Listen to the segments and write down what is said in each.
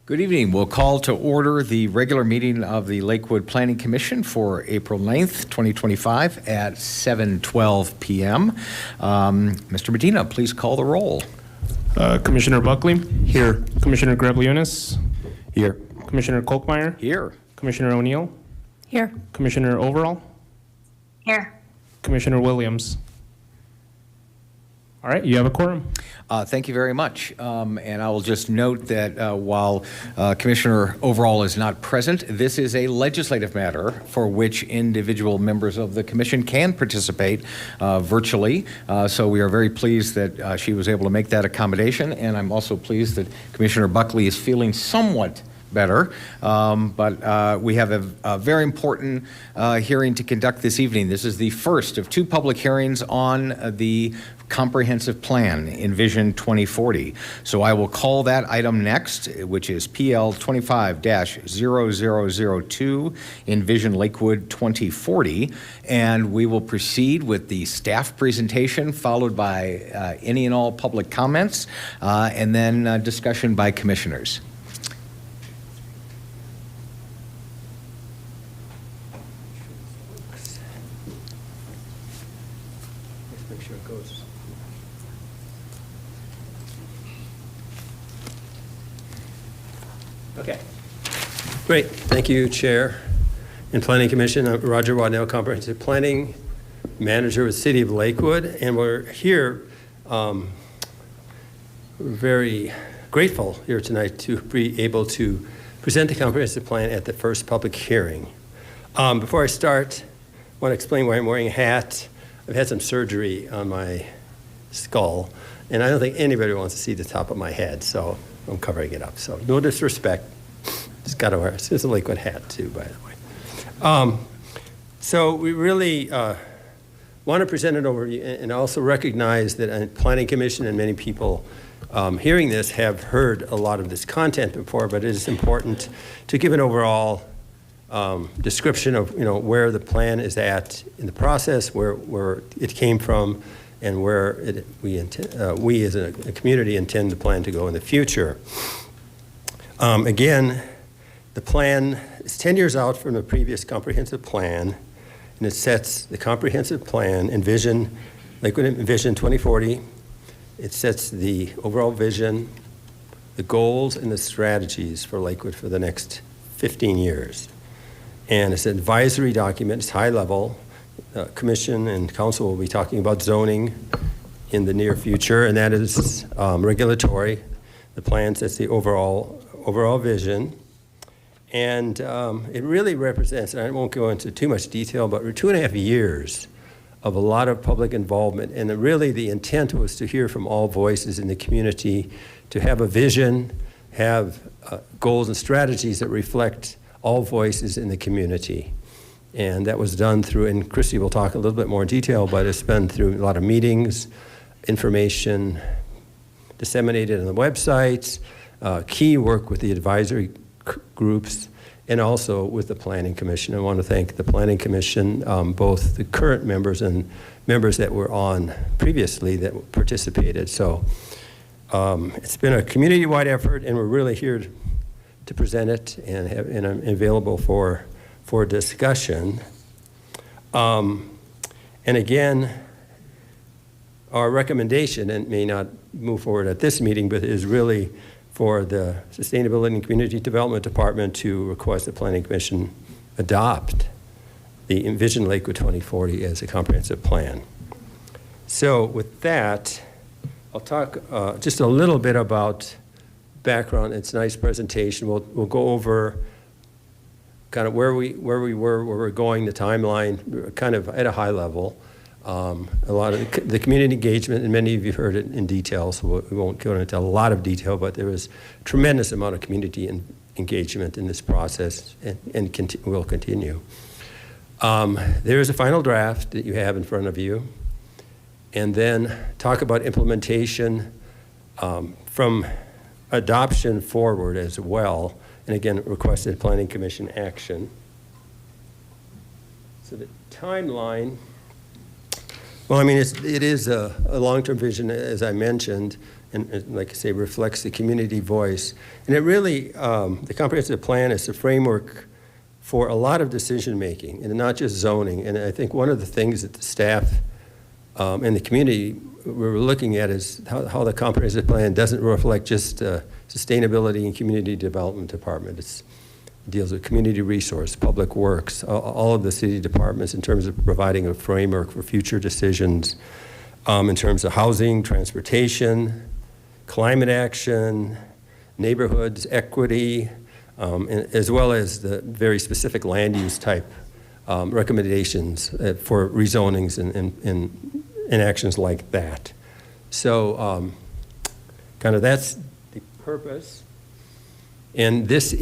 Good evening. We'll call to order the regular meeting of the Lakewood Planning Commission for April 9th, 2025 at 7:12 p.m. Mr. Medina, please call the roll. Commissioner Buckley? Here. Commissioner Grablionis? Here. Commissioner Kolkmeyer? Here. Commissioner O'Neill? Here. Commissioner Overall? Here. Commissioner Williams? All right, you have a quorum. Thank you very much. And I will just note that while Commissioner Overall is not present, this is a legislative matter for which individual members of the commission can participate virtually. So we are very pleased that she was able to make that accommodation. And I'm also pleased that Commissioner Buckley is feeling somewhat better, but we have a very important hearing to conduct this evening. This is the first of two public hearings on the comprehensive plan, Envision 2040. So I will call that item next, which is PL 25-0002, Envision Lakewood 2040, and we will proceed with the staff presentation, followed by any and all public comments, and then discussion by commissioners. Okay. Great. Thank you, Chair and Planning Commission. I'm Roger Wadnell, Comprehensive Planning Manager with the City of Lakewood, and we're here. We're very grateful here tonight to be able to present the comprehensive plan at the first public hearing. Before I start, I want to explain why I'm wearing a hat. I've had some surgery on my skull, and I don't think anybody wants to see the top of my head, so I'm covering it up. So no disrespect. Just got to wear it. It's a Lakewood hat too, by the way. So we really want to present it over and also recognize that a Planning Commission and many people hearing this have heard a lot of this content before, but it is important to give an overall description of where the plan is at in the process, where it came from, and where we as a community intend the plan to go in the future. Again, the plan is 10 years out from the previous comprehensive plan, and it sets the comprehensive plan, Lakewood Envision 2040. It sets the overall vision, the goals, and the strategies for Lakewood for the next 15 years. And it's an advisory document. It's high level. Commission and council will be talking about zoning in the near future, and that is regulatory. The plan sets the overall vision, and it really represents, and I won't go into too much detail, but 2.5 years of a lot of public involvement, and really the intent was to hear from all voices in the community, to have a vision, have goals and strategies that reflect all voices in the community. And that was done through, and Christy will talk a little bit more in detail, but it's been through a lot of meetings, information disseminated on the websites, key work with the advisory groups, and also with the Planning Commission. I want to thank the Planning Commission, both the current members and members that were on previously that participated. So it's been a community-wide effort, and we're really here to present it, and I'm available for discussion. And again, our recommendation, and may not move forward at this meeting, but is really for the Sustainability and Community Development Department to request the Planning Commission adopt the Envision Lakewood 2040 as a comprehensive plan. So with that, I'll talk just a little bit about background. It's a nice presentation. We'll go over kind of where we were, where we're going, the timeline, kind of at a high level. A lot of the community engagement, and many of you heard it in detail, so we won't go into a lot of detail, but there was a tremendous amount of community engagement in this process, and will continue. There is a final draft that you have in front of you, and then talk about implementation from adoption forward as well, and again, requested Planning Commission action. So the timeline, well, I mean, it is a long-term vision, as I mentioned, and like I say, reflects the community voice. And it really, the comprehensive plan is the framework for a lot of decision-making, and not just zoning. And I think one of the things that the staff and the community we're looking at is how the comprehensive plan doesn't reflect just sustainability and community development department. It deals with community resource, public works, all of the city departments in terms of providing a framework for future decisions in terms of housing, transportation, climate action, neighborhoods, equity, as well as the very specific land use type recommendations for rezonings and actions like that. So kind of that's the purpose. And this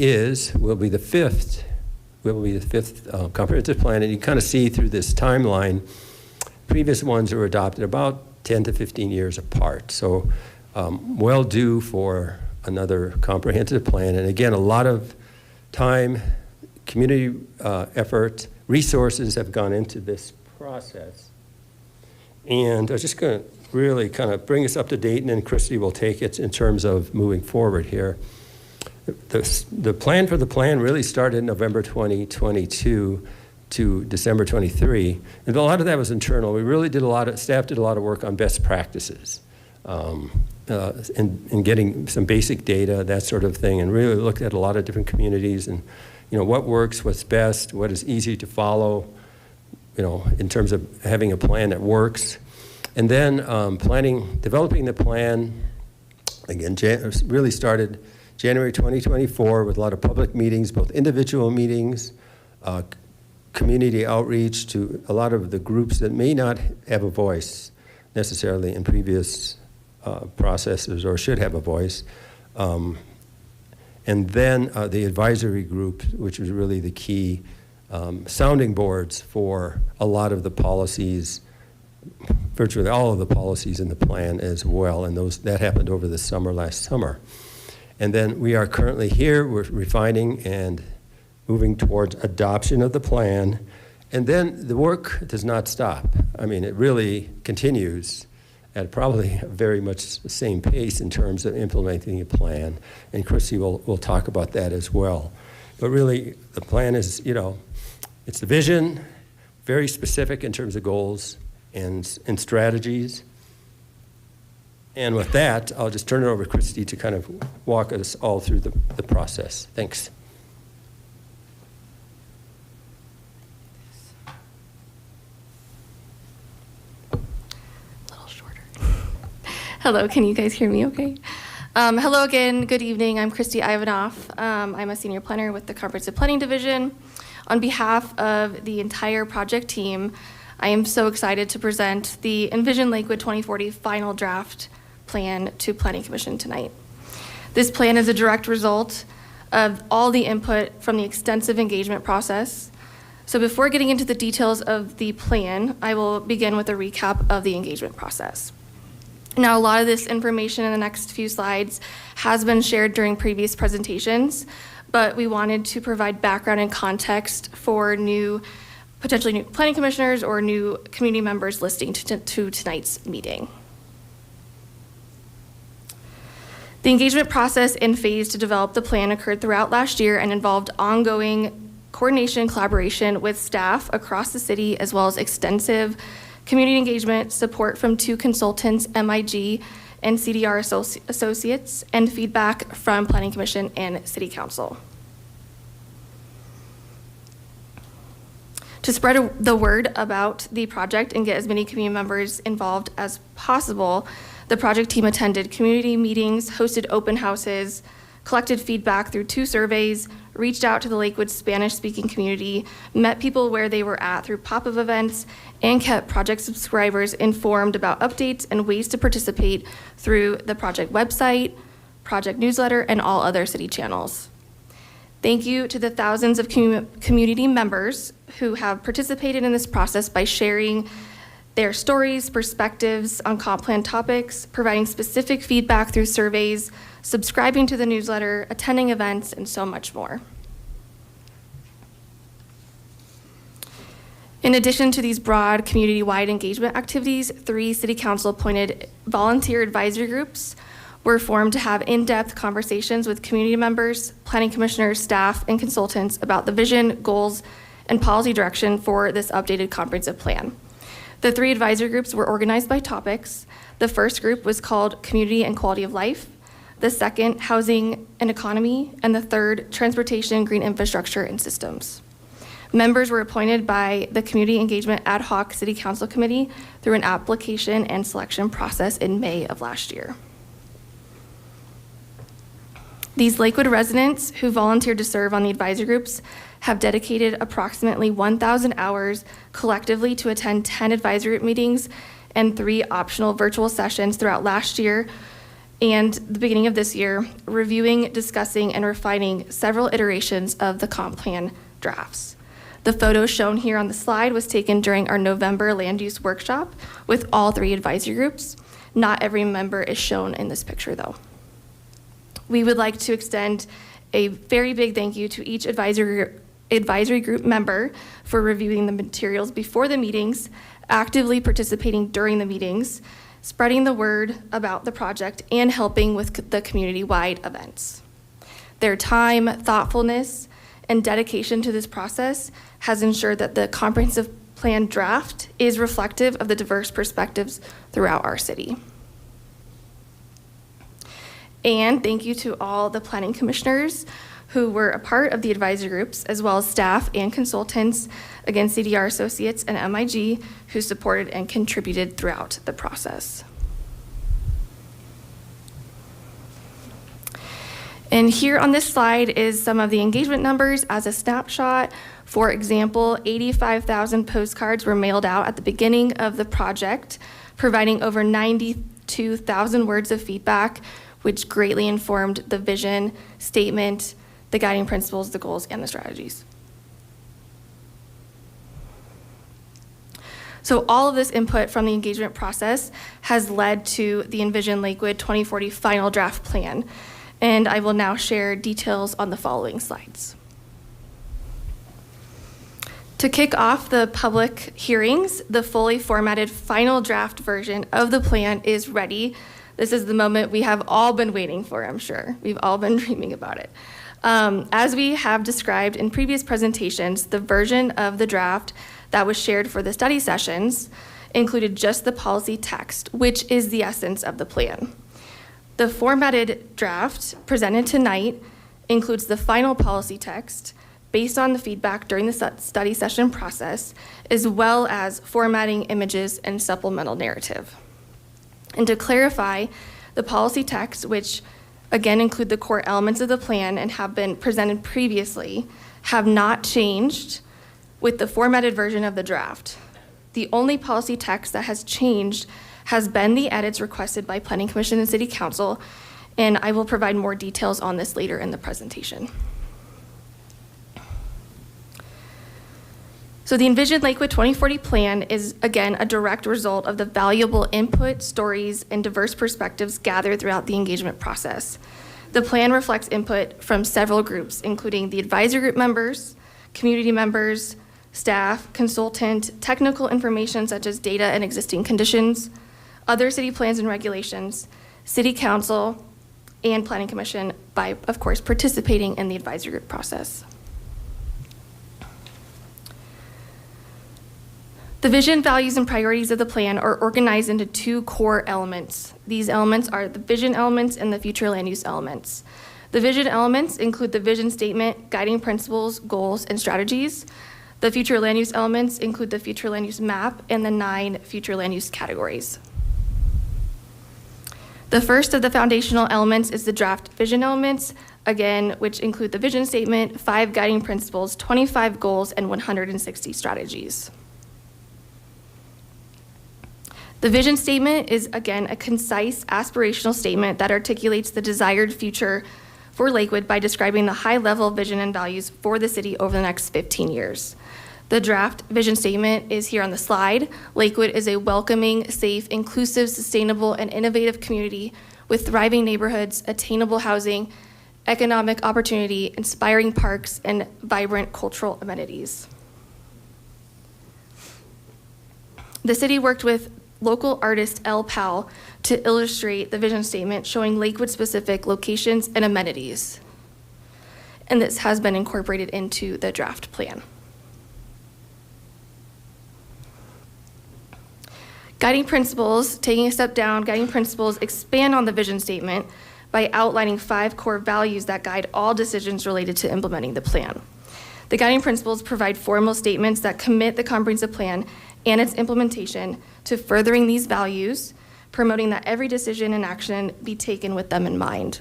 will be the fifth comprehensive plan. And you kind of see through this timeline, previous ones were adopted about 10 to 15 years apart. So well due for another comprehensive plan. And again, a lot of time, community effort, resources have gone into this process. And I'm just going to really kind of bring us up to date, and then Christy will take it in terms of moving forward here. The plan for the plan really started in November 2022 to December 23. And a lot of that was internal. We really staff did a lot of work on best practices. And getting some basic data, that sort of thing, and really looked at a lot of different communities and, what works, what's best, what is easy to follow, in terms of having a plan that works. And then developing the plan, again, really started January 2024 with a lot of public meetings, both individual meetings, community outreach to a lot of the groups that may not have a voice necessarily in previous processes or should have a voice. And then the advisory group, which was really the key sounding boards for a lot of the policies, virtually all of the policies in the plan as well. And that happened over the last summer. And then we are currently here, we're refining and moving towards adoption of the plan. And then the work does not stop. I mean, it really continues at probably very much the same pace in terms of implementing a plan. And Christy will talk about that as well. But really, the plan is, it's the vision, very specific in terms of goals and strategies. And with that, I'll just turn it over to Christy to kind of walk us all through the process. Thanks. Hello, can you guys hear me okay? Hello again, good evening. I'm Christy Ivanoff. I'm a senior planner with the Comprehensive Planning Division. On behalf of the entire project team, I am so excited to present the Envision Lakewood 2040 final draft plan to Planning Commission tonight. This plan is a direct result of all the input from the extensive engagement process. So before getting into the details of the plan, I will begin with a recap of the engagement process. Now, a lot of this information in the next few slides has been shared during previous presentations, but we wanted to provide background and context for potentially new planning commissioners or new community members listening to tonight's meeting. The engagement process and phase to develop the plan occurred throughout last year and involved ongoing coordination and collaboration with staff across the city, as well as extensive community engagement, support from 2 consultants, MIG and CDR Associates, and feedback from Planning Commission and City Council. To spread the word about the project and get as many community members involved as possible, the project team attended community meetings, hosted open houses, collected feedback through 2 surveys, reached out to the Lakewood Spanish-speaking community, met people where they were at through pop-up events, and kept project subscribers informed about updates and ways to participate through the project website, project newsletter, and all other city channels. Thank you to the thousands of community members who have participated in this process by sharing their stories, perspectives on comp plan topics, providing specific feedback through surveys, subscribing to the newsletter, attending events, and so much more. In addition to these broad community-wide engagement activities, 3 City Council appointed volunteer advisory groups were formed to have in-depth conversations with community members, planning commissioners, staff, and consultants about the vision, goals, and policy direction for this updated comprehensive plan. The 3 advisory groups were organized by topics. The first group was called Community and Quality of Life, the second, Housing and Economy, and the third, Transportation, Green Infrastructure, and Systems. Members were appointed by the Community Engagement Ad Hoc City Council Committee through an application and selection process in May of last year. These Lakewood residents who volunteered to serve on the advisory groups have dedicated approximately 1,000 hours collectively to attend 10 advisory group meetings and 3 optional virtual sessions throughout last year and the beginning of this year, reviewing, discussing, and refining several iterations of the comp plan drafts. The photo shown here on the slide was taken during our November land use workshop with all 3 advisory groups. Not every member is shown in this picture, though. We would like to extend a very big thank you to each advisory group member for reviewing the materials before the meetings, actively participating during the meetings, spreading the word about the project, and helping with the community-wide events. Their time, thoughtfulness, and dedication to this process has ensured that the comprehensive plan draft is reflective of the diverse perspectives throughout our city. And thank you to all the planning commissioners who were a part of the advisory groups, as well as staff and consultants, again, CDR associates and MIG, who supported and contributed throughout the process. And here on this slide is some of the engagement numbers as a snapshot. For example, 85,000 postcards were mailed out at the beginning of the project, providing over 92,000 words of feedback, which greatly informed the vision statement, the guiding principles, the goals, and the strategies. So all of this input from the engagement process has led to the Envision Lakewood 2040 final draft plan. And I will now share details on the following slides. To kick off the public hearings, the fully formatted final draft version of the plan is ready. This is the moment we have all been waiting for, I'm sure. We've all been dreaming about it. As we have described in previous presentations, the version of the draft that was shared for the study sessions included just the policy text, which is the essence of the plan. The formatted draft presented tonight includes the final policy text based on the feedback during the study session process, as well as formatting images and supplemental narrative. And to clarify, the policy text, which again include the core elements of the plan and have been presented previously, have not changed with the formatted version of the draft. The only policy text that has changed has been the edits requested by Planning Commission and City Council, and I will provide more details on this later in the presentation. So the Envision Lakewood 2040 plan is, again, a direct result of the valuable input, stories, and diverse perspectives gathered throughout the engagement process. The plan reflects input from several groups, including the advisory group members, community members, staff, consultant, technical information such as data and existing conditions, other city plans and regulations, City Council, and Planning Commission by, of course, participating in the advisory group process. The vision, values, and priorities of the plan are organized into 2 core elements. These elements are the vision elements and the future land use elements. The vision elements include the vision statement, guiding principles, goals, and strategies. The future land use elements include the future land use map and the 9 future land use categories. The first of the foundational elements is the draft vision elements, again, which include the vision statement, 5 guiding principles, 25 goals, and 160 strategies. The vision statement is, again, a concise, aspirational statement that articulates the desired future for Lakewood by describing the high-level vision and values for the city over the next 15 years. The draft vision statement is here on the slide. Lakewood is a welcoming, safe, inclusive, sustainable, and innovative community with thriving neighborhoods, attainable housing, economic opportunity, inspiring parks, and vibrant cultural amenities. The city worked with local artist L. Powell to illustrate the vision statement showing Lakewood-specific locations and amenities. And this has been incorporated into the draft plan. Guiding principles, taking a step down, guiding principles expand on the vision statement by outlining 5 core values that guide all decisions related to implementing the plan. The guiding principles provide formal statements that commit the comprehensive plan and its implementation to furthering these values, promoting that every decision and action be taken with them in mind.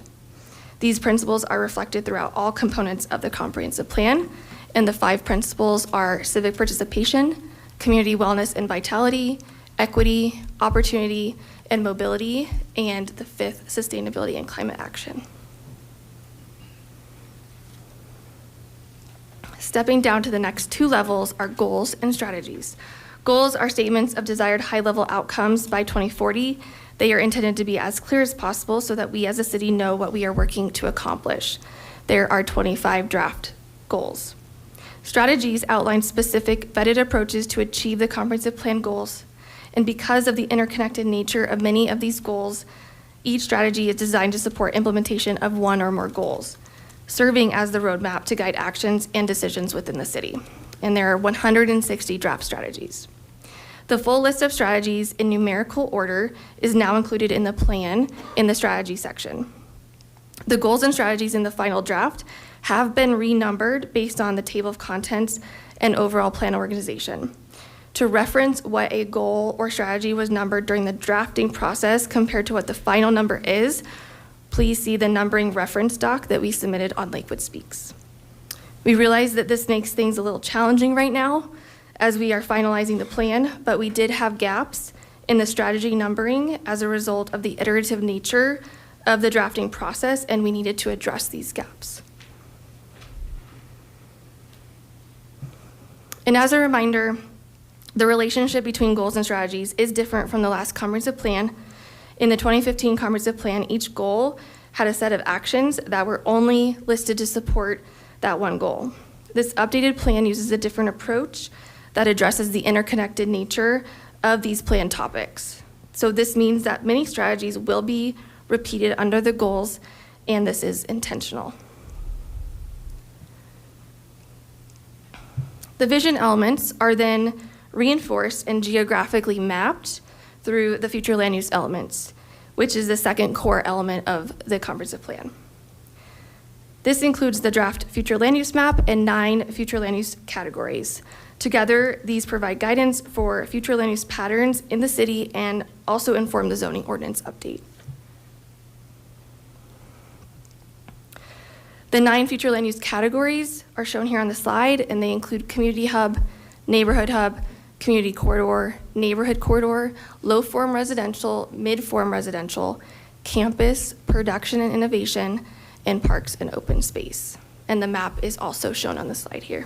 These principles are reflected throughout all components of the comprehensive plan, and the 5 principles are civic participation, community wellness and vitality, equity, opportunity, and mobility, and the 5th, sustainability and climate action. Stepping down to the next 2 levels are goals and strategies. Goals are statements of desired high-level outcomes by 2040. They are intended to be as clear as possible so that we as a city know what we are working to accomplish. There are 25 draft goals. Strategies outline specific vetted approaches to achieve the comprehensive plan goals. And because of the interconnected nature of many of these goals, each strategy is designed to support implementation of 1 or more goals, serving as the roadmap to guide actions and decisions within the city. And there are 160 draft strategies. The full list of strategies in numerical order is now included in the plan in the strategy section. The goals and strategies in the final draft have been renumbered based on the table of contents and overall plan organization. To reference what a goal or strategy was numbered during the drafting process compared to what the final number is, please see the numbering reference doc that we submitted on Lakewood Speaks. We realize that this makes things a little challenging right now as we are finalizing the plan, but we did have gaps in the strategy numbering as a result of the iterative nature of the drafting process, and we needed to address these gaps. And as a reminder, the relationship between goals and strategies is different from the last comprehensive plan. In the 2015 comprehensive plan, each goal had a set of actions that were only listed to support that one goal. This updated plan uses a different approach that addresses the interconnected nature of these plan topics. So this means that many strategies will be repeated under the goals, and this is intentional. The vision elements are then reinforced and geographically mapped through the future land use elements, which is the second core element of the comprehensive plan. This includes the draft future land use map and 9 future land use categories. Together, these provide guidance for future land use patterns in the city and also inform the zoning ordinance update. The 9 future land use categories are shown here on the slide, and they include community hub, neighborhood hub, community corridor, neighborhood corridor, low-form residential, mid-form residential, campus, production and innovation, and parks and open space. And the map is also shown on the slide here.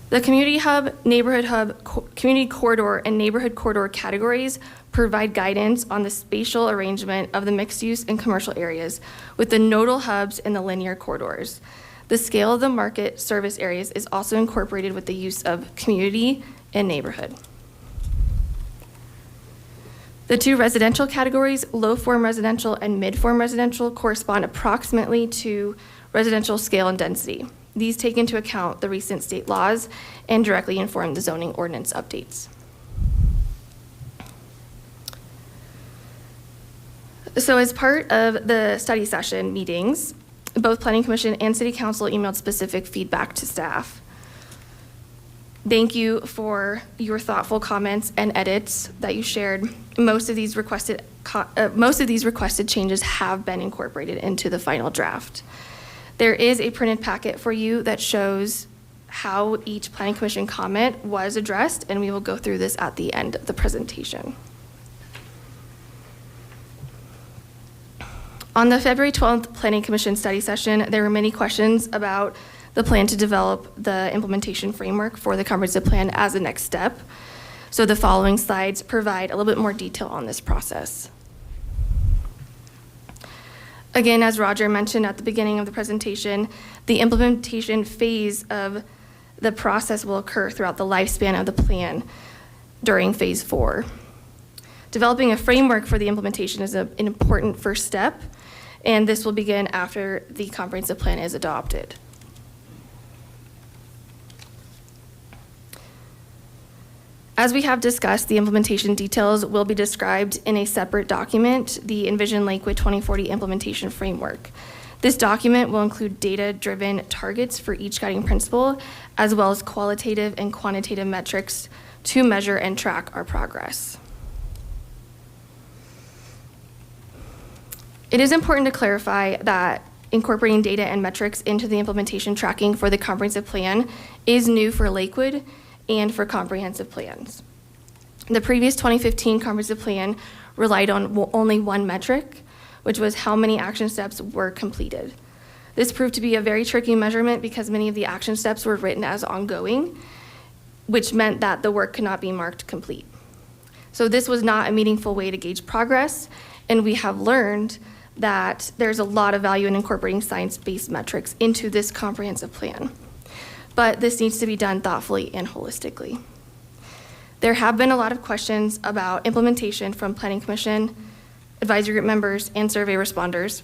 The community hub, community corridor, and neighborhood corridor categories provide guidance on the spatial arrangement of the mixed use and commercial areas with the nodal hubs and the linear corridors. The scale of the market service areas is also incorporated with the use of community and neighborhood. The 2 residential categories, low-form residential and mid-form residential, correspond approximately to residential scale and density. These take into account the recent state laws and directly inform the zoning ordinance updates. So as part of the study session meetings, both Planning Commission and City Council emailed specific feedback to staff. Thank you for your thoughtful comments and edits that you shared. Most of these requested changes have been incorporated into the final draft. There is a printed packet for you that shows how each Planning Commission comment was addressed, and we will go through this at the end of the presentation. On the February 12th Planning Commission study session, there were many questions about the plan to develop the implementation framework for the comprehensive plan as a next step. So the following slides provide a little bit more detail on this process. Again, as Roger mentioned at the beginning of the presentation, the implementation phase of the process will occur throughout the lifespan of the plan. during phase 4. Developing a framework for the implementation is an important first step, and this will begin after the comprehensive plan is adopted. As we have discussed, the implementation details will be described in a separate document, the Envision Lakewood 2040 Implementation Framework. This document will include data-driven targets for each guiding principle, as well as qualitative and quantitative metrics to measure and track our progress. It is important to clarify that incorporating data and metrics into the implementation tracking for the comprehensive plan is new for Lakewood and for comprehensive plans. The previous 2015 comprehensive plan relied on only one metric, which was how many action steps were completed. This proved to be a very tricky measurement because many of the action steps were written as ongoing, which meant that the work could not be marked complete. So this was not a meaningful way to gauge progress, and we have learned that there's a lot of value in incorporating science-based metrics into this comprehensive plan. But this needs to be done thoughtfully and holistically. There have been a lot of questions about implementation from Planning Commission, advisory group members, and survey responders.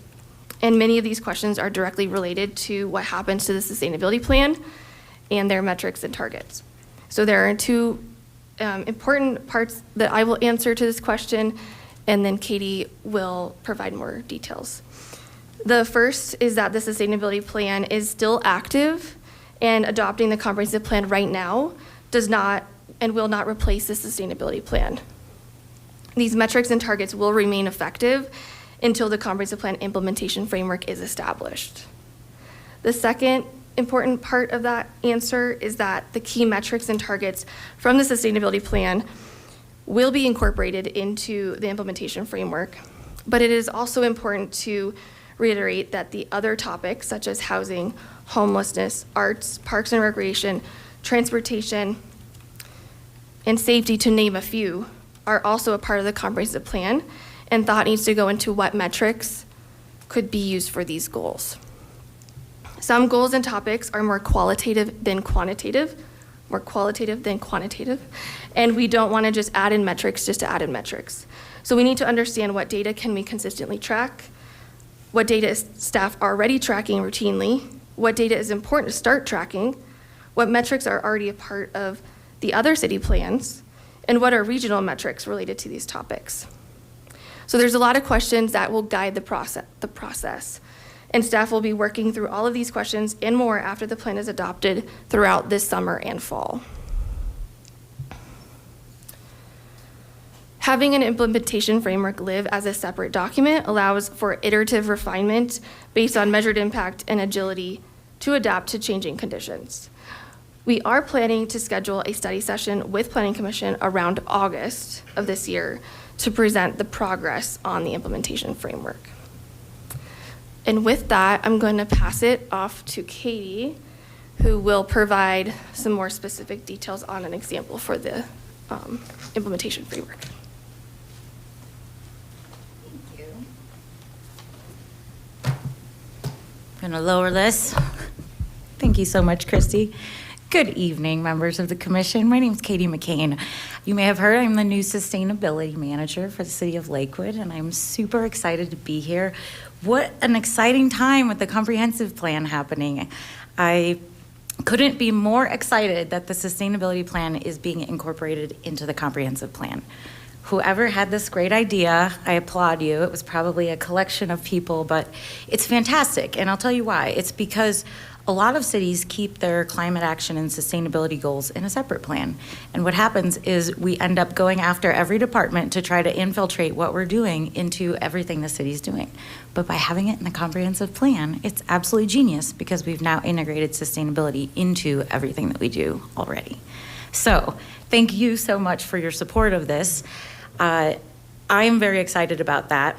And many of these questions are directly related to what happens to the sustainability plan and their metrics and targets. So there are two important parts that I will answer to this question, and then Katie will provide more details. The first is that the sustainability plan is still active, and adopting the comprehensive plan right now does not and will not replace the sustainability plan. These metrics and targets will remain effective until the comprehensive plan implementation framework is established. The second important part of that answer is that the key metrics and targets from the sustainability plan will be incorporated into the implementation framework, but it is also important to reiterate that the other topics such as housing, homelessness, arts, parks and recreation, transportation, and safety, to name a few, are also a part of the comprehensive plan, and thought needs to go into what metrics could be used for these goals. Some goals and topics are more qualitative than quantitative, and we don't want to just add in metrics just to add in metrics. So we need to understand what data can we consistently track, what data is staff already tracking routinely, what data is important to start tracking, what metrics are already a part of the other city plans, and what are regional metrics related to these topics. So there's a lot of questions that will guide the process. And staff will be working through all of these questions and more after the plan is adopted throughout this summer and fall. Having an implementation framework live as a separate document allows for iterative refinement based on measured impact and agility to adapt to changing conditions. We are planning to schedule a study session with Planning Commission around August of this year to present the progress on the implementation framework. And with that, I'm going to pass it off to Katie, who will provide some more specific details on an example for the implementation framework. Thank you. I'm going to lower this. Thank you so much, Christy. Good evening, members of the commission. My name is Katie McCain. You may have heard I'm the new sustainability manager for the city of Lakewood, and I'm super excited to be here. What an exciting time with the comprehensive plan happening. I couldn't be more excited that the sustainability plan is being incorporated into the comprehensive plan. Whoever had this great idea, I applaud you. It was probably a collection of people, but it's fantastic, and I'll tell you why. It's because a lot of cities keep their climate action and sustainability goals in a separate plan. And what happens is we end up going after every department to try to infiltrate what we're doing into everything the city's doing. But by having it in the comprehensive plan, it's absolutely genius because we've now integrated sustainability into everything that we do already. So thank you so much for your support of this. I am very excited about that.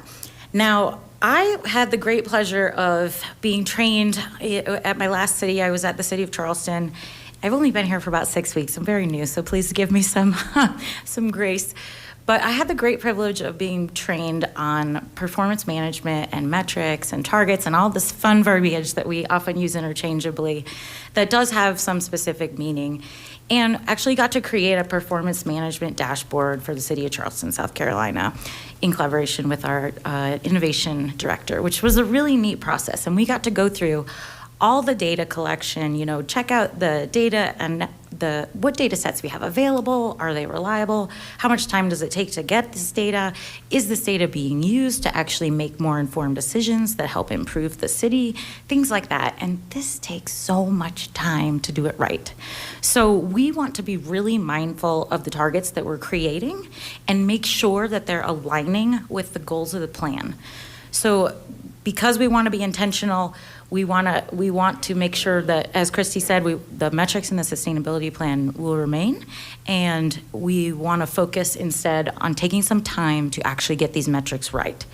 Now, I had the great pleasure of being trained at my last city. I was at the city of Charleston. I've only been here for about 6 weeks. I'm very new, so please give me some grace. But I had the great privilege of being trained on performance management and metrics and targets and all this fun verbiage that we often use interchangeably that does have some specific meaning. And actually got to create a performance management dashboard for the city of Charleston, South Carolina, in collaboration with our innovation director, which was a really neat process. And we got to go through all the data collection, check out the data and what data sets we have available. Are they reliable? How much time does it take to get this data? Is this data being used to actually make more informed decisions that help improve the city? Things like that. And this takes so much time to do it right. So we want to be really mindful of the targets that we're creating and make sure that they're aligning with the goals of the plan. So because we want to be intentional, we want to make sure that, as Christy said, the metrics in the sustainability plan will remain, and we want to focus instead on taking some time to actually get these metrics right.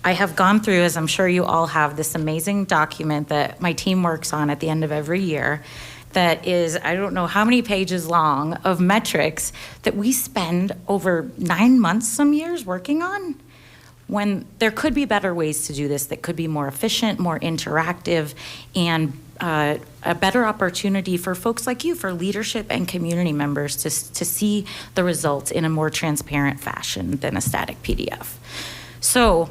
I have gone through, as I'm sure you all have, this amazing document that my team works on at the end of every year that is, I don't know how many pages long, of metrics that we spend over 9 months some years working on, when there could be better ways to do this that could be more efficient, more interactive, and a better opportunity for folks like you, for leadership and community members to see the results in a more transparent fashion than a static PDF. So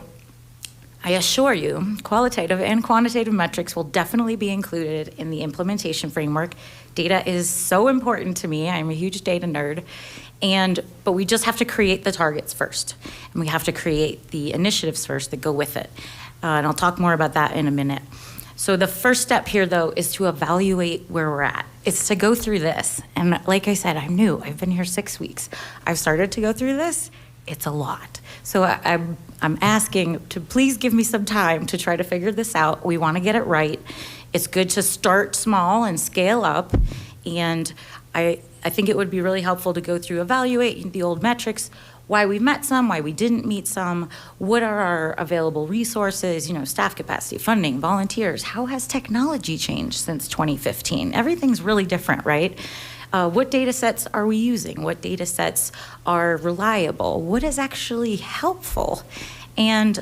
I assure you, qualitative and quantitative metrics will definitely be included in the implementation framework. Data is so important to me. I'm a huge data nerd. But we just have to create the targets first, and we have to create the initiatives first that go with it. And I'll talk more about that in a minute. So the first step here, though, is to evaluate where we're at. It's to go through this. And like I said, I'm new. I've been here 6 weeks. I've started to go through this. It's a lot. So I'm asking to please give me some time to try to figure this out. We want to get it right. It's good to start small and scale up. And I think it would be really helpful to go through, evaluate the old metrics, why we met some, why we didn't meet some, what are our available resources, staff capacity, funding, volunteers. How has technology changed since 2015? Everything's really different, right? What data sets are we using? What data sets are reliable? What is actually helpful? And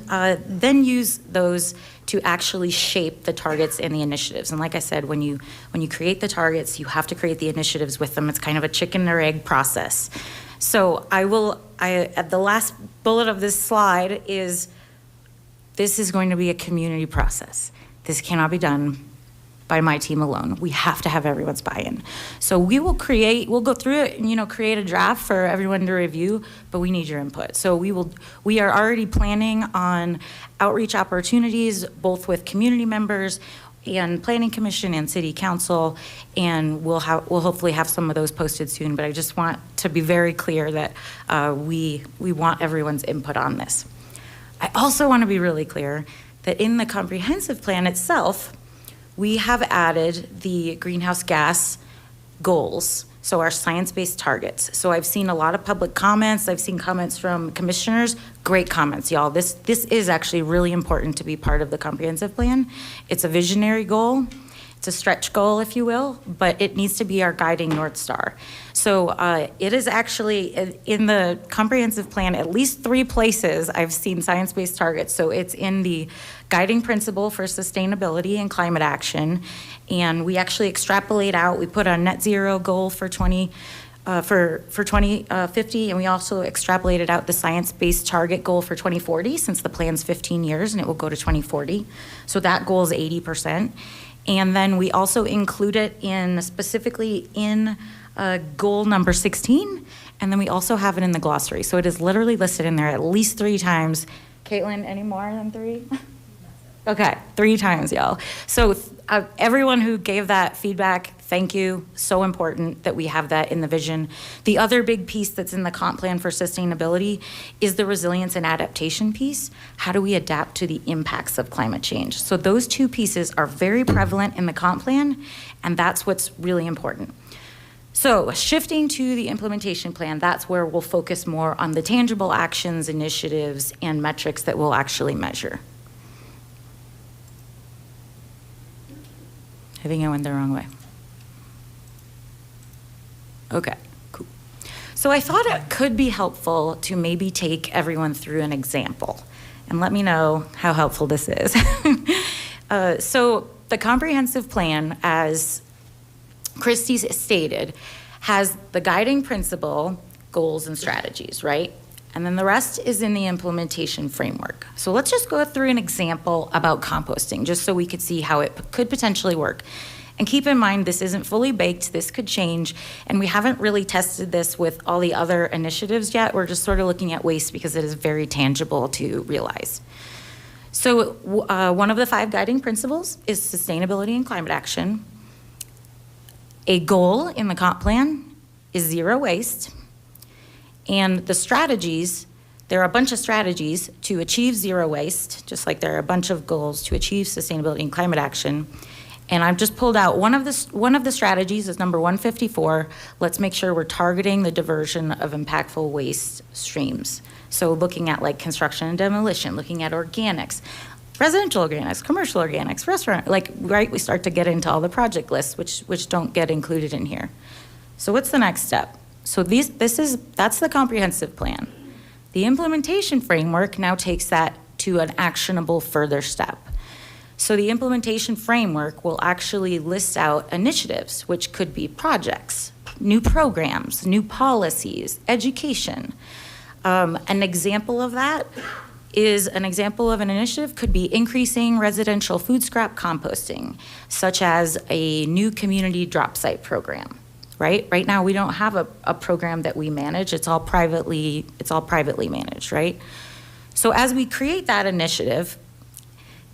then use those to actually shape the targets and the initiatives. And like I said, when you create the targets, you have to create the initiatives with them. It's kind of a chicken or egg process. So at the last bullet of this slide is, this is going to be a community process. This cannot be done by my team alone. We have to have everyone's buy-in. So we'll go through it and, create a draft for everyone to review, but we need your input. So we are already planning on outreach opportunities, both with community members and Planning Commission and City Council, and we'll hopefully have some of those posted soon, but I just want to be very clear that we want everyone's input on this. I also want to be really clear that in the comprehensive plan itself, we have added the greenhouse gas goals, so our science-based targets. So I've seen a lot of public comments. I've seen comments from commissioners. Great comments, y'all. This is actually really important to be part of the comprehensive plan. It's a visionary goal. It's a stretch goal, if you will, but it needs to be our guiding North Star. So it is actually in the comprehensive plan, at least 3 places I've seen science-based targets. So it's in the guiding principle for sustainability and climate action. And we actually extrapolate out, we put a net zero goal for 2050, and we also extrapolated out the science-based target goal for 2040, since the plan's 15 years and it will go to 2040. So that goal is 80%. And then we also include it specifically in goal number 16, and then we also have it in the glossary. So it is literally listed in there at least 3 times. Caitlin, any more than 3? Okay, 3 times, y'all. So everyone who gave that feedback, thank you. So important that we have that in the vision. The other big piece that's in the comp plan for sustainability is the resilience and adaptation piece. How do we adapt to the impacts of climate change? So those 2 pieces are very prevalent in the comp plan, and that's what's really important. So shifting to the implementation plan, that's where we'll focus more on the tangible actions, initiatives, and metrics that we'll actually measure. I think I went the wrong way. Okay, cool. So I thought it could be helpful to maybe take everyone through an example, and let me know how helpful this is. So the comprehensive plan, as Christy stated, has the guiding principle, goals, and strategies, right? And then the rest is in the implementation framework. So let's just go through an example about composting, just so we could see how it could potentially work. And keep in mind, this isn't fully baked, this could change, and we haven't really tested this with all the other initiatives yet. We're just sort of looking at waste because it is very tangible to realize. So one of the 5 guiding principles is sustainability and climate action. A goal in the comp plan is 0 waste. And the strategies, there are a bunch of strategies to achieve 0 waste, just like there are a bunch of goals to achieve sustainability and climate action. And I've just pulled out one of the strategies is number 154. Let's make sure we're targeting the diversion of impactful waste streams. So looking at like construction and demolition, looking at organics, residential organics, commercial organics, restaurant, like, right, we start to get into all the project lists, which don't get included in here. So what's the next step? So that's the comprehensive plan. The implementation framework now takes that to an actionable further step. So the implementation framework will actually list out initiatives, which could be projects, new programs, new policies, education. An example of that is an example of an initiative could be increasing residential food scrap composting, such as a new community drop site program, right? Right now, we don't have a program that we manage. It's all privately managed, right? So as we create that initiative,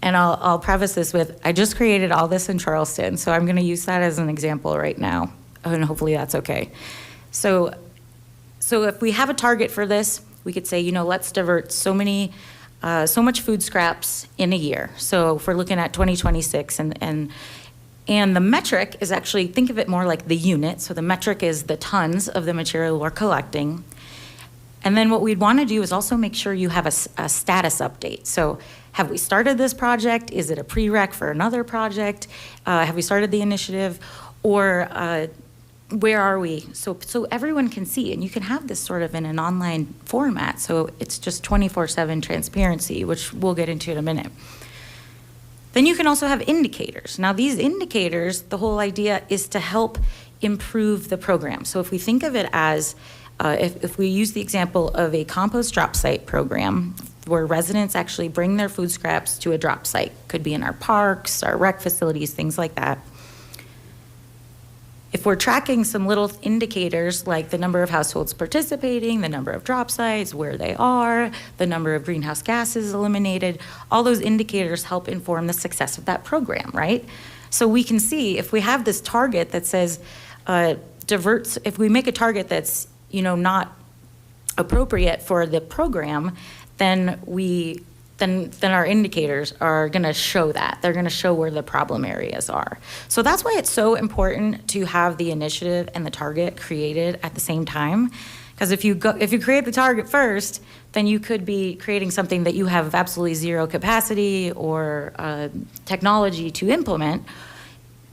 and I'll preface this with, I just created all this in Charleston, so I'm gonna use that as an example right now, and hopefully that's okay. So if we have a target for this, we could say, let's divert so much food scraps in a year. So if we're looking at 2026, and the metric is actually, think of it more like the unit. So the metric is the tons of the material we're collecting. And then what we'd want to do is also make sure you have a status update. So have we started this project? Is it a prereq for another project? Have we started the initiative? Or where are we? So everyone can see, and you can have this sort of in an online format. So it's just 24/7 transparency, which we'll get into in a minute. Then you can also have indicators. Now these indicators, the whole idea is to help improve the program. So if we think of it as, if we use the example of a compost drop site program, where residents actually bring their food scraps to a drop site, could be in our parks, our rec facilities, things like that. If we're tracking some little indicators like the number of households participating, the number of drop sites, where they are, the number of greenhouse gases eliminated, all those indicators help inform the success of that program, right? So we can see if we have this target that says if we make a target that's not appropriate for the program, then our indicators are going to show that. They're going to show where the problem areas are. So that's why it's so important to have the initiative and the target created at the same time. Because if you create the target first, then you could be creating something that you have absolutely zero capacity or technology to implement.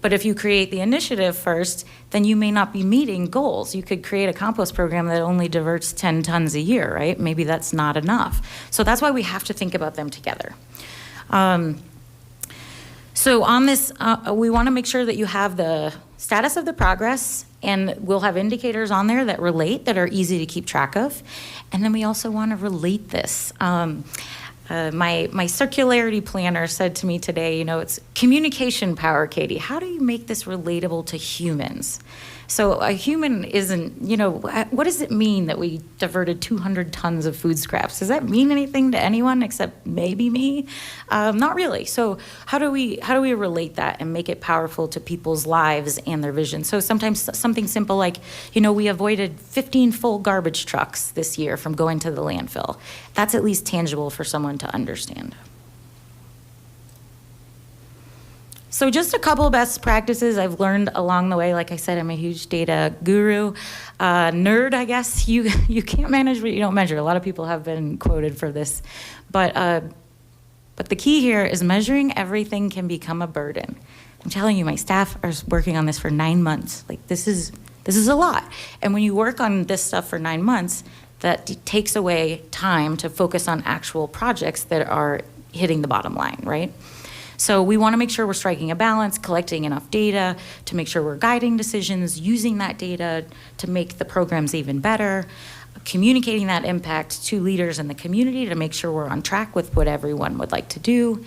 But if you create the initiative first, then you may not be meeting goals. You could create a compost program that only diverts 10 tons a year, right? Maybe that's not enough. So that's why we have to think about them together. So on this, we want to make sure that you have the status of the progress, and we'll have indicators on there that relate, that are easy to keep track of. And then we also want to relate this. My circularity planner said to me today, it's communication power, Katie. How do you make this relatable to humans? So a human isn't, what does it mean that we diverted 200 tons of food scraps? Does that mean anything to anyone except maybe me? Not really. So how do we relate that and make it powerful to people's lives and their vision? So sometimes something simple like, we avoided 15 full garbage trucks this year from going to the landfill. That's at least tangible for someone to understand. So just a couple best practices I've learned along the way. Like I said, I'm a huge data guru. Nerd, I guess. You can't manage what you don't measure. A lot of people have been quoted for this. But the key here is measuring everything can become a burden. I'm telling you, my staff are working on this for 9 months. Like, this is This is a lot. And when you work on this stuff for 9 months, that takes away time to focus on actual projects that are hitting the bottom line, right? So we want to make sure we're striking a balance, collecting enough data to make sure we're guiding decisions, using that data to make the programs even better, communicating that impact to leaders in the community to make sure we're on track with what everyone would like to do,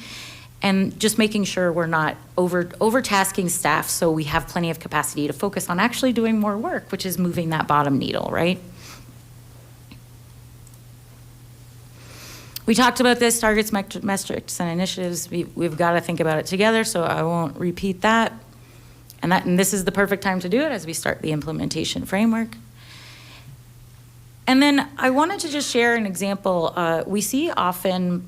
and just making sure we're not overtasking staff so we have plenty of capacity to focus on actually doing more work, which is moving that bottom needle, right? We talked about this, targets, metrics, and initiatives. We've got to think about it together, so I won't repeat that. And this is the perfect time to do it as we start the implementation framework. And then I wanted to just share an example. We see often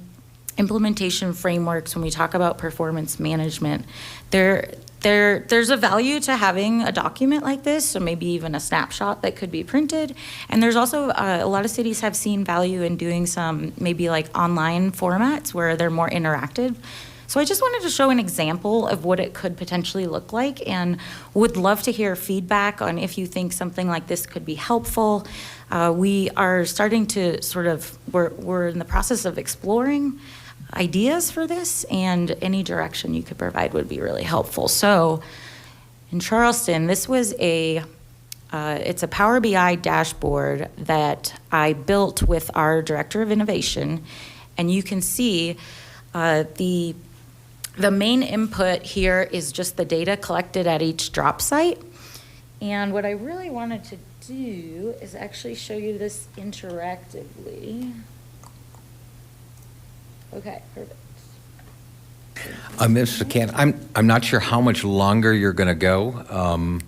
implementation frameworks when we talk about performance management. There's a value to having a document like this, so maybe even a snapshot that could be printed. And there's also a lot of cities have seen value in doing some maybe like online formats where they're more interactive. So I just wanted to show an example of what it could potentially look like, and would love to hear feedback on if you think something like this could be helpful. We are starting to we're in the process of exploring ideas for this, and any direction you could provide would be really helpful. So in Charleston, this was it's a Power BI dashboard that I built with our Director of Innovation, and you can see the main input here is just the data collected at each drop site. And what I really wanted to do is actually show you this interactively. Okay, perfect. Mr. Can, I'm not sure how much longer you're going to go. I'm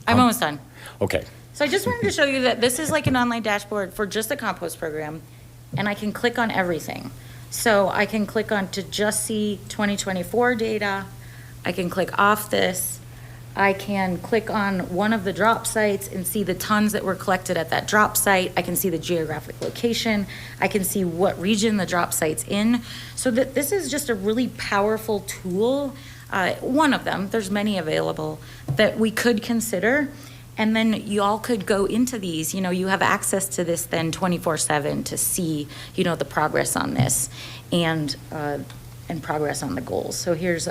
almost done. Okay. So I just wanted to show you that this is like an online dashboard for just the compost program, and I can click on everything. So I can click on to just see 2024 data. I can click off this. I can click on one of the drop sites and see the tons that were collected at that drop site. I can see the geographic location. I can see what region the drop site's in. So that this is just a really powerful tool. One of them, there's many available, that we could consider. And then you all could go into these, you have access to this then 24/7 to see, the progress on this and progress on the goals. So here's,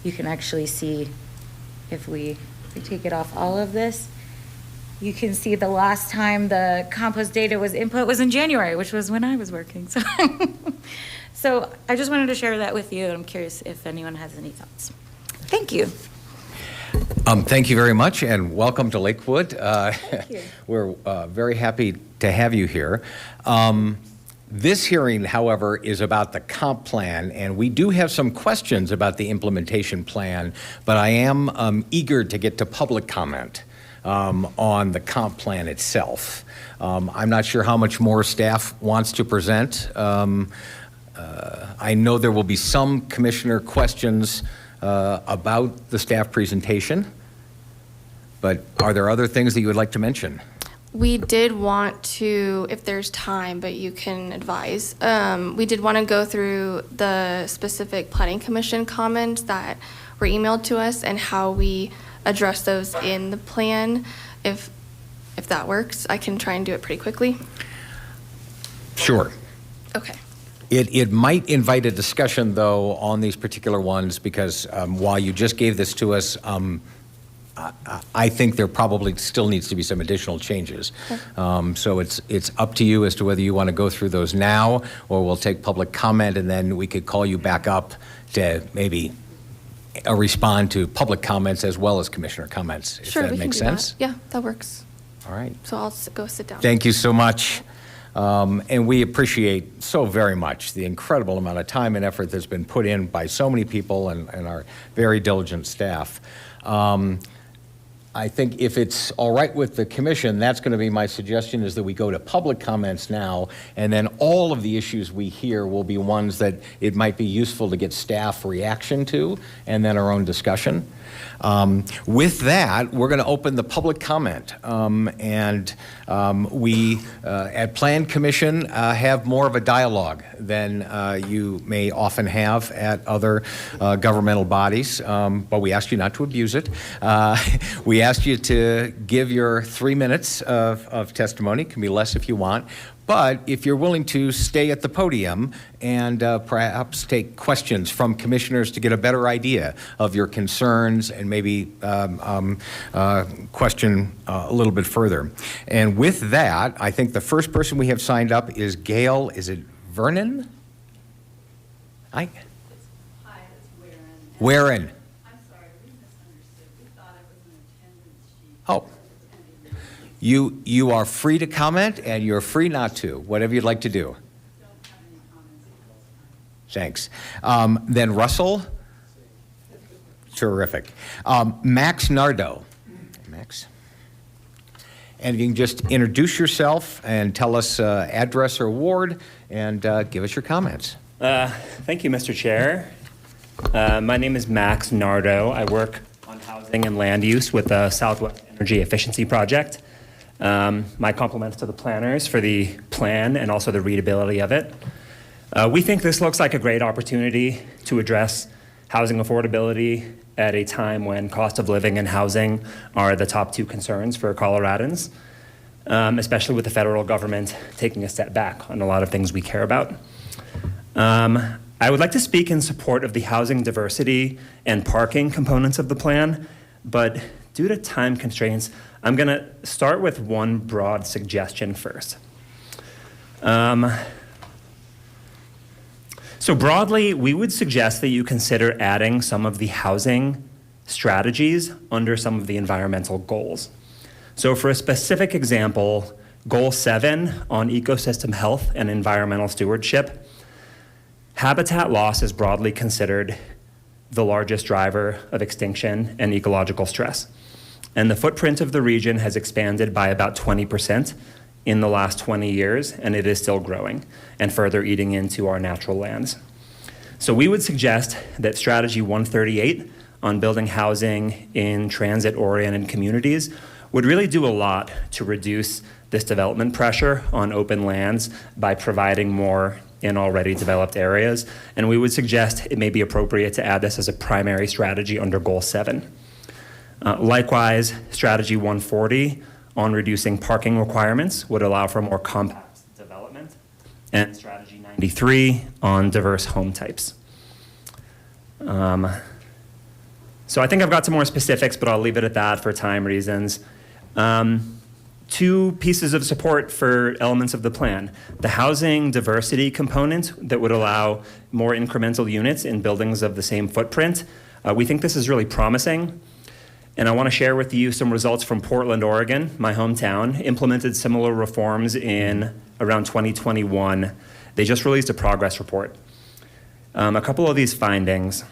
you can actually see, if we take it off all of this, you can see the last time the compost data was input was in January, which was when I was working. So I just wanted to share that with you. I'm curious if anyone has any thoughts. Thank you. Thank you very much, and welcome to Lakewood. Thank you. We're very happy to have you here. This hearing, however, is about the comp plan, and we do have some questions about the implementation plan, but I am eager to get to public comment on the comp plan itself. I'm not sure how much more staff wants to present. I know there will be some commissioner questions about the staff presentation, but are there other things that you would like to mention? We did want to, if there's time, but you can advise, we did want to go through the specific planning commission comments that were emailed to us and how we address those in the plan. If that works, I can try and do it pretty quickly. Sure. Okay. It might invite a discussion, though, on these particular ones, because while you just gave this to us, I think there probably still needs to be some additional changes. Okay. So it's up to you as to whether you want to go through those now, or we'll take public comment, and then we could call you back up to maybe respond to public comments as well as commissioner comments, if Sure, that we makes can do sense. that. Yeah, that works. All right. So I'll go sit down. Thank you so much. And we appreciate so very much the incredible amount of time and effort that's been put in by so many people and our very diligent staff. I think if it's all right with the commission, that's going to be my suggestion, is that we go to public comments now, and then all of the issues we hear will be ones that it might be useful to get staff reaction to, and then our own discussion. With that, we're going to open the public comment. We, at Plan Commission, have more of a dialogue than you may often have at other governmental bodies, but we ask you not to abuse it. We asked you to give your 3 minutes of testimony. It can be less if you want. But if you're willing to stay at the podium and perhaps take questions from commissioners to get a better idea of your concerns and maybe question a little bit further. And with that, I think the first person we have signed up is Gail, is it Vernon? Hi, it's Warren. Warren. I'm sorry, we misunderstood. We thought it was an attendance sheet. Oh. You are free to comment, and you're free not to, whatever you'd like to do. Don't have any comments at this time. Thanks. Then Russell? Terrific. Max Nardo. Max? And you can just introduce yourself and tell us address or ward, and give us your comments. Thank you, Mr. Chair. My name is Max Nardo. I work on housing and land use with the Southwest Energy Efficiency Project. My compliments to the planners for the plan and also the readability of it. We think this looks like a great opportunity to address housing affordability at a time when cost of living and housing are the top 2 concerns for Coloradans, especially with the federal government taking a step back on a lot of things we care about. I would like to speak in support of the housing diversity and parking components of the plan, but due to time constraints, I'm going to start with one broad suggestion first. So broadly, we would suggest that you consider adding some of the housing strategies under some of the environmental goals. So for a specific example, Goal 7 on ecosystem health and environmental stewardship, habitat loss is broadly considered the largest driver of extinction and ecological stress. And the footprint of the region has expanded by about 20% in the last 20 years, and it is still growing and further eating into our natural lands. So we would suggest that strategy 138 on building housing in transit-oriented communities would really do a lot to reduce this development pressure on open lands by providing more in already developed areas. And we would suggest it may be appropriate to add this as a primary strategy under Goal 7. Likewise, strategy 140 on reducing parking requirements would allow for more compact development, and strategy 93 on diverse home types. So I think I've got some more specifics, but I'll leave it at that for time reasons. 2 pieces of support for elements of the plan. The housing diversity component that would allow more incremental units in buildings of the same footprint. We think this is really promising. And I want to share with you some results from Portland, Oregon, my hometown, implemented similar reforms in around 2021. They just released a progress report. A couple of these findings: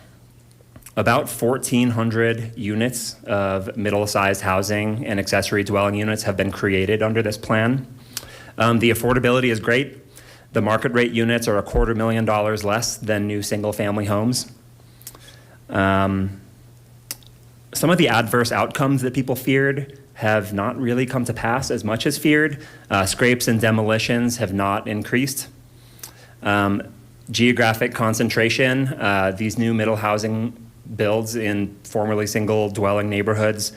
about 1,400 units of middle-sized housing and accessory dwelling units have been created under this plan. The affordability is great. The market rate units are $250,000 less than new single-family homes. Some of the adverse outcomes that people feared have not really come to pass as much as feared. Scrapes and demolitions have not increased. Geographic concentration, these new middle housing builds in formerly single dwelling neighborhoods,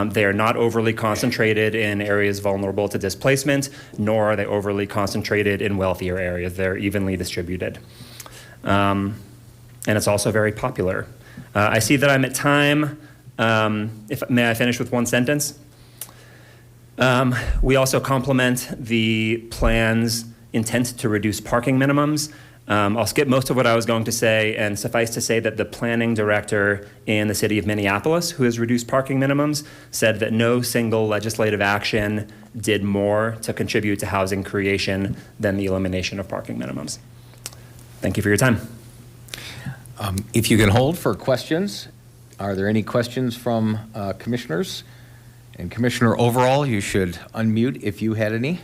they are not overly concentrated in areas vulnerable to displacement, nor are they overly concentrated in wealthier areas. They're evenly distributed. And it's also very popular. I see that I'm at time. May I finish with one sentence? We also complement the plan's intent to reduce parking minimums. I'll skip most of what I was going to say, and suffice to say that the planning director in the city of Minneapolis, who has reduced parking minimums, said that no single legislative action did more to contribute to housing creation than the elimination of parking minimums. Thank you for your time. If you can hold for questions, are there any questions from commissioners? And Commissioner Overall, you should unmute if you had any.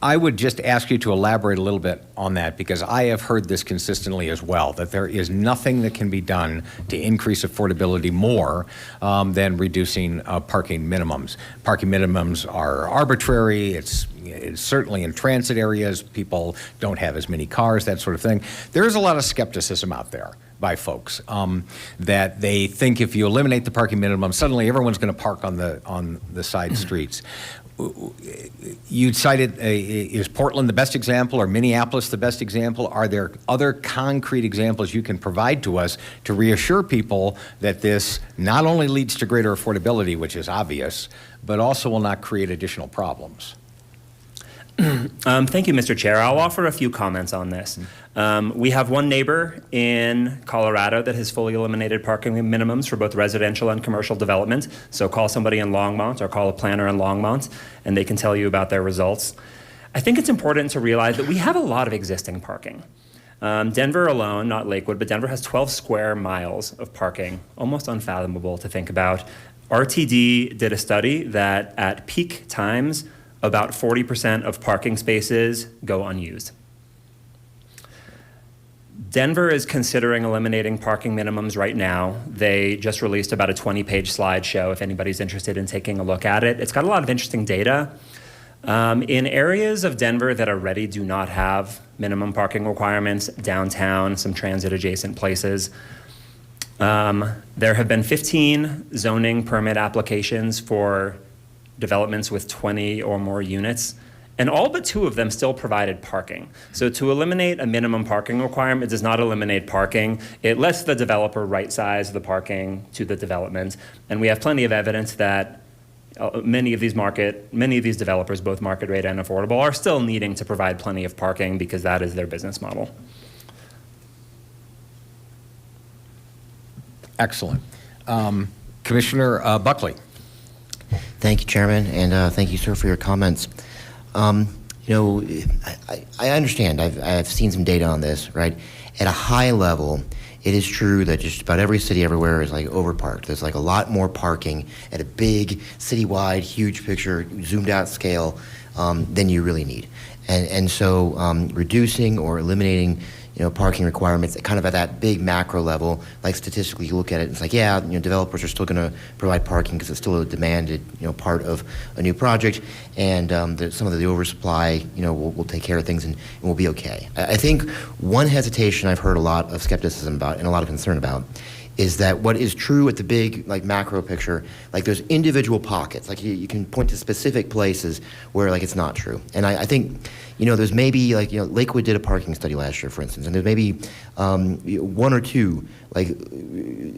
I would just ask you to elaborate a little bit on that, because I have heard this consistently as well, that there is nothing that can be done to increase affordability more than reducing parking minimums. Parking minimums are arbitrary. It's certainly in transit areas, people don't have as many cars, that sort of thing. There is a lot of skepticism out there by folks that they think if you eliminate the parking minimum, suddenly everyone's going to park on the side streets. You cited, is Portland the best example or Minneapolis the best example? Are there other concrete examples you can provide to us to reassure people that this not only leads to greater affordability, which is obvious, but also will not create additional problems? Thank you, Mr. Chair. I'll offer a few comments on this. We have one neighbor in Colorado that has fully eliminated parking minimums for both residential and commercial development. So call somebody in Longmont or call a planner in Longmont, and they can tell you about their results. I think it's important to realize that we have a lot of existing parking. Denver alone, not Lakewood, but Denver has 12 square miles of parking, almost unfathomable to think about. RTD did a study that at peak times, about 40% of parking spaces go unused. Denver is considering eliminating parking minimums right now. They just released about a 20-page slideshow if anybody's interested in taking a look at it. It's got a lot of interesting data. In areas of Denver that already do not have minimum parking requirements, downtown, some transit-adjacent places, there have been 15 zoning permit applications for developments with 20 or more units, and all but 2 of them still provided parking. So to eliminate a minimum parking requirement does not eliminate parking. It lets the developer right-size the parking to the development, and we have plenty of evidence that many of these developers, both market rate and affordable, are still needing to provide plenty of parking because that is their business model. Excellent. Commissioner Buckley. Thank you, Chairman, and thank you, sir, for your comments. I understand. I've seen some data on this, right? At a high level, it is true that just about every city everywhere is like overparked. There's like a lot more parking at a big, citywide, huge picture, zoomed out scale than you really need. And so reducing or eliminating parking requirements kind of at that big macro level, like statistically you look at it, it's like, yeah, developers are still going to provide parking because it's still a demanded, part of a new project, and some of the oversupply, will take care of things and we'll be okay. I think one hesitation I've heard a lot of skepticism about and a lot of concern about is that what is true at the big, macro picture, there's individual pockets. You can point to specific places where, it's not true. And I think, there's maybe, Lakewood did a parking study last year, for instance, and there's maybe 1 or 2,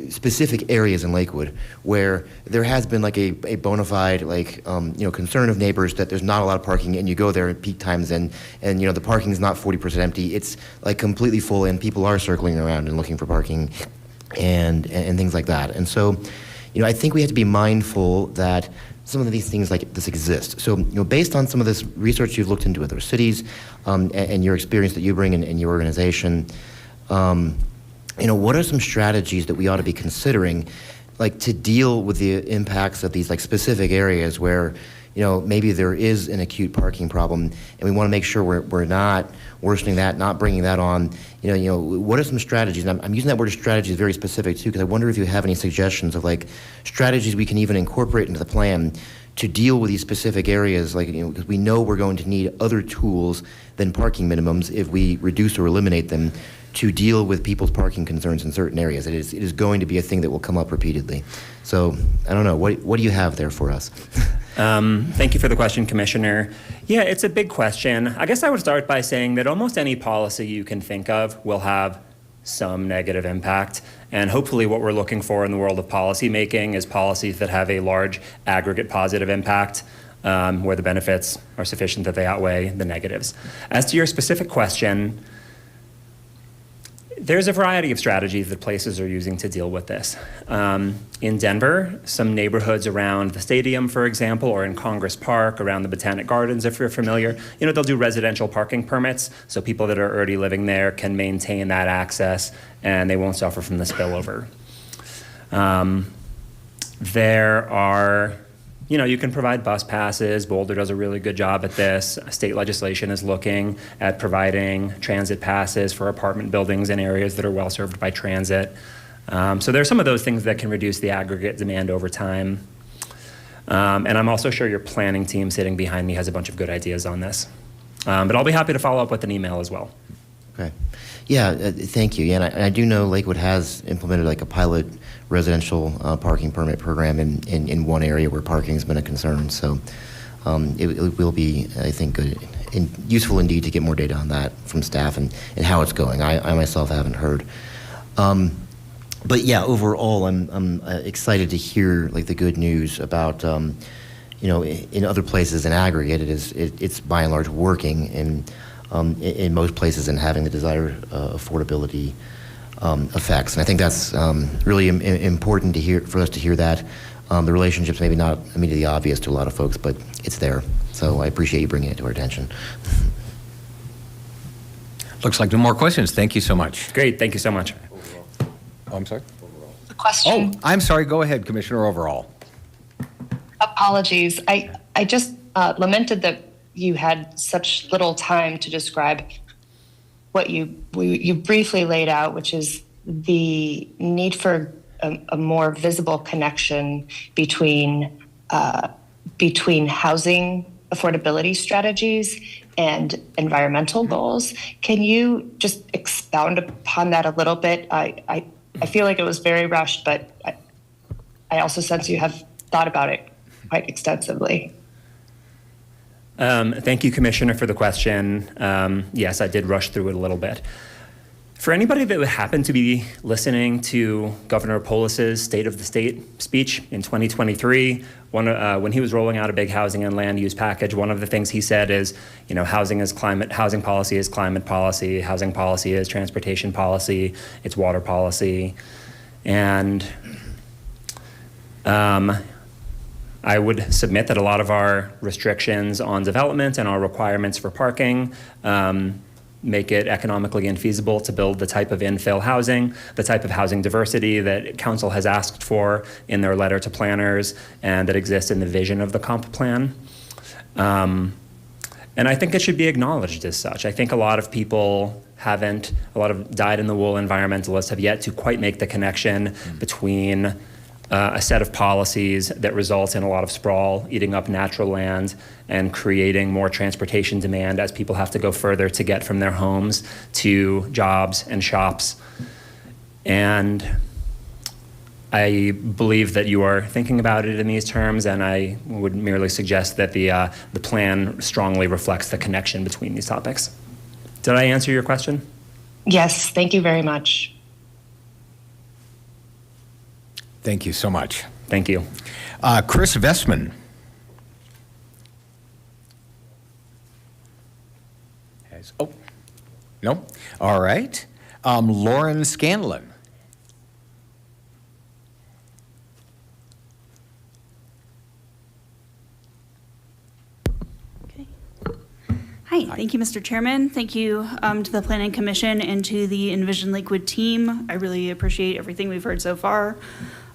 specific areas in Lakewood where there has been, a bona fide, concern of neighbors that there's not a lot of parking, and you go there at peak times, and the parking is not 40% empty. It's, completely full, and people are circling around and looking for parking and things like that. And so, I think we have to be mindful that some of these things like this exist. So, based on some of this research you've looked into other cities and your experience that you bring in your organization, what are some strategies that we ought to be considering, to deal with the impacts of these specific areas where, maybe there is an acute parking problem, and we want to make sure we're not worsening that, not bringing that on. What are some strategies? And I'm using that word strategies very specific too, because I wonder if you have any suggestions of strategies we can even incorporate into the plan to deal with these specific areas, because we know we're going to need other tools than parking minimums if we reduce or eliminate them to deal with people's parking concerns in certain areas. It is going to be a thing that will come up repeatedly. So I don't know, what do you have there for us? Thank you for the question, Commissioner. Yeah, it's a big question. I guess I would start by saying that almost any policy you can think of will have some negative impact. And hopefully what we're looking for in the world of policy making is policies that have a large aggregate positive impact, where the benefits are sufficient that they outweigh the negatives. As to your specific question, there's a variety of strategies that places are using to deal with this. In Denver, some neighborhoods around the stadium, for example, or in Congress Park, around the Botanic Gardens, if you're familiar, they'll do residential parking permits, so people that are already living there can maintain that access and they won't suffer from the spillover. There are You can provide bus passes. Boulder does a really good job at this. State legislation is looking at providing transit passes for apartment buildings in areas that are well served by transit. So there are some of those things that can reduce the aggregate demand over time. And I'm also sure your planning team sitting behind me has a bunch of good ideas on this. But I'll be happy to follow up with an email as well. Okay. Yeah, thank you. Yeah, and I do know Lakewood has implemented like a pilot residential parking permit program in one area where parking has been a concern. So it will be, I think, good and useful indeed to get more data on that from staff and how it's going. I myself haven't heard. But yeah, overall, I'm excited to hear like the good news about in other places in aggregate it's by and large working in most places and having the desired affordability effects. And I think that's really important to hear, for us to hear that. The relationship's maybe not immediately obvious to a lot of folks, but it's there. So I appreciate you bringing it to our attention. Looks like no more questions. Thank you so much. Great. Thank you so much. Oh, I'm sorry. The question. Oh, I'm sorry. Go ahead, Commissioner Overall. Apologies. I just lamented that you had such little time to describe what you briefly laid out, which is the need for a more visible connection between housing affordability strategies and environmental goals. Can you just expound upon that a little bit? I feel like it was very rushed, but I also sense you have thought about it quite extensively. Thank you, Commissioner, for the question. Yes, I did rush through it a little bit. For anybody that would happen to be listening to Governor Polis's State of the State speech in 2023, when he was rolling out a big housing and land use package, one of the things he said is, housing policy is climate policy, housing policy is transportation policy, it's water policy. And I would submit that a lot of our restrictions on development and our requirements for parking make it economically infeasible to build the type of infill housing, the type of housing diversity that Council has asked for in their letter to planners and that exists in the vision of the comp plan. And I think it should be acknowledged as such. I think a lot of people a lot of dyed-in-the-wool environmentalists have yet to quite make the connection between a set of policies that result in a lot of sprawl, eating up natural land, and creating more transportation demand as people have to go further to get from their homes to jobs and shops. And I believe that you are thinking about it in these terms, and I would merely suggest that the plan strongly reflects the connection between these topics. Did I answer your question? Yes, thank you very much. Thank you so much. Thank you. Chris Vestman. No? All right. Lauren Scanlon. Hi, thank you, Mr. Chairman. Thank you to the Planning Commission and to the Envision Lakewood team. I really appreciate everything we've heard so far.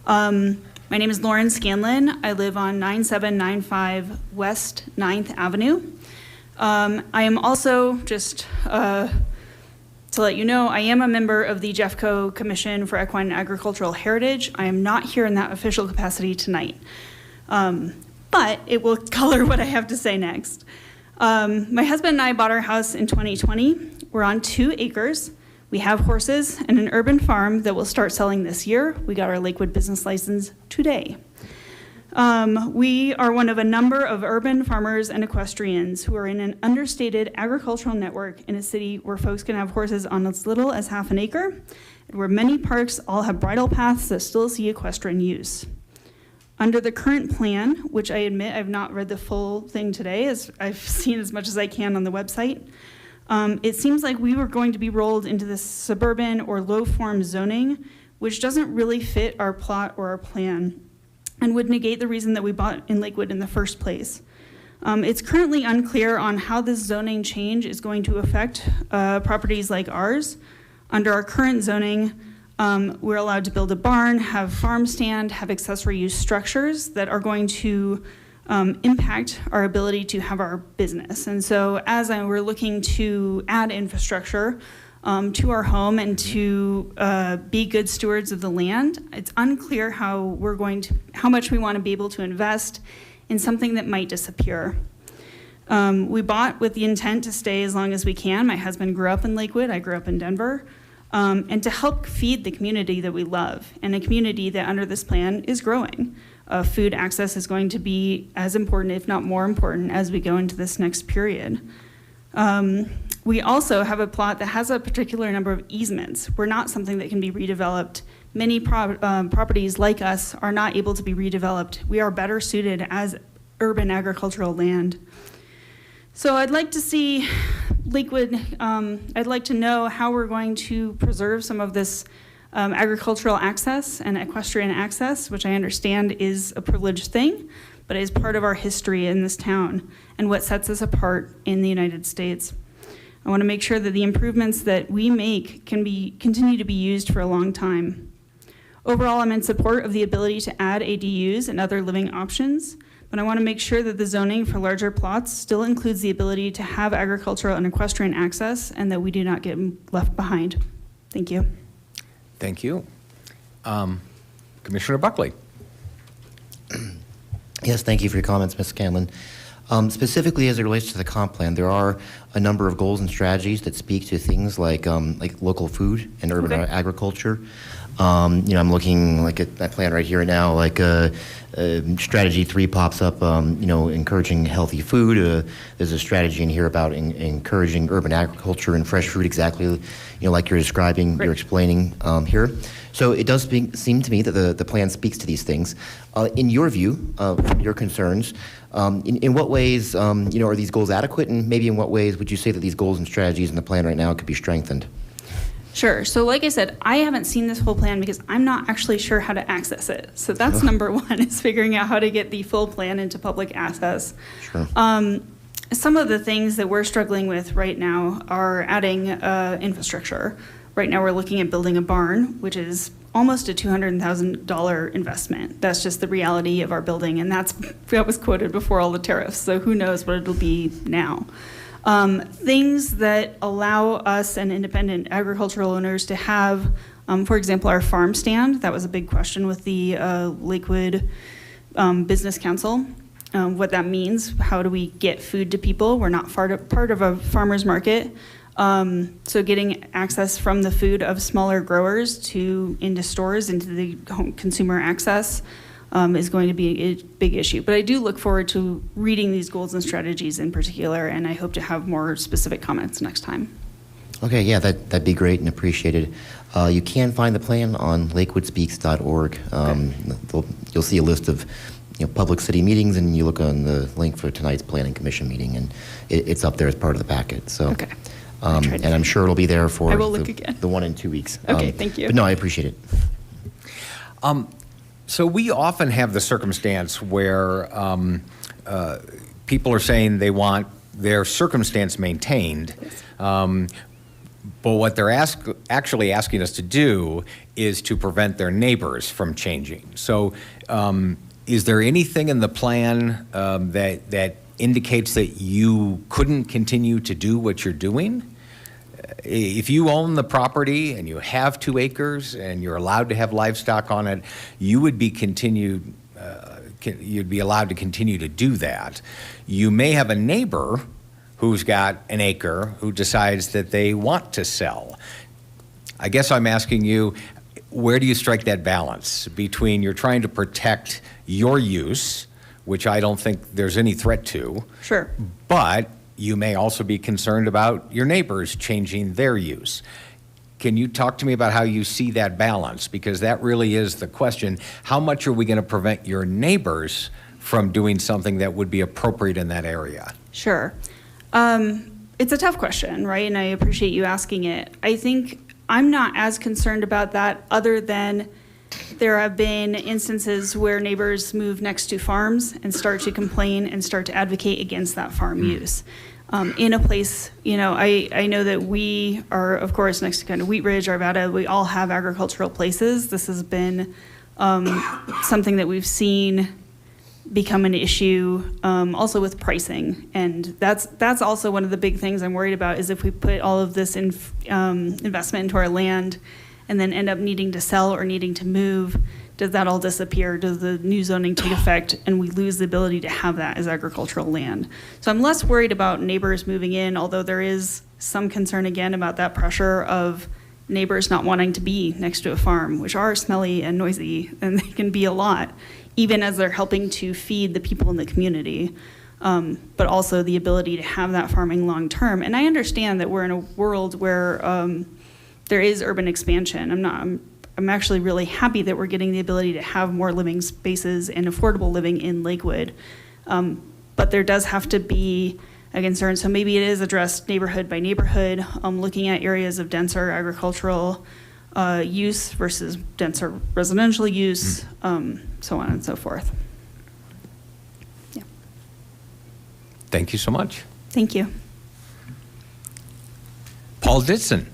My name is Lauren Scanlon. I live on 9795 West 9th Avenue. I am also, just to let you know, I am a member of the Jeffco Commission for Equine and Agricultural Heritage. I am not here in that official capacity tonight, but it will color what I have to say next. My husband and I bought our house in 2020. We're on 2 acres. We have horses and an urban farm that will start selling this year. We got our Lakewood business license today. We are one of a number of urban farmers and equestrians who are in an understated agricultural network in a city where folks can have horses on as little as half an acre, and where many parks all have bridle paths that still see equestrian use. Under the current plan, which I admit I've not read the full thing today, as I've seen as much as I can on the website, it seems like we were going to be rolled into this suburban or low-form zoning, which doesn't really fit our plot or our plan, and would negate the reason that we bought in Lakewood in the first place. It's currently unclear on how this zoning change is going to affect properties like ours. Under our current zoning, we're allowed to build a barn, have farm stand, have accessory use structures that are going to impact our ability to have our business. And so we're looking to add infrastructure to our home and to be good stewards of the land, it's unclear how much we want to be able to invest in something that might disappear. We bought with the intent to stay as long as we can. My husband grew up in Lakewood, I grew up in Denver, and to help feed the community that we love, and a community that under this plan is growing. Food access is going to be as important, if not more important, as we go into this next period. We also have a plot that has a particular number of easements. We're not something that can be redeveloped. Many properties like us are not able to be redeveloped. We are better suited as urban agricultural land. So I'd like to see Lakewood, I'd like to know how we're going to preserve some of this agricultural access and equestrian access, which I understand is a privileged thing, but is part of our history in this town and what sets us apart in the United States. I want to make sure that the improvements that we make can continue to be used for a long time. Overall, I'm in support of the ability to add ADUs and other living options, but I want to make sure that the zoning for larger plots still includes the ability to have agricultural and equestrian access and that we do not get left behind. Thank you. Thank you. Commissioner Buckley. Yes, thank you for your comments, Ms. Scanlon. Specifically as it relates to the comp plan, there are a number of goals and strategies that speak to things like local food and urban agriculture. I'm looking like at that plan right here right now, like strategy 3 pops up, encouraging healthy food. There's a strategy in here about encouraging urban agriculture and fresh fruit, exactly, like you're describing, you're explaining here. So it does seem to me that the plan speaks to these things. In your view, your concerns, in what ways, are these goals adequate, and maybe in what ways would you say that these goals and strategies in the plan right now could be strengthened? Sure. So like I said, I haven't seen this whole plan because I'm not actually sure how to access it. So that's number one, is figuring out how to get the full plan into public access. Sure. Some of the things that we're struggling with right now are adding infrastructure. Right now we're looking at building a barn, which is almost a $200,000 investment. That's just the reality of our building, and that was quoted before all the tariffs, so who knows what it'll be now. Things that allow us and independent agricultural owners to have, for example, our farm stand. That was a big question with the Lakewood Business Council. What that means, how do we get food to people? We're not part of a farmer's market. So getting access from the food of smaller growers into stores, into the home consumer access is going to be a big issue. But I do look forward to reading these goals and strategies in particular, and I hope to have more specific comments next time. Okay, yeah, that'd be great and appreciated. You can find the plan on lakewoodspeaks.org. You'll see a list of public city meetings, and you look on the link for tonight's Planning Commission meeting, and it's up there as part of the packet. So. Okay. And I'm sure it'll be there for I will look again. The one in 2 weeks. Okay, thank you. But no, I appreciate it. So we often have the circumstance where people are saying they want their circumstance maintained, but what they're actually asking us to do is to prevent their neighbors from changing. So is there anything in the plan that indicates that you couldn't continue to do what you're doing? If you own the property and you have 2 acres and you're allowed to have livestock on it, you would be you'd be allowed to continue to do that. You may have a neighbor who's got an acre who decides that they want to sell. I guess I'm asking you, where do you strike that balance between you're trying to protect your use, which I don't think there's any threat to. Sure. But you may also be concerned about your neighbors changing their use. Can you talk to me about how you see that balance? Because that really is the question. How much are we going to prevent your neighbors from doing something that would be appropriate in that area? Sure. It's a tough question, right? And I appreciate you asking it. I think I'm not as concerned about that, other than there have been instances where neighbors move next to farms and start to complain and start to advocate against that farm use. In a place, I know that we are, of course, next to kind of Wheat Ridge, Arvada, we all have agricultural places. This has been something that we've seen become an issue also with pricing. And that's also one of the big things I'm worried about is if we put all of this investment into our land and then end up needing to sell or needing to move, does that all disappear? Does the new zoning take effect and we lose the ability to have that as agricultural land? So I'm less worried about neighbors moving in, although there is some concern again about that pressure of neighbors not wanting to be next to a farm, which are smelly and noisy, and they can be a lot, even as they're helping to feed the people in the community, but also the ability to have that farming long term. And I understand that we're in a world where there is urban expansion. I'm actually really happy that we're getting the ability to have more living spaces and affordable living in Lakewood. But there does have to be a concern. So maybe it is addressed neighborhood by neighborhood, looking at areas of denser agricultural use versus denser residential use, so on and so forth. Yeah. Thank you so much. Thank you. Paul Ditson.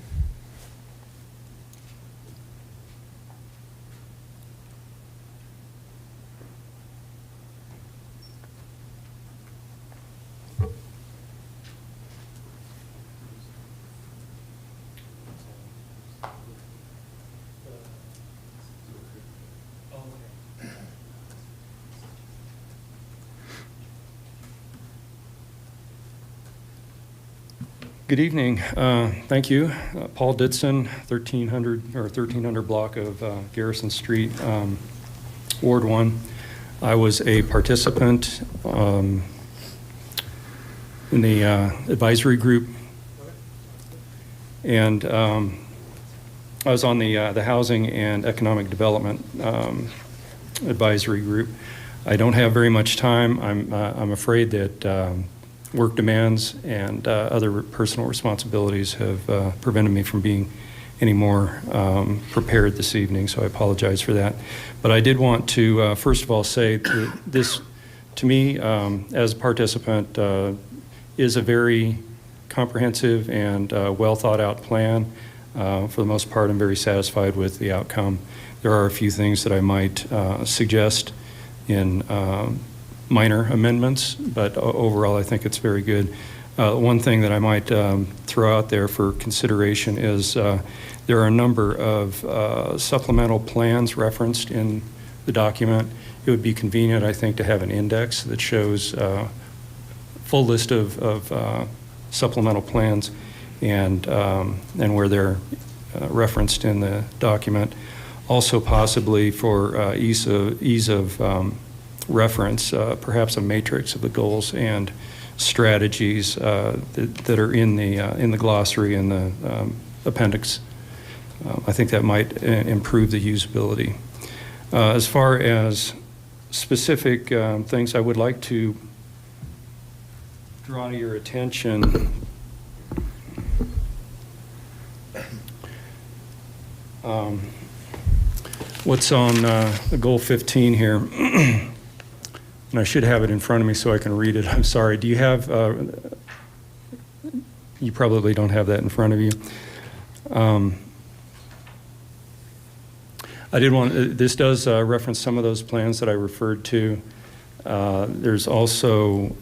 Good evening. Thank you. Paul Ditson, 1300 block of Garrison Street, Ward 1. I was a participant in the advisory group, and I was on the Housing and Economic Development advisory group. I don't have very much time. I'm afraid that work demands and other personal responsibilities have prevented me from being any more prepared this evening, so I apologize for that. But I did want to, first of all, say that this, to me, as a participant, is a very comprehensive and well thought out plan. For the most part, I'm very satisfied with the outcome. There are a few things that I might suggest in minor amendments, but overall I think it's very good. One thing that I might throw out there for consideration is there are a number of supplemental plans referenced in the document. It would be convenient, I think, to have an index that shows a full list of supplemental plans and where they're referenced in the document. Also possibly for ease of reference, perhaps a matrix of the goals and strategies that are in the glossary in the appendix. I think that might improve the usability. As far as specific things I would like to draw to your attention, what's on the goal 15 here? And I should have it in front of me so I can read it. I'm sorry. Do you have, you probably don't have that in front of you. I did want, this does reference some of those plans that I referred to. There's also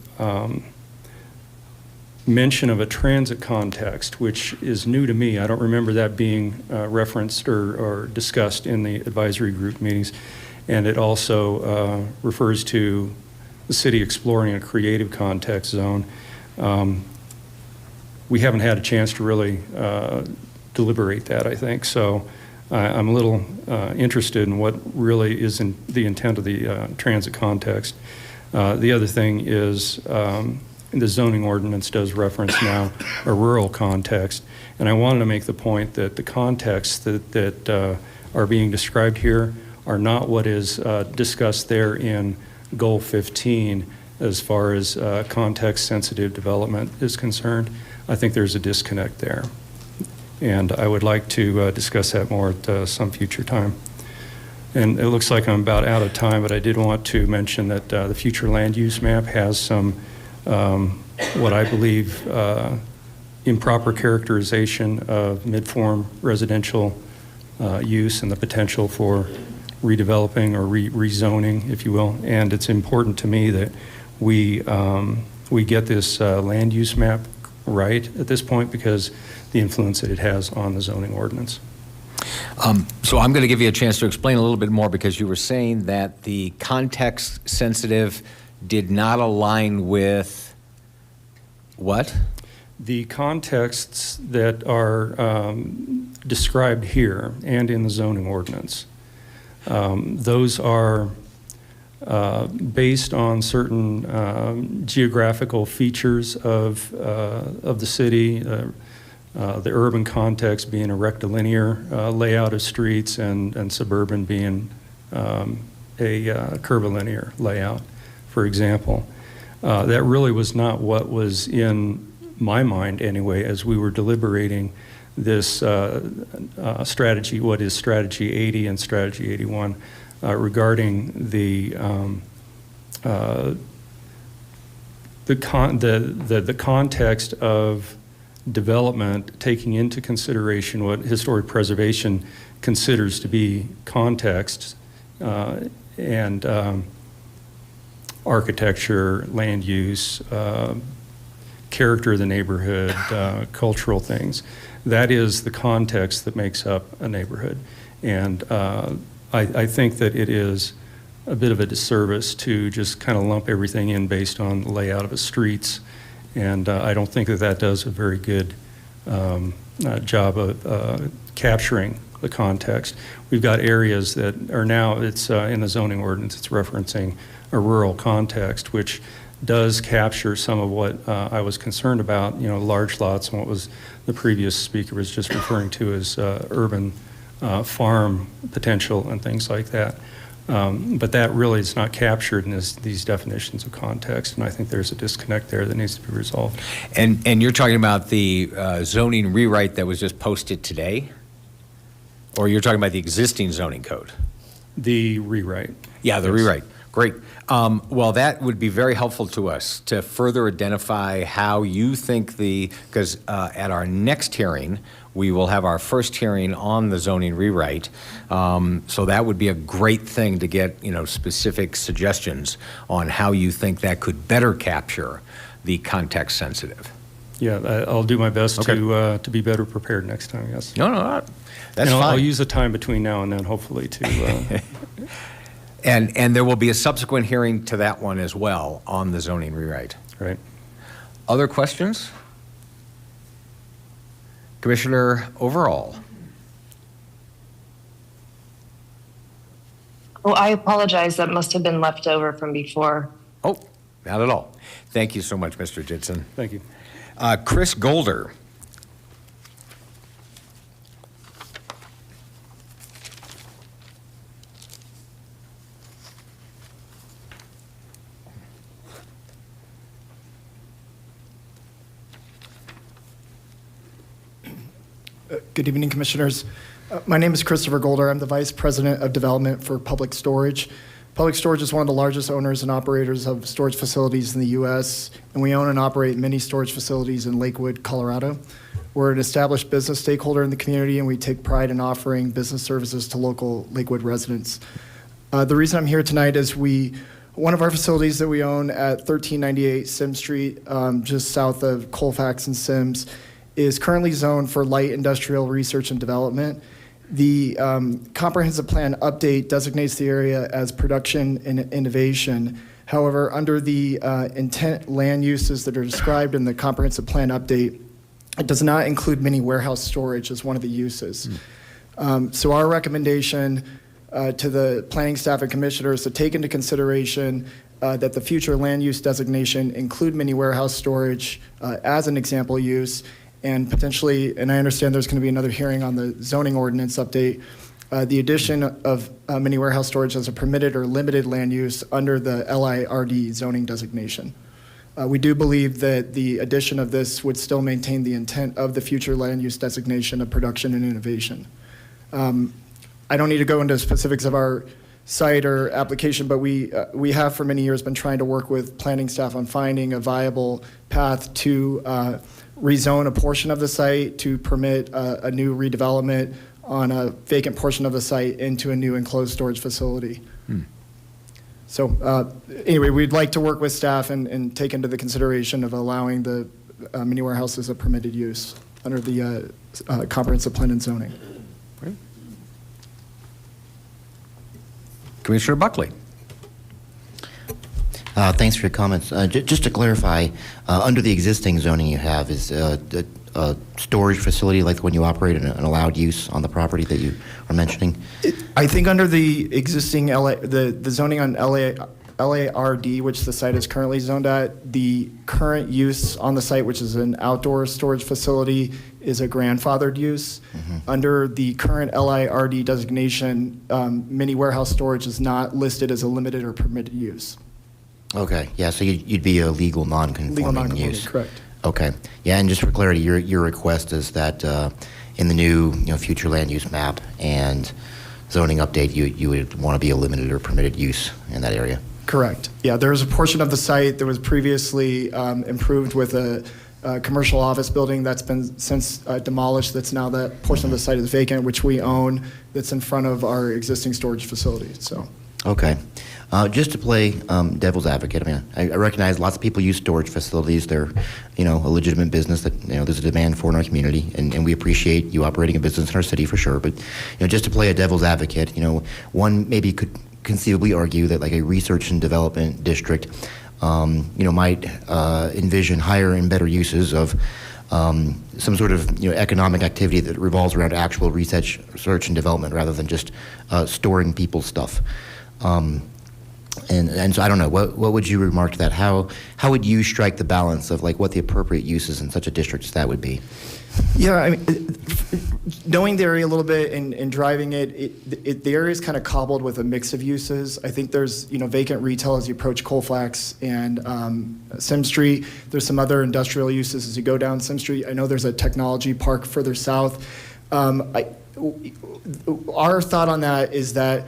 mention of a transit context, which is new to me. I don't remember that being referenced or discussed in the advisory group meetings. And it also refers to the city exploring a creative context zone. We haven't had a chance to really deliberate that, I think. So I'm a little interested in what really is in the intent of the transit context. The other thing is the zoning ordinance does reference now a rural context. And I wanted to make the point that the contexts that are being described here are not what is discussed there in Goal 15 as far as context-sensitive development is concerned. I think there's a disconnect there. And I would like to discuss that more at some future time. And it looks like I'm about out of time, but I did want to mention that the future land use map has some, what I believe, improper characterization of mid-form residential use and the potential for redeveloping or rezoning, if you will. And it's important to me that we get this land use map right at this point because the influence that it has on the zoning ordinance. So I'm going to give you a chance to explain a little bit more because you were saying that the context sensitive did not align with what? The contexts that are described here and in the zoning ordinance, those are based on certain geographical features of the city, the urban context being a rectilinear layout of streets and suburban being a curvilinear layout, for example. That really was not what was in my mind anyway as we were deliberating this strategy, what is Strategy 80 and Strategy 81, regarding the context of development, taking into consideration what historic preservation considers to be context and architecture, land use, character of the neighborhood, cultural things. That is the context that makes up a neighborhood. And I think that it is a bit of a disservice to just kind of lump everything in based on the layout of the streets. And I don't think that that does a very good job of capturing the context. We've got areas that are now, it's in the zoning ordinance, it's referencing a rural context, which does capture some of what I was concerned about, you know, large lots and what was the previous speaker was just referring to as urban farm potential and things like that. But that really is not captured in these definitions of context, and I think there's a disconnect there that needs to be resolved. And you're talking about the zoning rewrite that was just posted today? Or you're talking about the existing zoning code? The rewrite. Yeah, the rewrite. Great. Well, that would be very helpful to us to further identify how you think because at our next hearing, we will have our first hearing on the zoning rewrite. So that would be a great thing to get, you know, specific suggestions on how you think that could better capture the context sensitive. Yeah, I'll do my best Okay. to be better prepared next time, yes. No, that's And fine. I'll use the time between now and then, hopefully, to... And there will be a subsequent hearing to that one as well on the zoning rewrite. Right. Other questions? Commissioner Overall. Oh, I apologize. That must have been left over from before. Oh, not at all. Thank you so much, Mr. Jitson. Thank you. Chris Golder. Good evening, Commissioners. My name is Christopher Golder. I'm the Vice President of Development for Public Storage. Public Storage is one of the largest owners and operators of storage facilities in the U.S., and we own and operate many storage facilities in Lakewood, Colorado. We're an established business stakeholder in the community, and we take pride in offering business services to local Lakewood residents. The reason I'm here tonight is one of our facilities that we own at 1398 Sims Street, just south of Colfax and Sims, is currently zoned for light industrial research and development. The comprehensive plan update designates the area as production and innovation. However, under the intent land uses that are described in the comprehensive plan update, it does not include mini warehouse storage as one of the uses. So our recommendation to the planning staff and commissioners to take into consideration that the future land use designation include mini warehouse storage as an example use, and potentially, and I understand there's going to be another hearing on the zoning ordinance update, the addition of mini warehouse storage as a permitted or limited land use under the LIRD zoning designation. We do believe that the addition of this would still maintain the intent of the future land use designation of production and innovation. I don't need to go into specifics of our site or application, but we have for many years been trying to work with planning staff on finding a viable path to rezone a portion of the site to permit a new redevelopment on a vacant portion of the site into a new enclosed storage facility. So anyway, we'd like to work with staff and take into the consideration of allowing the mini warehouse as a permitted use under the comprehensive plan and zoning. Commissioner Buckley. Thanks for your comments. Just to clarify, under the existing zoning you have, is a storage facility like the one you operate an allowed use on the property that you are mentioning? I think under the existing the zoning on LARD, which the site is currently zoned at, the current use on the site, which is an outdoor storage facility, is a grandfathered use. Under the current LIRD designation, mini warehouse storage is not listed as a limited or permitted use. Okay, yeah, so you'd be a legal non-conforming use. Correct. Okay, yeah, and just for clarity, your request is that in the new future land use map and zoning update, you would want to be a limited or permitted use in that area. Correct. Yeah, there's a portion of the site that was previously improved with a commercial office building that's been since demolished. That's now that portion of the site is vacant, which we own. That's in front of our existing storage facility. So. Okay. Just to play devil's advocate, I mean, I recognize lots of people use storage facilities. They're, a legitimate business that, there's a demand for in our community, and we appreciate you operating a business in our city for sure. But, just to play a devil's advocate, one maybe could conceivably argue that like a research and development district, might envision higher and better uses of some sort of economic activity that revolves around actual research and development rather than just storing people's stuff. And so I don't know, what would you remark to that? How would you strike the balance of like what the appropriate uses in such a district as that would be? Yeah, I mean, knowing the area a little bit and driving the area is kind of cobbled with a mix of uses. I think there's vacant retail as you approach Colfax and Sim Street. There's some other industrial uses as you go down Sim Street. I know there's a technology park further south. Our thought on that is that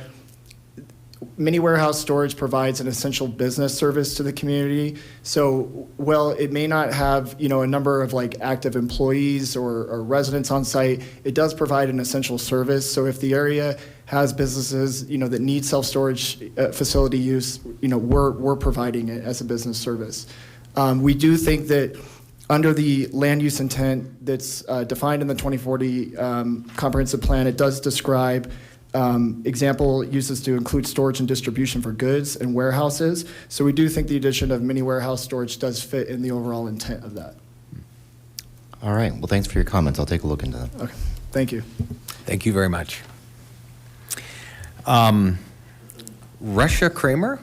mini warehouse storage provides an essential business service to the community. So, while it may not have, a number of like active employees or residents on site, it does provide an essential service. So if the area has businesses, that need self-storage facility use, we're providing it as a business service. We do think that under the land use intent that's defined in the 2040 comprehensive plan, it does describe example uses to include storage and distribution for goods and warehouses. So we do think the addition of mini warehouse storage does fit in the overall intent of that. All right. Well, thanks for your comments. I'll take a look into them. Okay. Thank you. Thank you very much. Russia Kramer?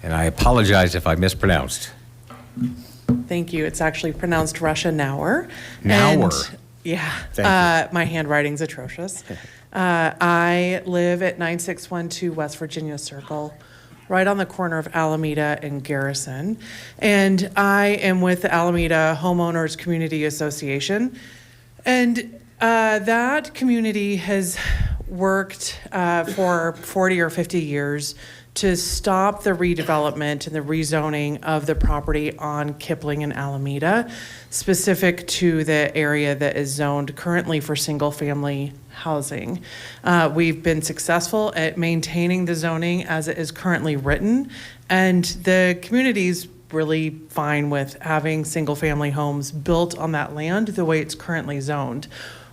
And I apologize if I mispronounced. Thank you. It's actually pronounced Russia Nauer. Nauer. And, yeah. Thank you. My handwriting's atrocious. I live at 9612 West Virginia Circle, right on the corner of Alameda and Garrison. And I am with the Alameda Homeowners Community Association. And that community has worked for 40 or 50 years to stop the redevelopment and the rezoning of the property on Kipling and Alameda, specific to the area that is zoned currently for single-family housing. We've been successful at maintaining the zoning as it is currently written, and the community's really fine with having single-family homes built on that land the way it's currently zoned.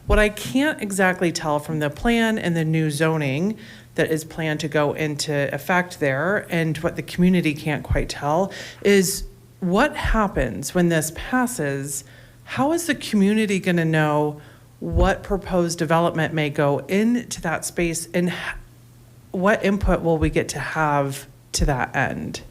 What I can't exactly tell from the plan and the new zoning that is planned to go into effect there, and what the community can't quite tell, is what happens when this passes. How is the community going to know what proposed development may go into that space, and what input will we get to have to that end?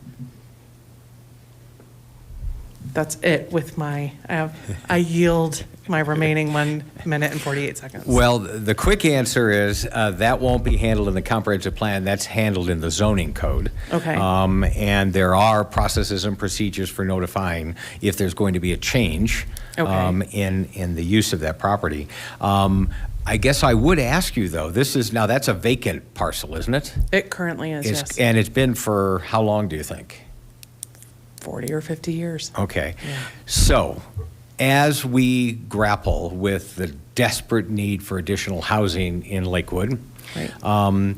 That's it with I yield my remaining 1 minute and 48 seconds. Well, the quick answer is that won't be handled in the comprehensive plan. That's handled in the zoning code. Okay. And there are processes and procedures for notifying if there's going to be a change in the use of that property. I guess I would ask you, though, now that's a vacant parcel, isn't it? It currently is, yes. And it's been for how long, do you think? 40 or 50 years. Okay. Yeah. So, as we grapple with the desperate need for additional housing in Lakewood, Right.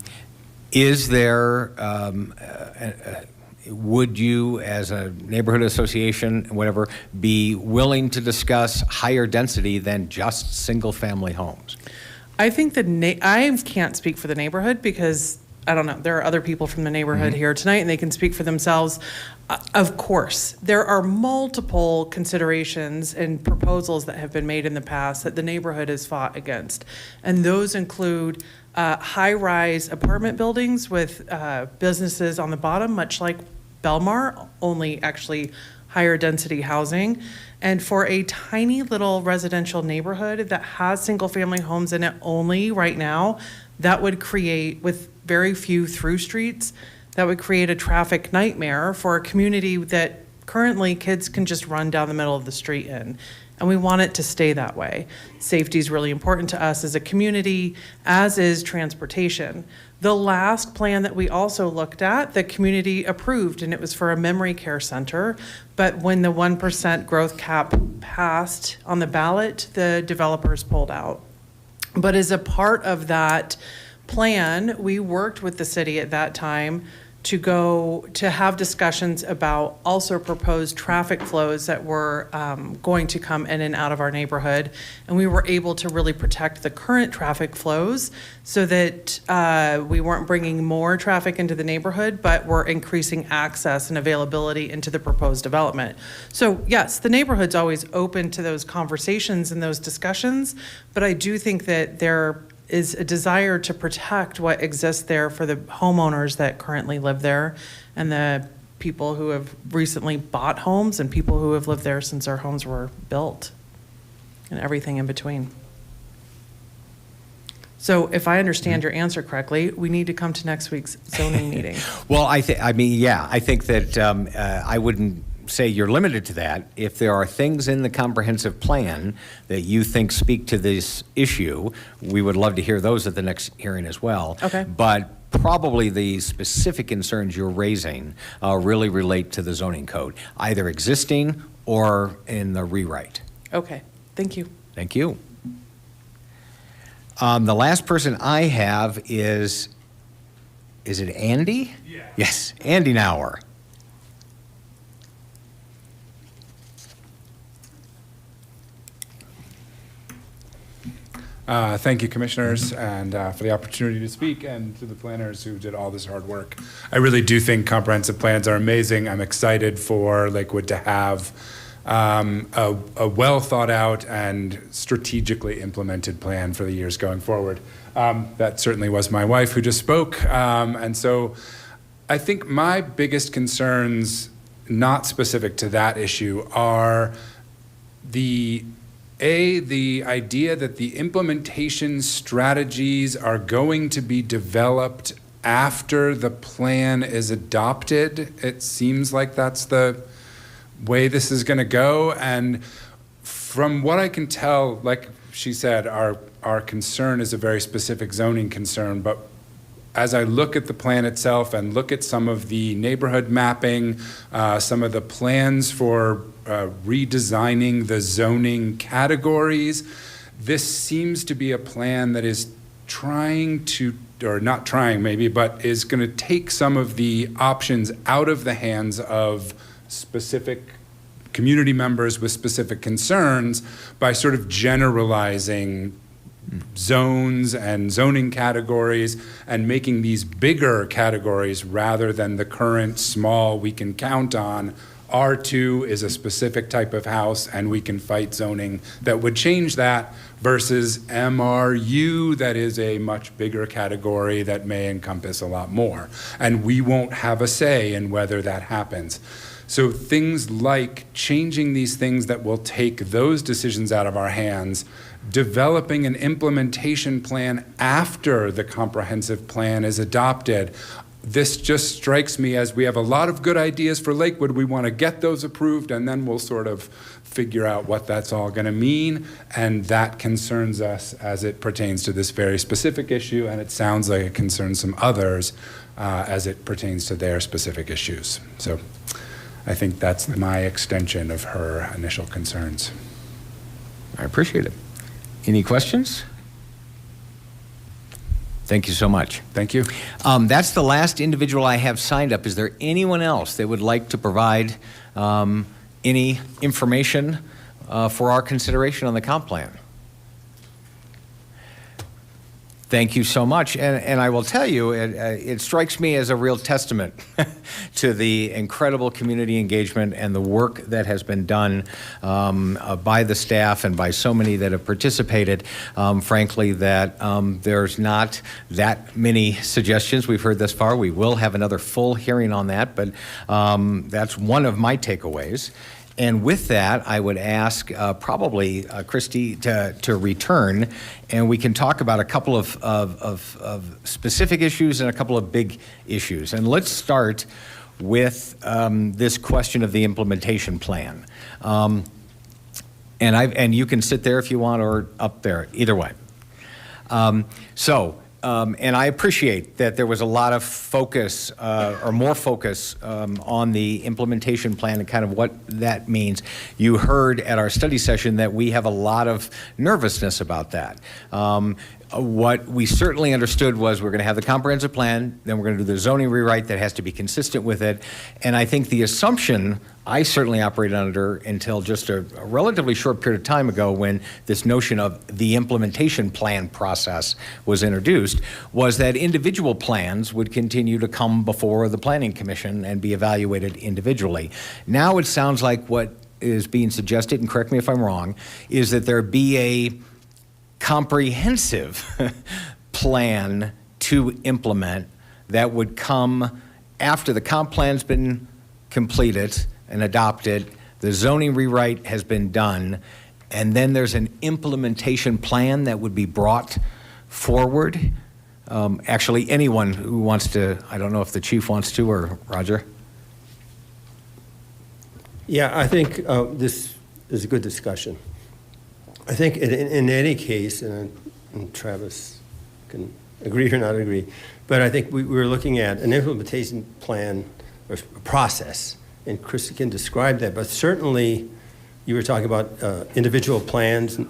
is there, would you, as a neighborhood association, whatever, be willing to discuss higher density than just single-family homes? I think I can't speak for the neighborhood because, I don't know, there are other people from the neighborhood here tonight and they can speak for themselves. Of course, there are multiple considerations and proposals that have been made in the past that the neighborhood has fought against. And those include high-rise apartment buildings with businesses on the bottom, much like Belmar, only actually higher density housing. And for a tiny little residential neighborhood that has single-family homes in it only right now, that would create, with very few through streets, that would create a traffic nightmare for a community that currently kids can just run down the middle of the street in. And we want it to stay that way. Safety is really important to us as a community, as is transportation. The last plan that we also looked at, the community approved, and it was for a memory care center. But when the 1% growth cap passed on the ballot, the developers pulled out. But as a part of that plan, we worked with the city at that time to have discussions about also proposed traffic flows that were going to come in and out of our neighborhood. And we were able to really protect the current traffic flows so that we weren't bringing more traffic into the neighborhood, but we're increasing access and availability into the proposed development. So yes, the neighborhood's always open to those conversations and those discussions, but I do think that there is a desire to protect what exists there for the homeowners that currently live there and the people who have recently bought homes and people who have lived there since our homes were built and everything in between. So if I understand your answer correctly, we need to come to next week's zoning meeting. Well, I think that I wouldn't say you're limited to that. If there are things in the comprehensive plan that you think speak to this issue, we would love to hear those at the next hearing as well. Okay. But probably the specific concerns you're raising really relate to the zoning code, either existing or in the rewrite. Okay, thank you. Thank you. The last person I have is it Andy? Yeah. Yes, Andy Nauer. Thank you, commissioners, and for the opportunity to speak, and to the planners who did all this hard work. I really do think comprehensive plans are amazing. I'm excited for Lakewood to have a well thought out and strategically implemented plan for the years going forward. That certainly was my wife who just spoke. And so I think my biggest concerns, not specific to that issue, are the idea that the implementation strategies are going to be developed after the plan is adopted. It seems like that's the way this is going to go. And from what I can tell, like she said, our concern is a very specific zoning concern. But as I look at the plan itself and look at some of the neighborhood mapping, some of the plans for redesigning the zoning categories, this seems to be a plan that is trying to, or not trying maybe, but is going to take some of the options out of the hands of specific community members with specific concerns by sort of generalizing zones and zoning categories and making these bigger categories rather than the current small we can count on. R2 is a specific type of house and we can fight zoning that would change that versus MRU that is a much bigger category that may encompass a lot more. And we won't have a say in whether that happens. So things like changing these things that will take those decisions out of our hands, developing an implementation plan after the comprehensive plan is adopted, this just strikes me as we have a lot of good ideas for Lakewood. We want to get those approved, and then we'll sort of figure out what that's all going to mean. And that concerns us as it pertains to this very specific issue, and it sounds like it concerns some others as it pertains to their specific issues. So I think that's my extension of her initial concerns. I appreciate it. Any questions? Thank you so much. Thank you. That's the last individual I have signed up. Is there anyone else that would like to provide any information for our consideration on the comp plan? Thank you so much. And I will tell you, it strikes me as a real testament to the incredible community engagement and the work that has been done by the staff and by so many that have participated. Frankly, that there's not that many suggestions we've heard thus far. We will have another full hearing on that, but that's one of my takeaways. And with that, I would ask probably Christy to return, and we can talk about a couple of specific issues and a couple of big issues. And let's start with this question of the implementation plan. And you can sit there if you want, or up there, either way. And I appreciate that there was a lot of focus, or more focus, on the implementation plan and kind of what that means. You heard at our study session that we have a lot of nervousness about that. What we certainly understood was we're going to have the comprehensive plan, then we're going to do the zoning rewrite that has to be consistent with it. And I think the assumption I certainly operated under until just a relatively short period of time ago, when this notion of the implementation plan process was introduced, was that individual plans would continue to come before the Planning Commission and be evaluated individually. Now it sounds like what is being suggested, and correct me if I'm wrong, is that there be a comprehensive plan to implement that would come after the comp plan's been completed and adopted, the zoning rewrite has been done, and then there's an implementation plan that would be brought forward. Actually, anyone who wants to, I don't know if the chief wants to, or Roger. Yeah, I think this is a good discussion. I think in any case, and Travis can agree or not agree, but I think we were looking at an implementation plan or process, and Chris can describe that, but certainly you were talking about individual plans,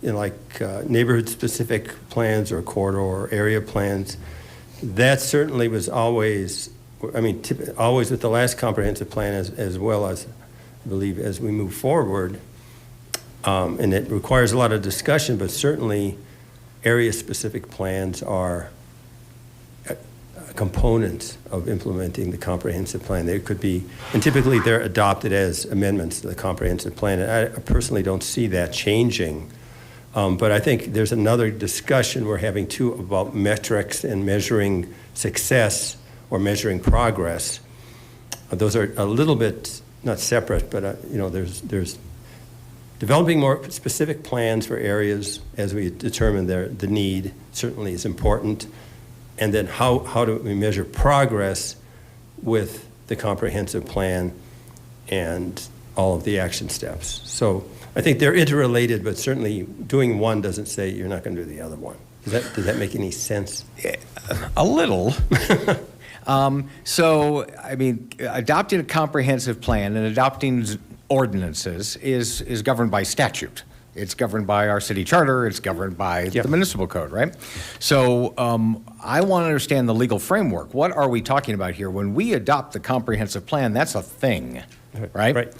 like neighborhood-specific plans or corridor or area plans. That certainly was always, always with the last comprehensive plan, as well as, I believe, as we move forward. And it requires a lot of discussion, but certainly area-specific plans are components of implementing the comprehensive plan. They could be, and typically they're adopted as amendments to the comprehensive plan. And I personally don't see that changing. But I think there's another discussion we're having too about metrics and measuring success or measuring progress. Those are a little bit, not separate, but there's developing more specific plans for areas as we determine the need certainly is important. And then how do we measure progress with the comprehensive plan and all of the action steps? So I think they're interrelated, but certainly doing one doesn't say you're not going to do the other one. Does that make any sense? A little. Adopting a comprehensive plan and adopting ordinances is governed by statute. It's governed by our city charter. It's governed by the municipal code, right? So I want to understand the legal framework. What are we talking about here? When we adopt the comprehensive plan, that's a thing, right? Right.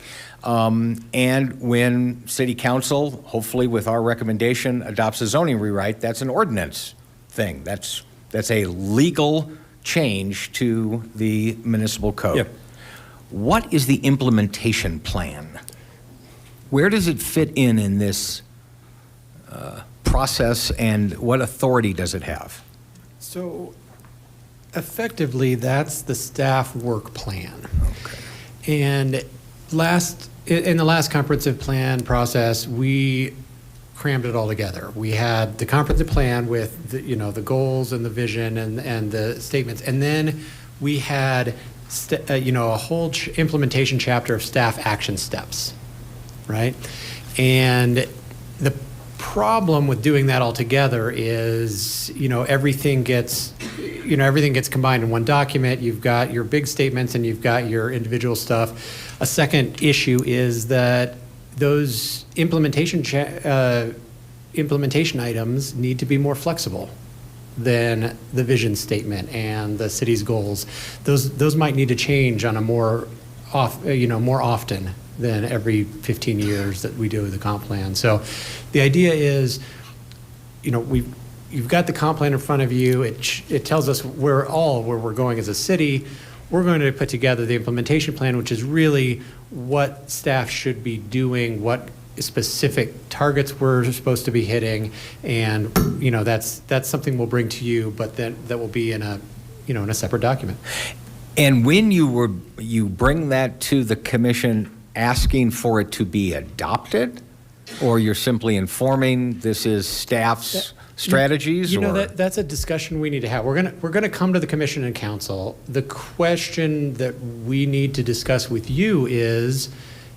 And when city council, hopefully with our recommendation, adopts a zoning rewrite, that's an ordinance thing. That's a legal change to the municipal code. Yep. What is the implementation plan? Where does it fit in this process, and what authority does it have? So effectively, that's the staff work plan. Okay. And in the last comprehensive plan process, we crammed it all together. We had the comprehensive plan with the goals and the vision and the statements, and then we had a whole implementation chapter of staff action steps, right? And the problem with doing that all together is, everything gets combined in one document. You've got your big statements and you've got your individual stuff. A second issue is that those implementation items need to be more flexible than the vision statement and the city's goals. Those might need to change on a more often than every 15 years that we do the comp plan. So the idea is, you've got the comp plan in front of you. It tells us where we're going as a city. We're going to put together the implementation plan, which is really what staff should be doing, what specific targets we're supposed to be hitting, and that's something we'll bring to you, but then that will be in a separate document. And when you bring that to the commission asking for it to be adopted, or you're simply informing this is staff's strategies? That's a discussion we need to have. We're gonna come to the commission and council. The question that we need to discuss with you is,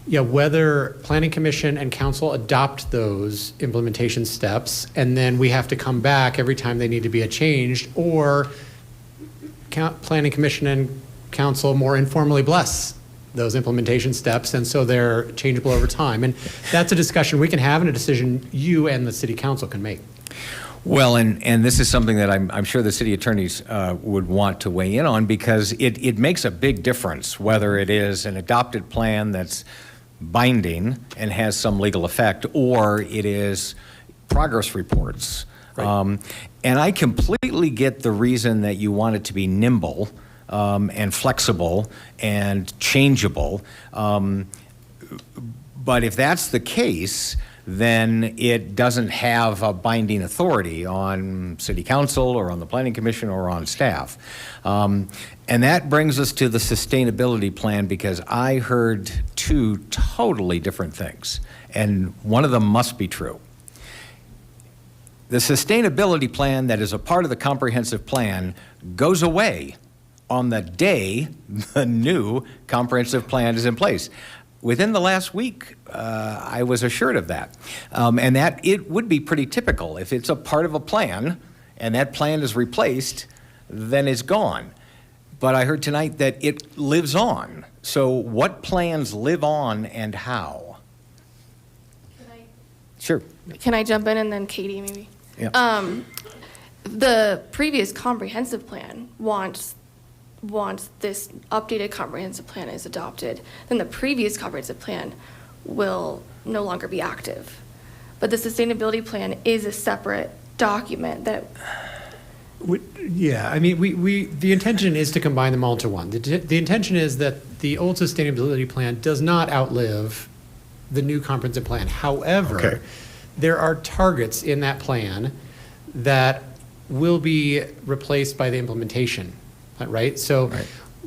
whether planning commission and council adopt those implementation steps, and then we have to come back every time they need to be changed, or planning commission and council more informally bless those implementation steps, and so they're changeable over time. And that's a discussion we can have and a decision you and the city council can make. Well, and this is something that I'm sure the city attorneys would want to weigh in on, because it makes a big difference whether it is an adopted plan that's binding and has some legal effect, or it is progress reports. Right. And I completely get the reason that you want it to be nimble and flexible and changeable. But if that's the case, then it doesn't have a binding authority on city council or on the planning commission or on staff. And that brings us to the sustainability plan, because I heard two totally different things, and one of them must be true. The sustainability plan that is a part of the comprehensive plan goes away on the day the new comprehensive plan is in place. Within the last week, I was assured of that. And that it would be pretty typical. If it's a part of a plan and that plan is replaced, then it's gone. But I heard tonight that it lives on. So what plans live on and how? Sure. Can I jump in and then Katie maybe? Yeah. The previous comprehensive plan once this updated comprehensive plan is adopted, then the previous comprehensive plan will no longer be active. But the sustainability plan is a separate document that. Yeah, I mean, the intention is to combine them all into one. The intention is that the old sustainability plan does not outlive the new comprehensive plan. However, there are targets in that plan that will be replaced by the implementation, right? So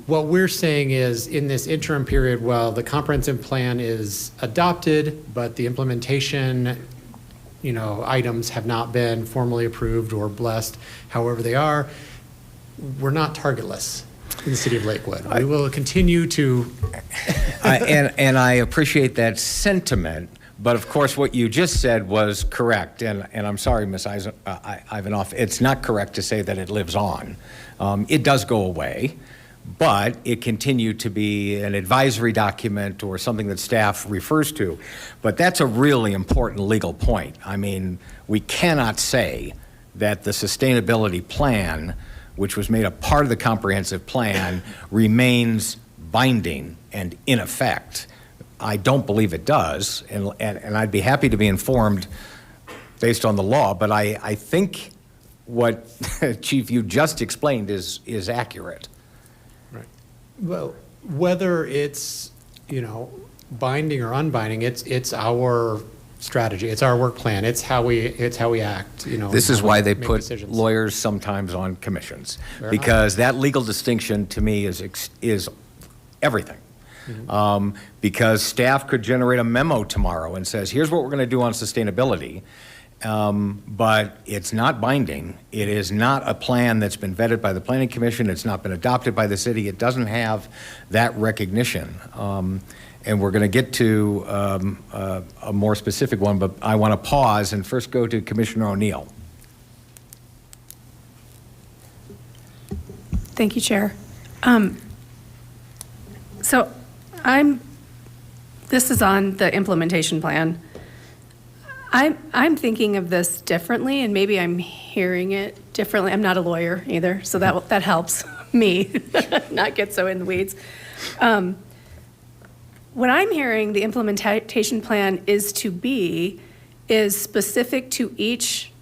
what we're saying is, in this interim period, while the comprehensive plan is adopted, but the implementation items have not been formally approved or blessed, however they are, we're not targetless in the city of Lakewood. We will continue to. And I appreciate that sentiment, but of course what you just said was correct. And I'm sorry, Ms. Ivanoff, it's not correct to say that it lives on. It does go away, but it continued to be an advisory document or something that staff refers to. But that's a really important legal point. I mean, we cannot say that the sustainability plan, which was made a part of the comprehensive plan, remains binding and in effect. I don't believe it does, and I'd be happy to be informed based on the law, but I think what, Chief, you just explained is accurate. Right. Well, whether it's, binding or unbinding, it's our strategy, it's our work plan, it's how we act, This is why they put decisions. lawyers sometimes on commissions, Fair because that legal distinction to me is everything. Because staff could generate a memo tomorrow and says, here's what we're going to do on sustainability, but it's not binding. It is not a plan that's been vetted by the Planning Commission. It's not been adopted by the city. It doesn't have that recognition. And we're going to get to a more specific one, but I want to pause and first go to Commissioner O'Neill. Thank you, Chair. So this is on the implementation plan. I'm thinking of this differently, and maybe I'm hearing it differently. I'm not a lawyer either, so that helps me not get so in the weeds. What I'm hearing the implementation plan is specific to each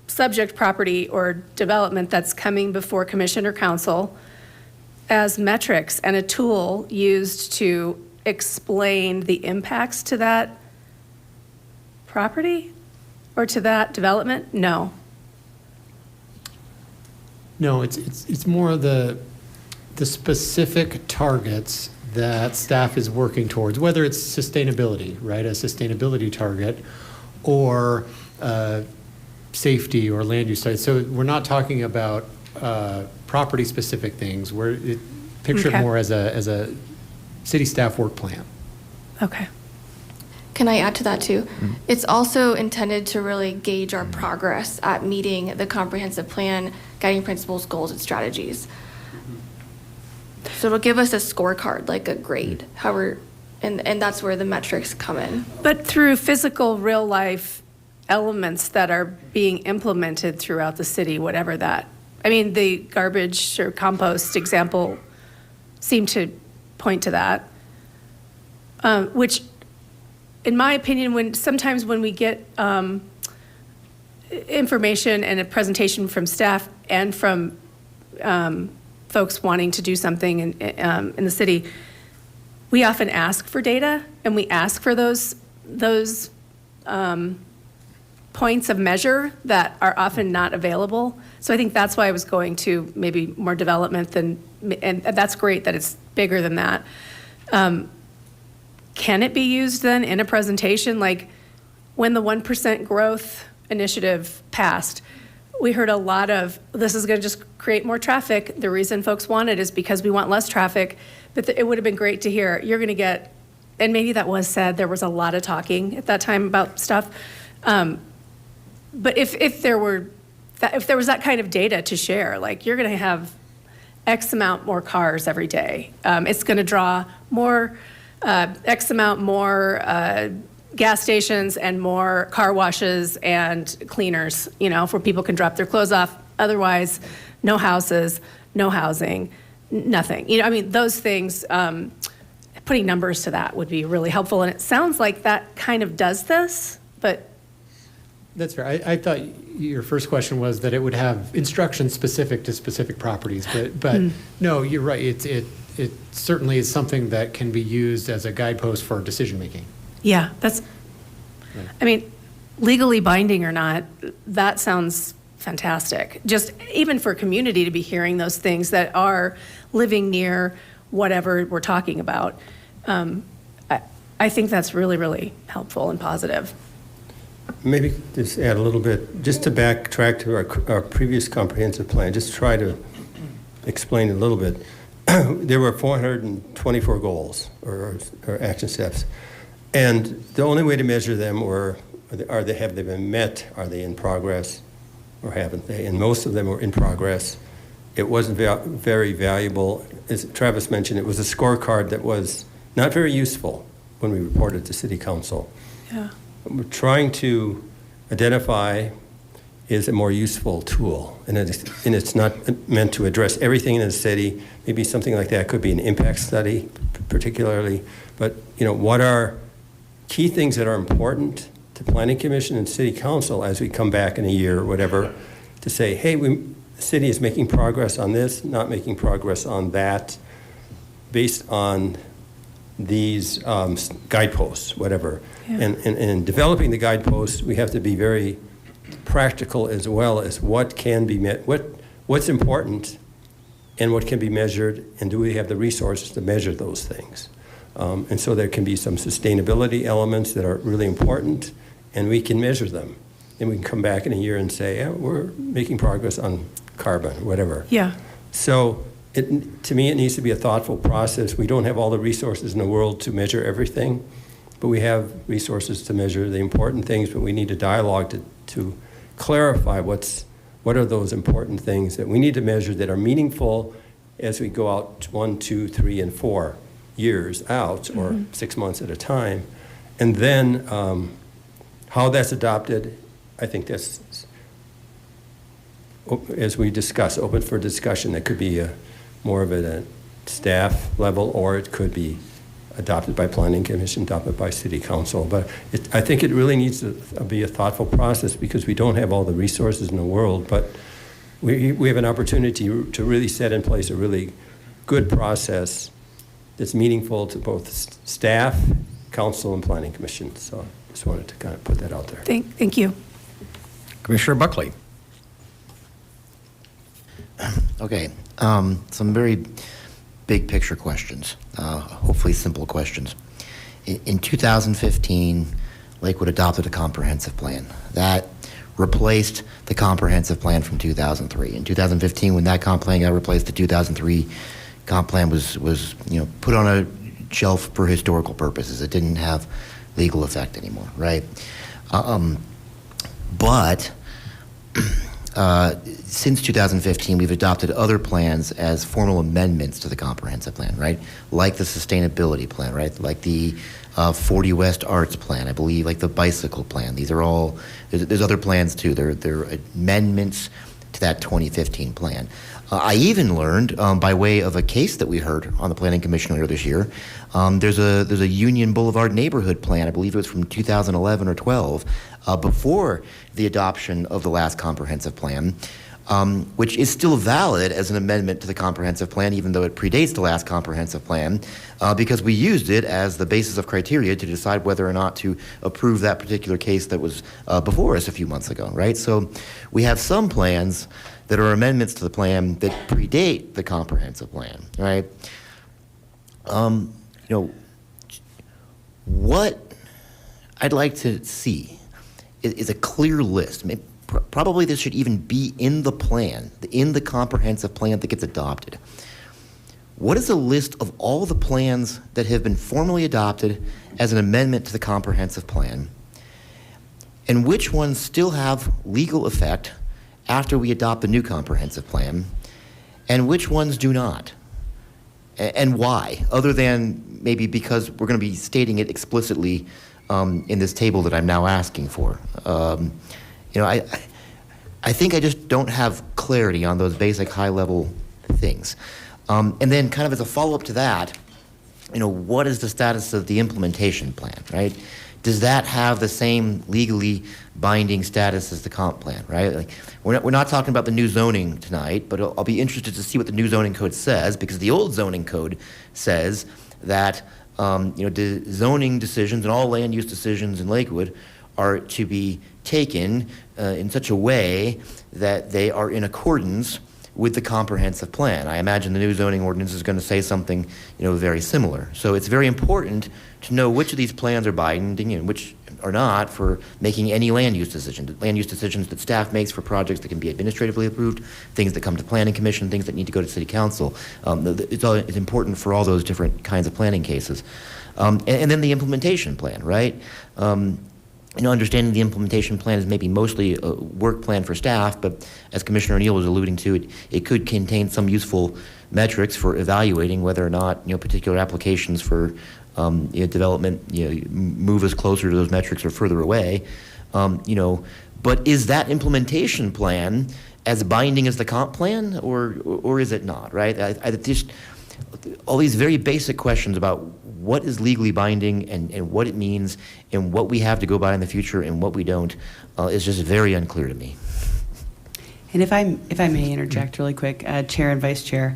subject property or development that's coming before commission or council as metrics and a tool used to explain the impacts to that property or to that development? No. No, it's more the specific targets that staff is working towards, whether it's sustainability, right, a sustainability target, or safety or land use studies. So we're not talking about property-specific things. Picture it more as a city staff work plan. Okay. Can I add to that too? It's also intended to really gauge our progress at meeting the comprehensive plan, guiding principles, goals, and strategies. So it'll give us a scorecard, like a grade, and that's where the metrics come in. But through physical, real-life elements that are being implemented throughout the city, whatever that. I mean, the garbage or compost example seemed to point to that, which, in my opinion, sometimes when we get information and a presentation from staff and from folks wanting to do something in the city, we often ask for data and we ask for those points of measure that are often not available. So I think that's why I was going to maybe more development and that's great that it's bigger than that. Can it be used then in a presentation? Like when the 1% growth initiative passed, we heard a lot of, this is going to just create more traffic. The reason folks want it is because we want less traffic. But it would have been great to hear, you're going to get, and maybe that was said, there was a lot of talking at that time about stuff. But if there was that kind of data to share, like you're going to have X amount more cars every day. It's going to draw more, X amount more gas stations and more car washes and cleaners, where people can drop their clothes off. Otherwise, no houses, no housing, nothing. Those things, putting numbers to that would be really helpful. And it sounds like that kind of does this, but. That's fair. I thought your first question was that it would have instructions specific to specific properties, but no, you're right. It certainly is something that can be used as a guidepost for decision making. Yeah, legally binding or not, that sounds fantastic. Just even for community to be hearing those things that are living near whatever we're talking about. I think that's really, really helpful and positive. Maybe just add a little bit, just to backtrack to our previous comprehensive plan, just try to explain a little bit. There were 424 goals or action steps. And the only way to measure them have they been met? Are they in progress or haven't they? And most of them were in progress. It wasn't very valuable. As Travis mentioned, it was a scorecard that was not very useful when we reported to City Council. Yeah. What we're trying to identify is a more useful tool. And it's not meant to address everything in the city. Maybe something like that could be an impact study, particularly. But what are key things that are important to Planning Commission and City Council as we come back in a year or whatever to say, hey, the city is making progress on this, not making progress on that, based on these guideposts, whatever. Yeah. And in developing the guideposts, we have to be very practical as well as what can be met, what's important and what can be measured, and do we have the resources to measure those things? And so there can be some sustainability elements that are really important, and we can measure them. And we can come back in a year and say, yeah, we're making progress on carbon, whatever. Yeah. So to me, it needs to be a thoughtful process. We don't have all the resources in the world to measure everything, but we have resources to measure the important things, but we need a dialogue to clarify what are those important things that we need to measure that are meaningful as we go out 1, 2, 3, and 4 years out, or 6 months at a time. And then how that's adopted, I think that's, as we discuss, open for discussion. That could be more of a staff level, or it could be adopted by Planning Commission, adopted by City Council. But I think it really needs to be a thoughtful process because we don't have all the resources in the world, but we have an opportunity to really set in place a really good process that's meaningful to both staff, council, and Planning Commission. So I just wanted to kind of put that out there. Thank you. Commissioner Buckley. Okay, some very big picture questions, hopefully simple questions. In 2015, Lakewood adopted a comprehensive plan that replaced the comprehensive plan from 2003. In 2015, when that comp plan got replaced, the 2003 comp plan was put on a shelf for historical purposes. It didn't have legal effect anymore, right? But since 2015, we've adopted other plans as formal amendments to the comprehensive plan, right? Like the sustainability plan, right? Like the 40 West Arts plan, I believe, like the bicycle plan. These are all, there's other plans too. They're amendments to that 2015 plan. I even learned, by way of a case that we heard on the Planning Commission earlier this year, there's a Union Boulevard neighborhood plan, I believe it was from 2011 or 12, before the adoption of the last comprehensive plan, which is still valid as an amendment to the comprehensive plan, even though it predates the last comprehensive plan, because we used it as the basis of criteria to decide whether or not to approve that particular case that was before us a few months ago, right? So we have some plans that are amendments to the plan that predate the comprehensive plan, right? What I'd like to see is a clear list. Probably this should even be in the plan, in the comprehensive plan that gets adopted. What is a list of all the plans that have been formally adopted as an amendment to the comprehensive plan, and which ones still have legal effect after we adopt the new comprehensive plan, and which ones do not? And why, other than maybe because we're going to be stating it explicitly in this table that I'm now asking for. I think I just don't have clarity on those basic high-level things. And then kind of as a follow-up to that, what is the status of the implementation plan, right? Does that have the same legally binding status as the comp plan, right? Like, we're not talking about the new zoning tonight, but I'll be interested to see what the new zoning code says, because the old zoning code says that zoning decisions and all land use decisions in Lakewood are to be taken in such a way that they are in accordance with the comprehensive plan. I imagine the new zoning ordinance is going to say something, very similar. So it's very important to know which of these plans are binding and which are not for making any land use decisions that staff makes for projects that can be administratively approved, things that come to Planning Commission, things that need to go to City Council. It's important for all those different kinds of planning cases. And then the implementation plan, right? Understanding the implementation plan is maybe mostly a work plan for staff, but as Commissioner O'Neill was alluding to, it could contain some useful metrics for evaluating whether or not particular applications for development move us closer to those metrics or further away. But is that implementation plan as binding as the comp plan, or is it not? Right? I just all these very basic questions about what is legally binding and what it means and what we have to go by in the future and what we don't is just very unclear to me. And if I may interject really quick, Chair and Vice Chair,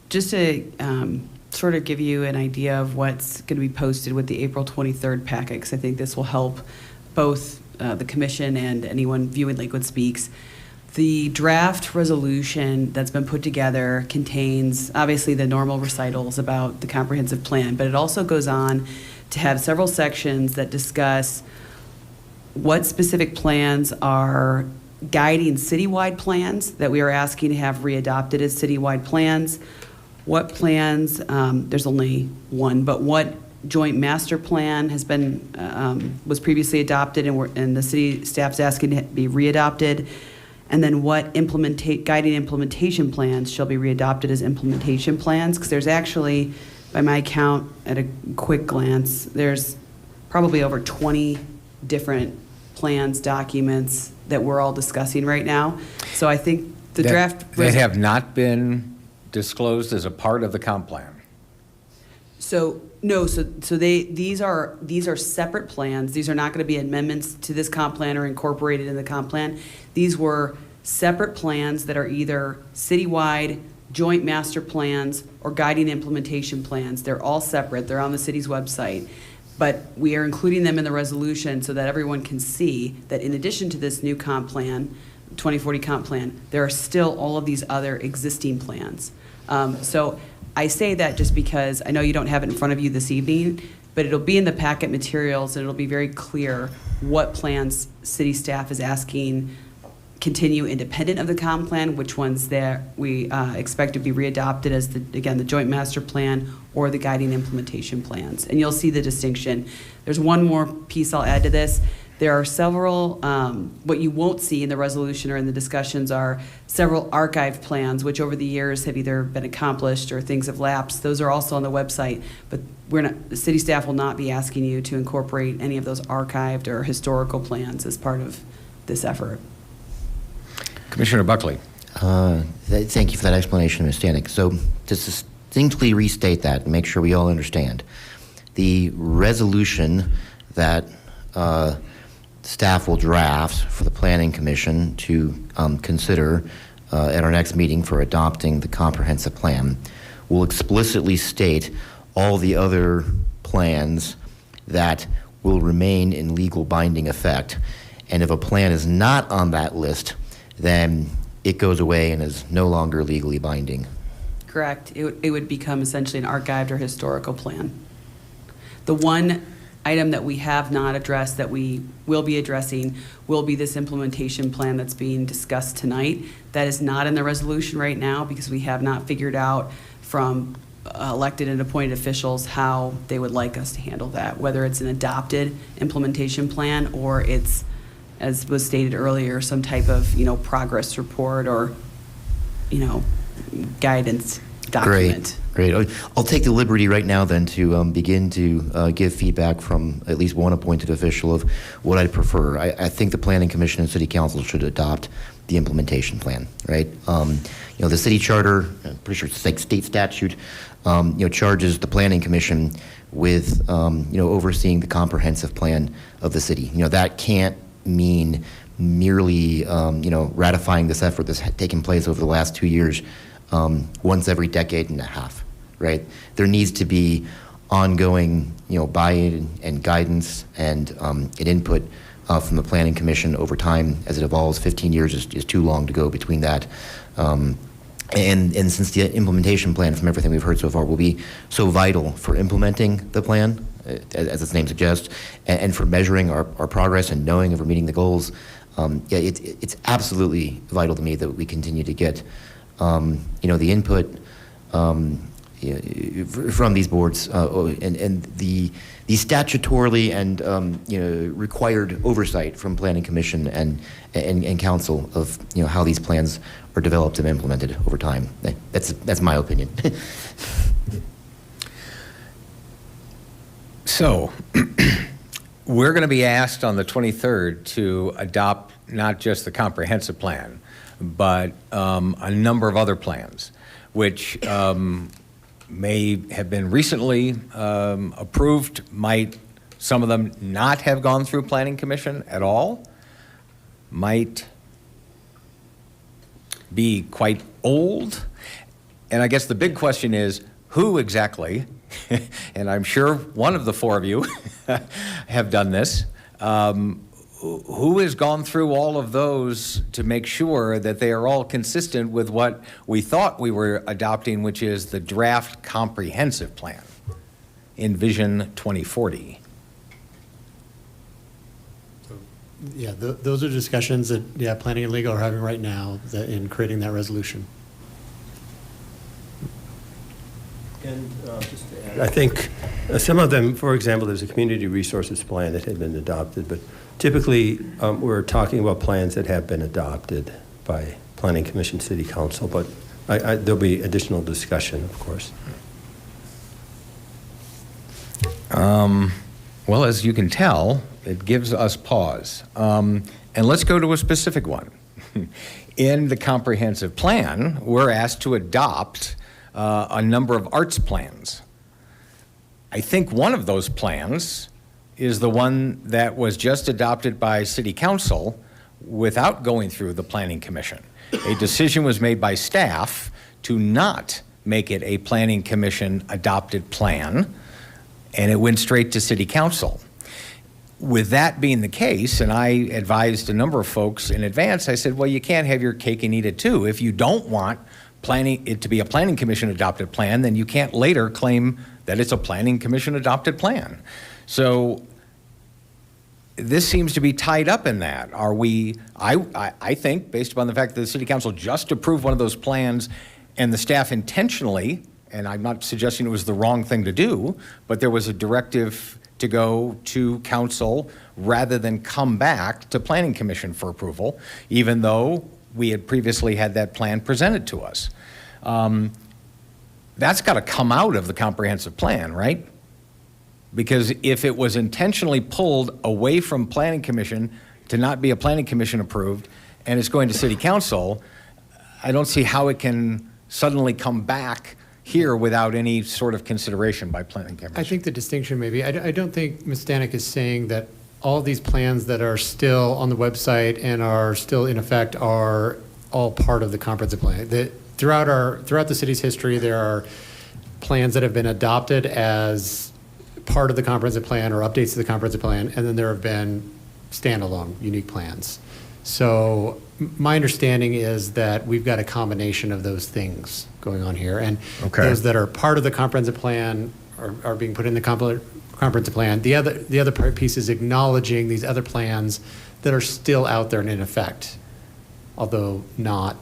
just to sort of give you an idea of what's going to be posted with the April 23rd packet, because I think this will help both the Commission and anyone viewing Lakewood Speaks. The draft resolution that's been put together contains obviously the normal recitals about the comprehensive plan, but it also goes on to have several sections that discuss what specific plans are guiding citywide plans that we are asking to have readopted as citywide plans? What plans, there's only one, but what joint master plan has been, was previously adopted and the city staff's asking to be readopted? And then what guiding implementation plans shall be readopted as implementation plans? Because there's actually, by my count, at a quick glance, there's probably over 20 different plans, documents that we're all discussing right now. So I think the draft... That have not been disclosed as a part of the comp plan. So, no, so these are separate plans. These are not going to be amendments to this comp plan or incorporated in the comp plan. These were separate plans that are either citywide, joint master plans, or guiding implementation plans. They're all separate. They're on the city's website. But we are including them in the resolution so that everyone can see that in addition to this new comp plan, 2040 comp plan, there are still all of these other existing plans. So I say that just because I know you don't have it in front of you this evening, but it'll be in the packet materials and it'll be very clear what plans city staff is asking continue independent of the comp plan, which ones that we expect to be readopted as, the joint master plan or the guiding implementation plans. And you'll see the distinction. There's one more piece I'll add to this. There are several, what you won't see in the resolution or in the discussions are several archive plans, which over the years have either been accomplished or things have lapsed. Those are also on the website, but the city staff will not be asking you to incorporate any of those archived or historical plans as part of this effort. Commissioner Buckley. Thank you for that explanation, Ms. Stanek. So to succinctly restate that and make sure we all understand, the resolution that staff will draft for the Planning Commission to consider at our next meeting for adopting the comprehensive plan will explicitly state all the other plans that will remain in legal binding effect. And if a plan is not on that list, then it goes away and is no longer legally binding. Correct. It would become essentially an archived or historical plan. The one item that we have not addressed that we will be addressing will be this implementation plan that's being discussed tonight. That is not in the resolution right now because we have not figured out from elected and appointed officials how they would like us to handle that, whether it's an adopted implementation plan or it's, as was stated earlier, some type of, progress report or, guidance document. Great. I'll take the liberty right now then to begin to give feedback from at least one appointed official of what I'd prefer. I think the Planning Commission and City Council should adopt the implementation plan, right? The city charter, I'm pretty sure it's like state statute, charges the Planning Commission with, overseeing the comprehensive plan of the city. That can't mean merely, ratifying this effort that's taken place over the last 2 years once every decade and a half, right? There needs to be ongoing, buy-in and guidance and an input from the Planning Commission over time as it evolves. 15 years is too long to go between that. And since the implementation plan, from everything we've heard so far, will be so vital for implementing the plan, as its name suggests, and for measuring our progress and knowing if we're meeting the goals, it's absolutely vital to me that we continue to get, the input from these boards and the statutorily and required oversight from Planning Commission and Council of how these plans are developed and implemented over time. That's my opinion. So, we're going to be asked on the 23rd to adopt not just the comprehensive plan, but a number of other plans, which may have been recently approved, might some of them not have gone through Planning Commission at all, might be quite old. And I guess the big question is, who exactly, and I'm sure one of the four of you have done this, who has gone through all of those to make sure that they are all consistent with what we thought we were adopting, which is the draft comprehensive plan, Envision 2040? Yeah, those are discussions that, yeah, planning and legal are having right now in creating that resolution. And just to add, I think some of them, for example, there's a community resources plan that had been adopted, but typically we're talking about plans that have been adopted by Planning Commission, City Council, but there'll be additional discussion, of course. Well, as you can tell, it gives us pause. And let's go to a specific one. In the comprehensive plan, we're asked to adopt a number of arts plans. I think one of those plans is the one that was just adopted by City Council without going through the Planning Commission. A decision was made by staff to not make it a Planning Commission adopted plan, and it went straight to City Council. With that being the case, and I advised a number of folks in advance, I said, well, you can't have your cake and eat it too. If you don't want it to be a Planning Commission adopted plan, then you can't later claim that it's a Planning Commission adopted plan. So this seems to be tied up in that. Are we, I think, based upon the fact that the City Council just approved one of those plans and the staff intentionally, and I'm not suggesting it was the wrong thing to do, but there was a directive to go to council rather than come back to Planning Commission for approval, even though we had previously had that plan presented to us. That's got to come out of the comprehensive plan, right? Because if it was intentionally pulled away from Planning Commission to not be a Planning Commission approved, and it's going to City Council, I don't see how it can suddenly come back here without any sort of consideration by Planning Commission. I think the distinction may be, I don't think Ms. Stanek is saying that all these plans that are still on the website and are still in effect are all part of the comprehensive plan. Throughout the city's history, there are plans that have been adopted as part of the comprehensive plan or updates to the comprehensive plan, and then there have been standalone, unique plans. So my understanding is that we've got a combination of those things going on here, and those that are part of the comprehensive plan are being put in the comprehensive plan. The other piece is acknowledging these other plans that are still out there and in effect, although not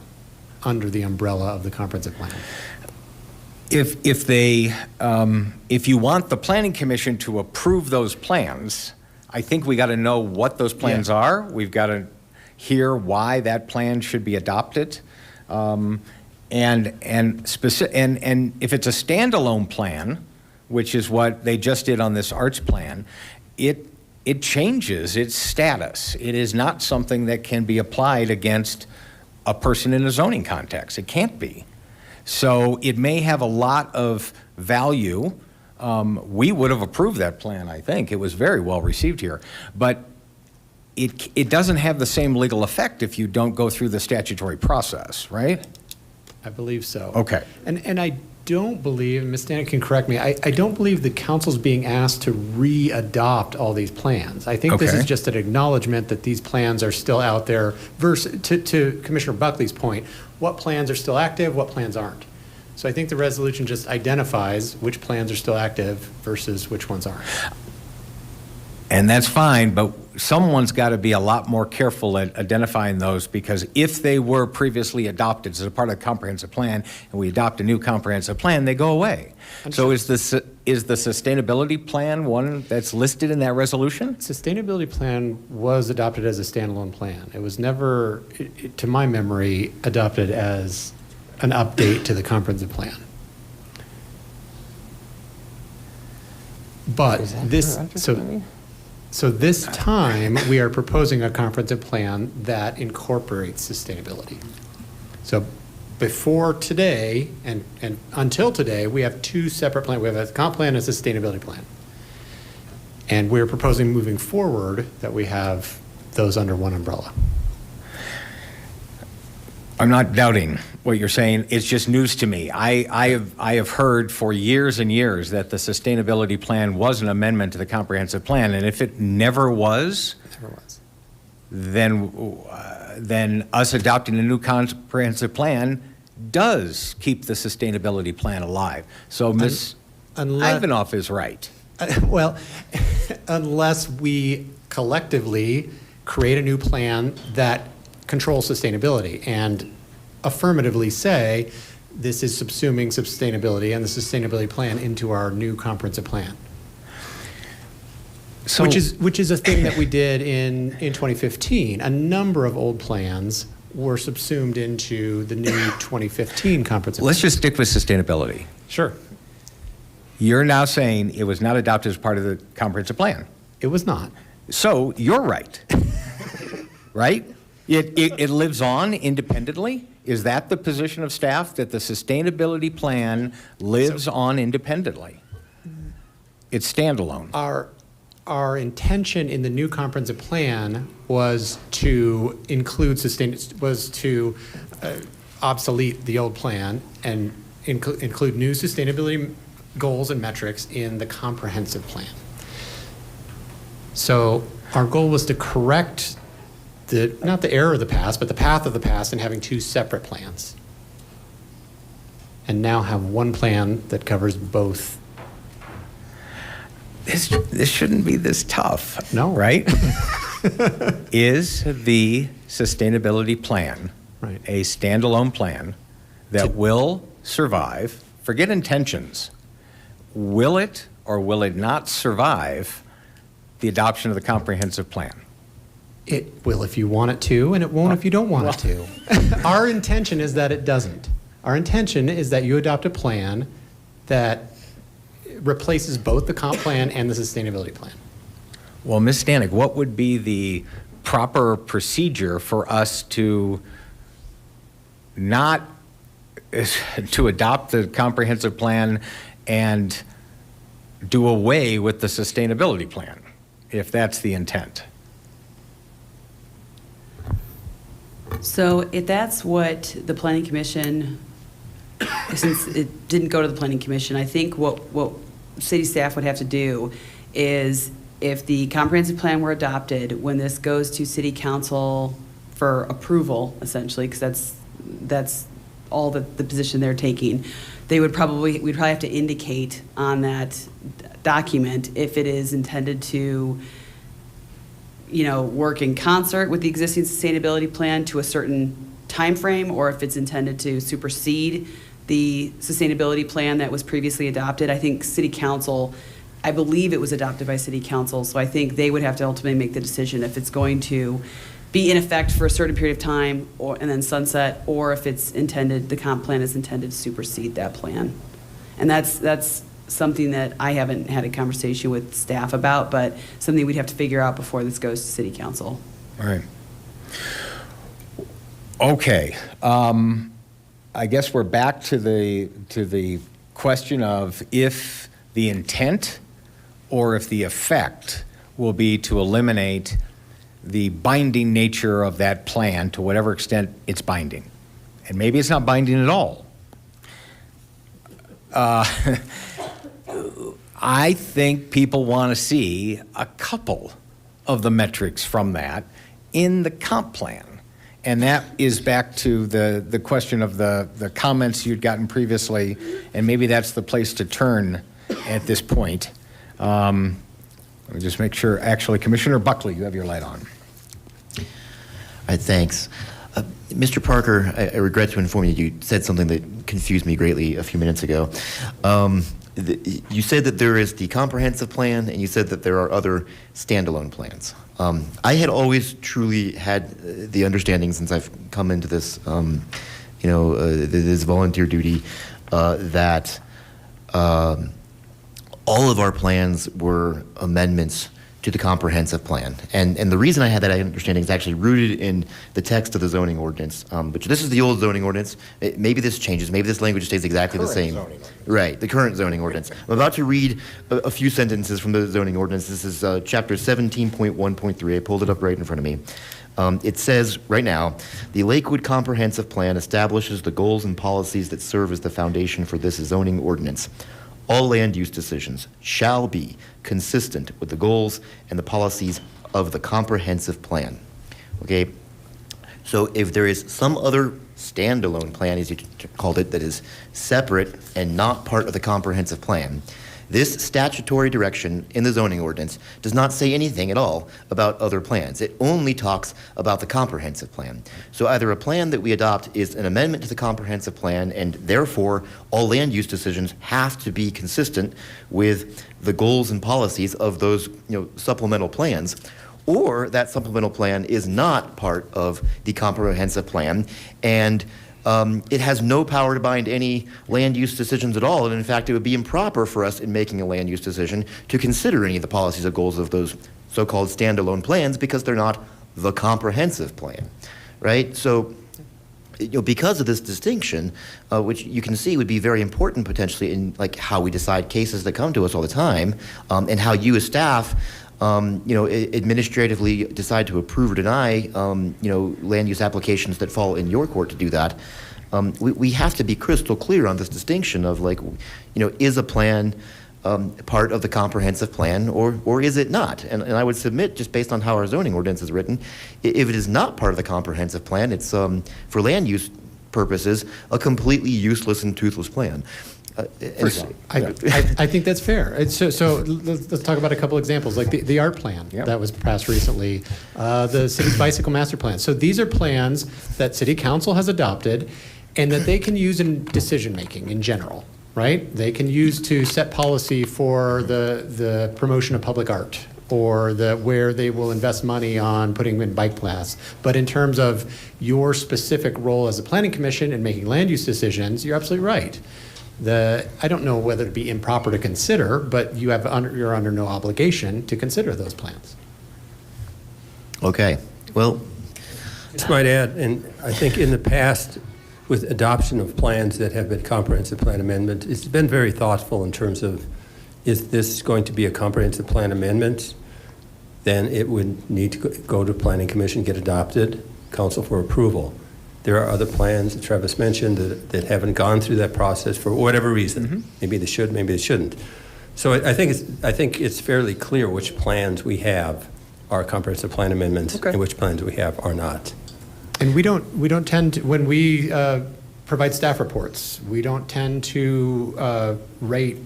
under the umbrella of the comprehensive plan. If you want the Planning Commission to approve those plans, I think we got to know what those plans are. We've got to hear why that plan should be adopted. And if it's a standalone plan, which is what they just did on this arts plan, it changes its status. It is not something that can be applied against a person in a zoning context. It can't be. So it may have a lot of value. We would have approved that plan, I think. It was very well received here. But it doesn't have the same legal effect if you don't go through the statutory process, right? I believe so. Okay. And I don't believe, and Ms. Stanek can correct me, I don't believe the council's being asked to re-adopt all these plans. I think this is just an acknowledgement that these plans are still out there versus, to Commissioner Buckley's point, what plans are still active, what plans aren't. So I think the resolution just identifies which plans are still active versus which ones aren't. And that's fine, but someone's got to be a lot more careful at identifying those, because if they were previously adopted as a part of the comprehensive plan and we adopt a new comprehensive plan, they go away. So is the sustainability plan one that's listed in that resolution? Sustainability plan was adopted as a standalone plan. It was never, to my memory, adopted as an update to the comprehensive plan. But So this time, we are proposing a comprehensive plan that incorporates sustainability. So before today and until today, we have two separate plans. We have a comp plan and a sustainability plan. And we're proposing moving forward that we have those under one umbrella. I'm not doubting what you're saying. It's just news to me. I have heard for years and years that the sustainability plan was an amendment to the comprehensive plan, and if it never was, then us adopting a new comprehensive plan does keep the sustainability plan alive. So Ms. Ivanoff is right. Well, unless we collectively create a new plan that controls sustainability and affirmatively say, this is subsuming sustainability and the sustainability plan into our new comprehensive plan. So- Which is a thing that we did in 2015. A number of old plans were subsumed into the new 2015 comprehensive. Let's just stick with sustainability. Sure. You're now saying it was not adopted as part of the comprehensive plan. It was not. So you're right, right? It lives on independently? Is that the position of staff, that the sustainability plan lives on independently? It's standalone. Our intention in the new comprehensive plan was to include obsolete the old plan and include new sustainability goals and metrics in the comprehensive plan. So our goal was to correct not the error of the past, but the path of the past in having two separate plans. And now have one plan that covers both. This shouldn't be this tough. No. Right? Is the sustainability plan a standalone plan that will survive? Forget intentions. Will it or will it not survive the adoption of the comprehensive plan? It will if you want it to, and it won't if you don't want it to. Our intention is that it doesn't. Our intention is that you adopt a plan that replaces both the comp plan and the sustainability plan. Well, Ms. Stanek, what would be the proper procedure for us to not to adopt the comprehensive plan and do away with the sustainability plan, if that's the intent? So if that's what the Planning Commission, since it didn't go to the Planning Commission, I think what city staff would have to do is, if the comprehensive plan were adopted, when this goes to city council for approval, essentially, because that's all the position they're taking, we'd probably have to indicate on that document if it is intended to work in concert with the existing sustainability plan to a certain time frame, or if it's intended to supersede the sustainability plan that was previously adopted. I think city council, I believe it was adopted by city council, so I think they would have to ultimately make the decision if it's going to be in effect for a certain period of time and then sunset, or if it's intended, the comp plan is intended to supersede that plan. And that's something that I haven't had a conversation with staff about, but something we'd have to figure out before this goes to city council. All right. Okay. I guess we're back to the question of if the intent or if the effect will be to eliminate the binding nature of that plan to whatever extent it's binding. And maybe it's not binding at all. I think people want to see a couple of the metrics from that in the comp plan. And that is back to the question of the comments you'd gotten previously, and maybe that's the place to turn at this point. Let me just make sure. Actually, Commissioner Buckley, you have your light on. All right, thanks. Mr. Parker, I regret to inform you, you said something that confused me greatly a few minutes ago. You said that there is the comprehensive plan, and you said that there are other standalone plans. I had always truly had the understanding, since I've come into this, this volunteer duty, that all of our plans were amendments to the comprehensive plan. And the reason I had that understanding is actually rooted in the text of the zoning ordinance, which this is the old zoning ordinance. Maybe this changes. Maybe this language stays exactly the same. Right, the current zoning ordinance. I'm about to read a few sentences from the zoning ordinance. This is chapter 17.1.3. I pulled it up right in front of me. It says right now, the Lakewood Comprehensive Plan establishes the goals and policies that serve as the foundation for this zoning ordinance. All land use decisions shall be consistent with the goals and the policies of the comprehensive plan. Okay? So if there is some other standalone plan, as you called it, that is separate and not part of the comprehensive plan, This statutory direction in the zoning ordinance does not say anything at all about other plans. It only talks about the comprehensive plan. So either a plan that we adopt is an amendment to the comprehensive plan, and therefore all land use decisions have to be consistent with the goals and policies of those supplemental plans, or that supplemental plan is not part of the comprehensive plan, and it has no power to bind any land use decisions at all. And in fact, it would be improper for us in making a land use decision to consider any of the policies or goals of those so-called standalone plans because they're not the comprehensive plan, right? So, because of this distinction, which you can see would be very important potentially in like how we decide cases that come to us all the time, and how you as staff administratively decide to approve or deny, land use applications that fall in your court to do that. We have to be crystal clear on this distinction of is a plan part of the comprehensive plan or is it not? And I would submit, just based on how our zoning ordinance is written, if it is not part of the comprehensive plan, it's for land use purposes a completely useless and toothless plan. I think that's fair. So let's talk about a couple examples, like the art plan that was passed recently, the city's bicycle master plan. So these are plans that city council has adopted and that they can use in decision making in general, right? They can use to set policy for the promotion of public art or where they will invest money on putting in bike paths. But in terms of your specific role as a planning commission in making land use decisions, you're absolutely right. I don't know whether it'd be improper to consider, but you're under no obligation to consider those plans. Okay, well. Just might add, and I think in the past, with adoption of plans that have been comprehensive plan amendment, it's been very thoughtful in terms of, is this going to be a comprehensive plan amendment? Then it would need to go to Planning Commission, get adopted, council for approval. There are other plans that Travis mentioned that haven't gone through that process for whatever reason. Mm-hmm. Maybe they should, maybe they shouldn't. So I think it's fairly clear which plans we have are comprehensive plan amendments and which plans we have are not. And we don't tend to, when we provide staff reports, we don't tend to rate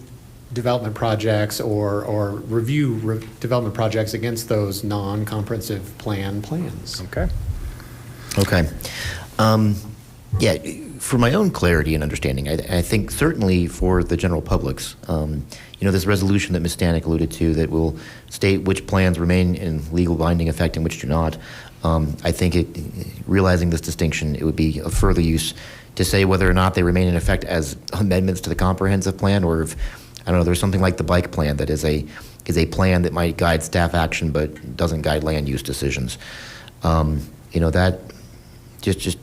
development projects or review development projects against those non-comprehensive plans. Okay. Yeah, for my own clarity and understanding, I think certainly for the general public's, this resolution that Ms. Stanek alluded to that will state which plans remain in legal binding effect and which do not, I think realizing this distinction, it would be of further use to say whether or not they remain in effect as amendments to the comprehensive plan, or if, I don't know, there's something like the bike plan that is a plan that might guide staff action but doesn't guide land use decisions. That just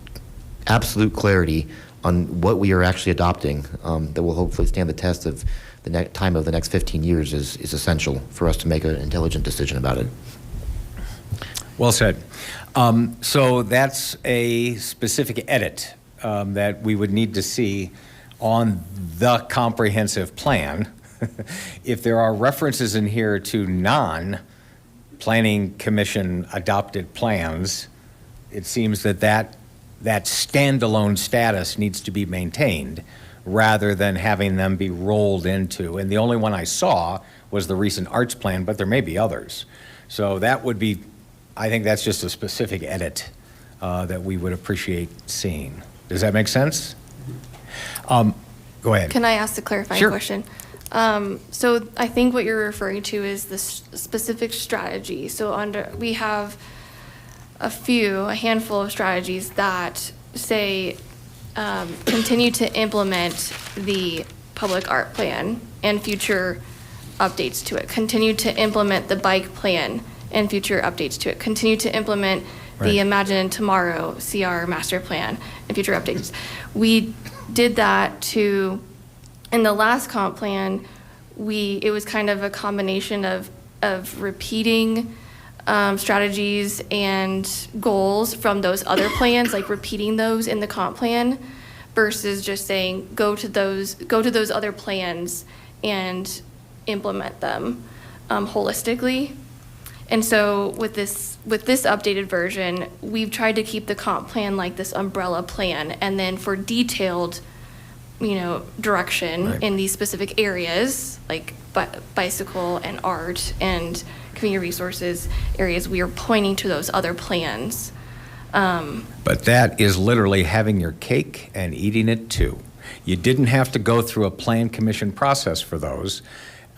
absolute clarity on what we are actually adopting that will hopefully stand the test of the time of the next 15 years is essential for us to make an intelligent decision about it. Well said. So that's a specific edit that we would need to see on the comprehensive plan. If there are references in here to non-planning commission adopted plans, it seems that standalone status needs to be maintained rather than having them be rolled into. And the only one I saw was the recent arts plan, but there may be others. So that would be, I think that's just a specific edit that we would appreciate seeing. Does that make sense? Go ahead. Can I ask a clarifying question? So I think what you're referring to is the specific strategy. So we have a handful of strategies that say continue to implement the public art plan and future updates to it, continue to implement the bike plan and future updates to it, continue to implement the Imagine Tomorrow CR master plan and future updates. We did that in the last comp plan, it was kind of a combination of repeating strategies and goals from those other plans, like repeating those in the comp plan, versus just saying go to those other plans and implement them holistically. And so with this updated version, we've tried to keep the comp plan like this umbrella plan, and then for detailed direction in these specific areas, like bicycle and art and community resources areas, we are pointing to those other plans. But that is literally having your cake and eating it too. You didn't have to go through a plan commission process for those.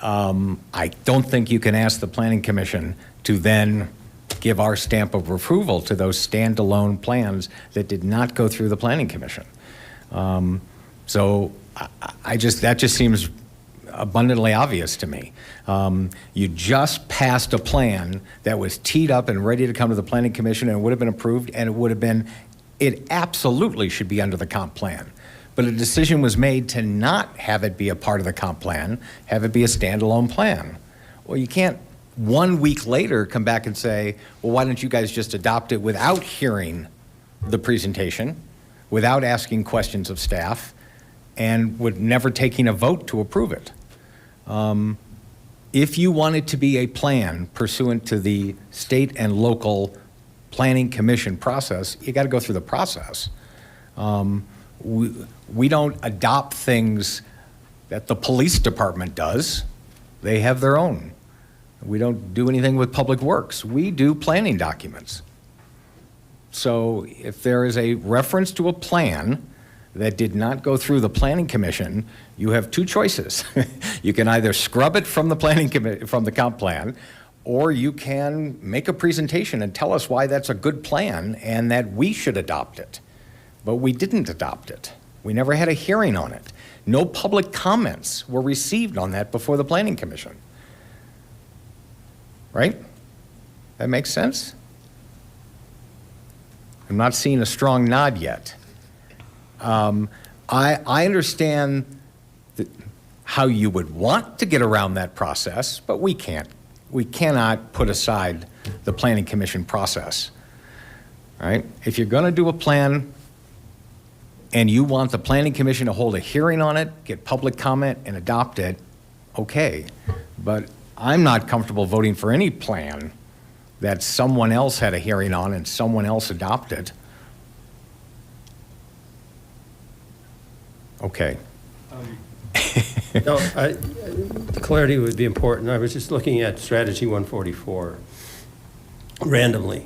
I don't think you can ask the planning commission to then give our stamp of approval to those standalone plans that did not go through the planning commission. So that just seems abundantly obvious to me. You just passed a plan that was teed up and ready to come to the planning commission, and it would have been approved, and it absolutely should be under the comp plan. But a decision was made to not have it be a part of the comp plan, have it be a standalone plan. Well, you can't 1 week later come back and say, well, why don't you guys just adopt it without hearing the presentation, without asking questions of staff, and with never taking a vote to approve it. If you want it to be a plan pursuant to the state and local planning commission process, you got to go through the process. We don't adopt things that the police department does. They have their own. We don't do anything with public works. We do planning documents. So if there is a reference to a plan that did not go through the planning commission, you have two choices. You can either scrub it from the from the comp plan, or you can make a presentation and tell us why that's a good plan and that we should adopt it. But we didn't adopt it. We never had a hearing on it. No public comments were received on that before the planning commission. Right? That makes sense? I'm not seeing a strong nod yet. I understand how you would want to get around that process, but we can't. We cannot put aside the planning commission process. Right? If you're going to do a plan and you want the planning commission to hold a hearing on it, get public comment, and adopt it, okay. But I'm not comfortable voting for any plan that someone else had a hearing on and someone else adopted. Okay. No, the clarity would be important. I was just looking at strategy 144 randomly.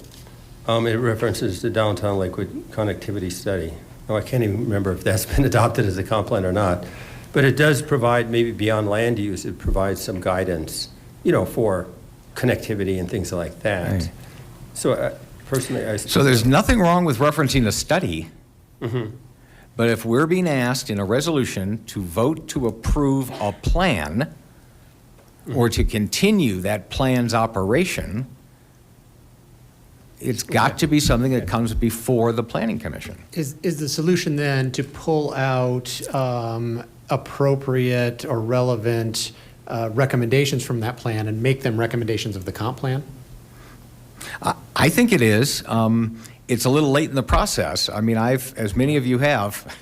It references the downtown Lakewood connectivity study. Now, I can't even remember if that's been adopted as a comp plan or not, but it does provide, maybe beyond land use, it provides some guidance, for connectivity and things like that. Right. So personally, So there's nothing wrong with referencing a study. Mm-hmm. But if we're being asked in a resolution to vote to approve a plan or to continue that plan's operation, it's got to be something that comes before the planning commission. Is the solution then to pull out appropriate or relevant recommendations from that plan and make them recommendations of the comp plan? I think it is. It's a little late in the process. I mean, as many of you have,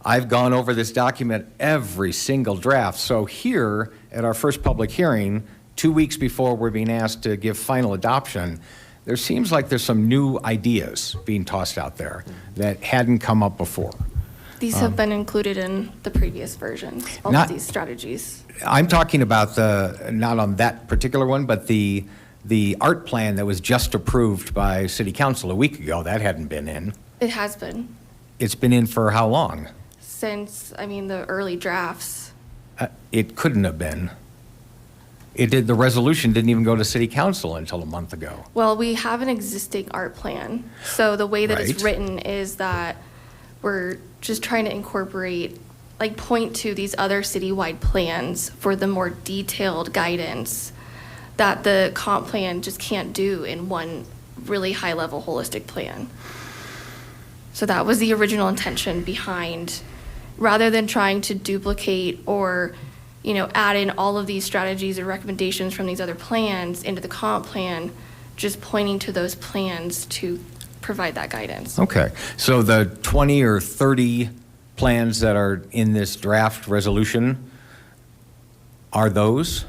I've gone over this document every single draft. So here at our first public hearing, 2 weeks before we're being asked to give final adoption, there seems like there's some new ideas being tossed out there that hadn't come up before. These have been included in the previous versions, all of these strategies. I'm talking about not on that particular one, but the art plan that was just approved by City Council a week ago. That hadn't been in. It has been. It's been in for how long? Since, the early drafts. It couldn't have been. The resolution didn't even go to City Council until a month ago. Well, we have an existing art plan. So the way that it's Right. written is that we're just trying to incorporate, point to these other citywide plans for the more detailed guidance that the comp plan just can't do in one really high-level holistic plan. So that was the original intention behind, rather than trying to duplicate or, add in all of these strategies or recommendations from these other plans into the comp plan, just pointing to those plans to provide that guidance. Okay, so the 20 or 30 plans that are in this draft resolution, are those?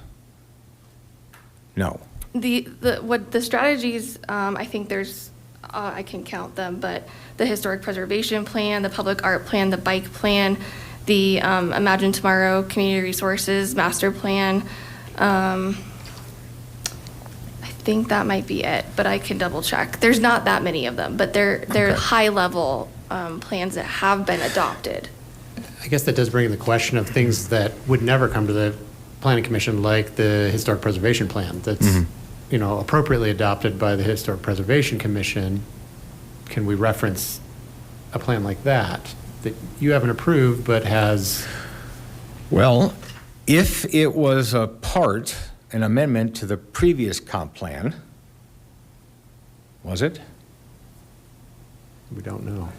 No. The strategies, I think there's, I can count them, but the historic preservation plan, the public art plan, the bike plan, the Imagine Tomorrow community resources master plan, I think that might be it, but I can double check. There's not that many of them, but they're high level plans that have been adopted. I guess that does bring in the question of things that would never come to the Planning Commission, like the Historic Preservation Plan that's, appropriately adopted by the Historic Preservation Commission. Can we reference a plan like that you haven't approved but has? Well, if it was an amendment to the previous comp plan, was it? We don't know.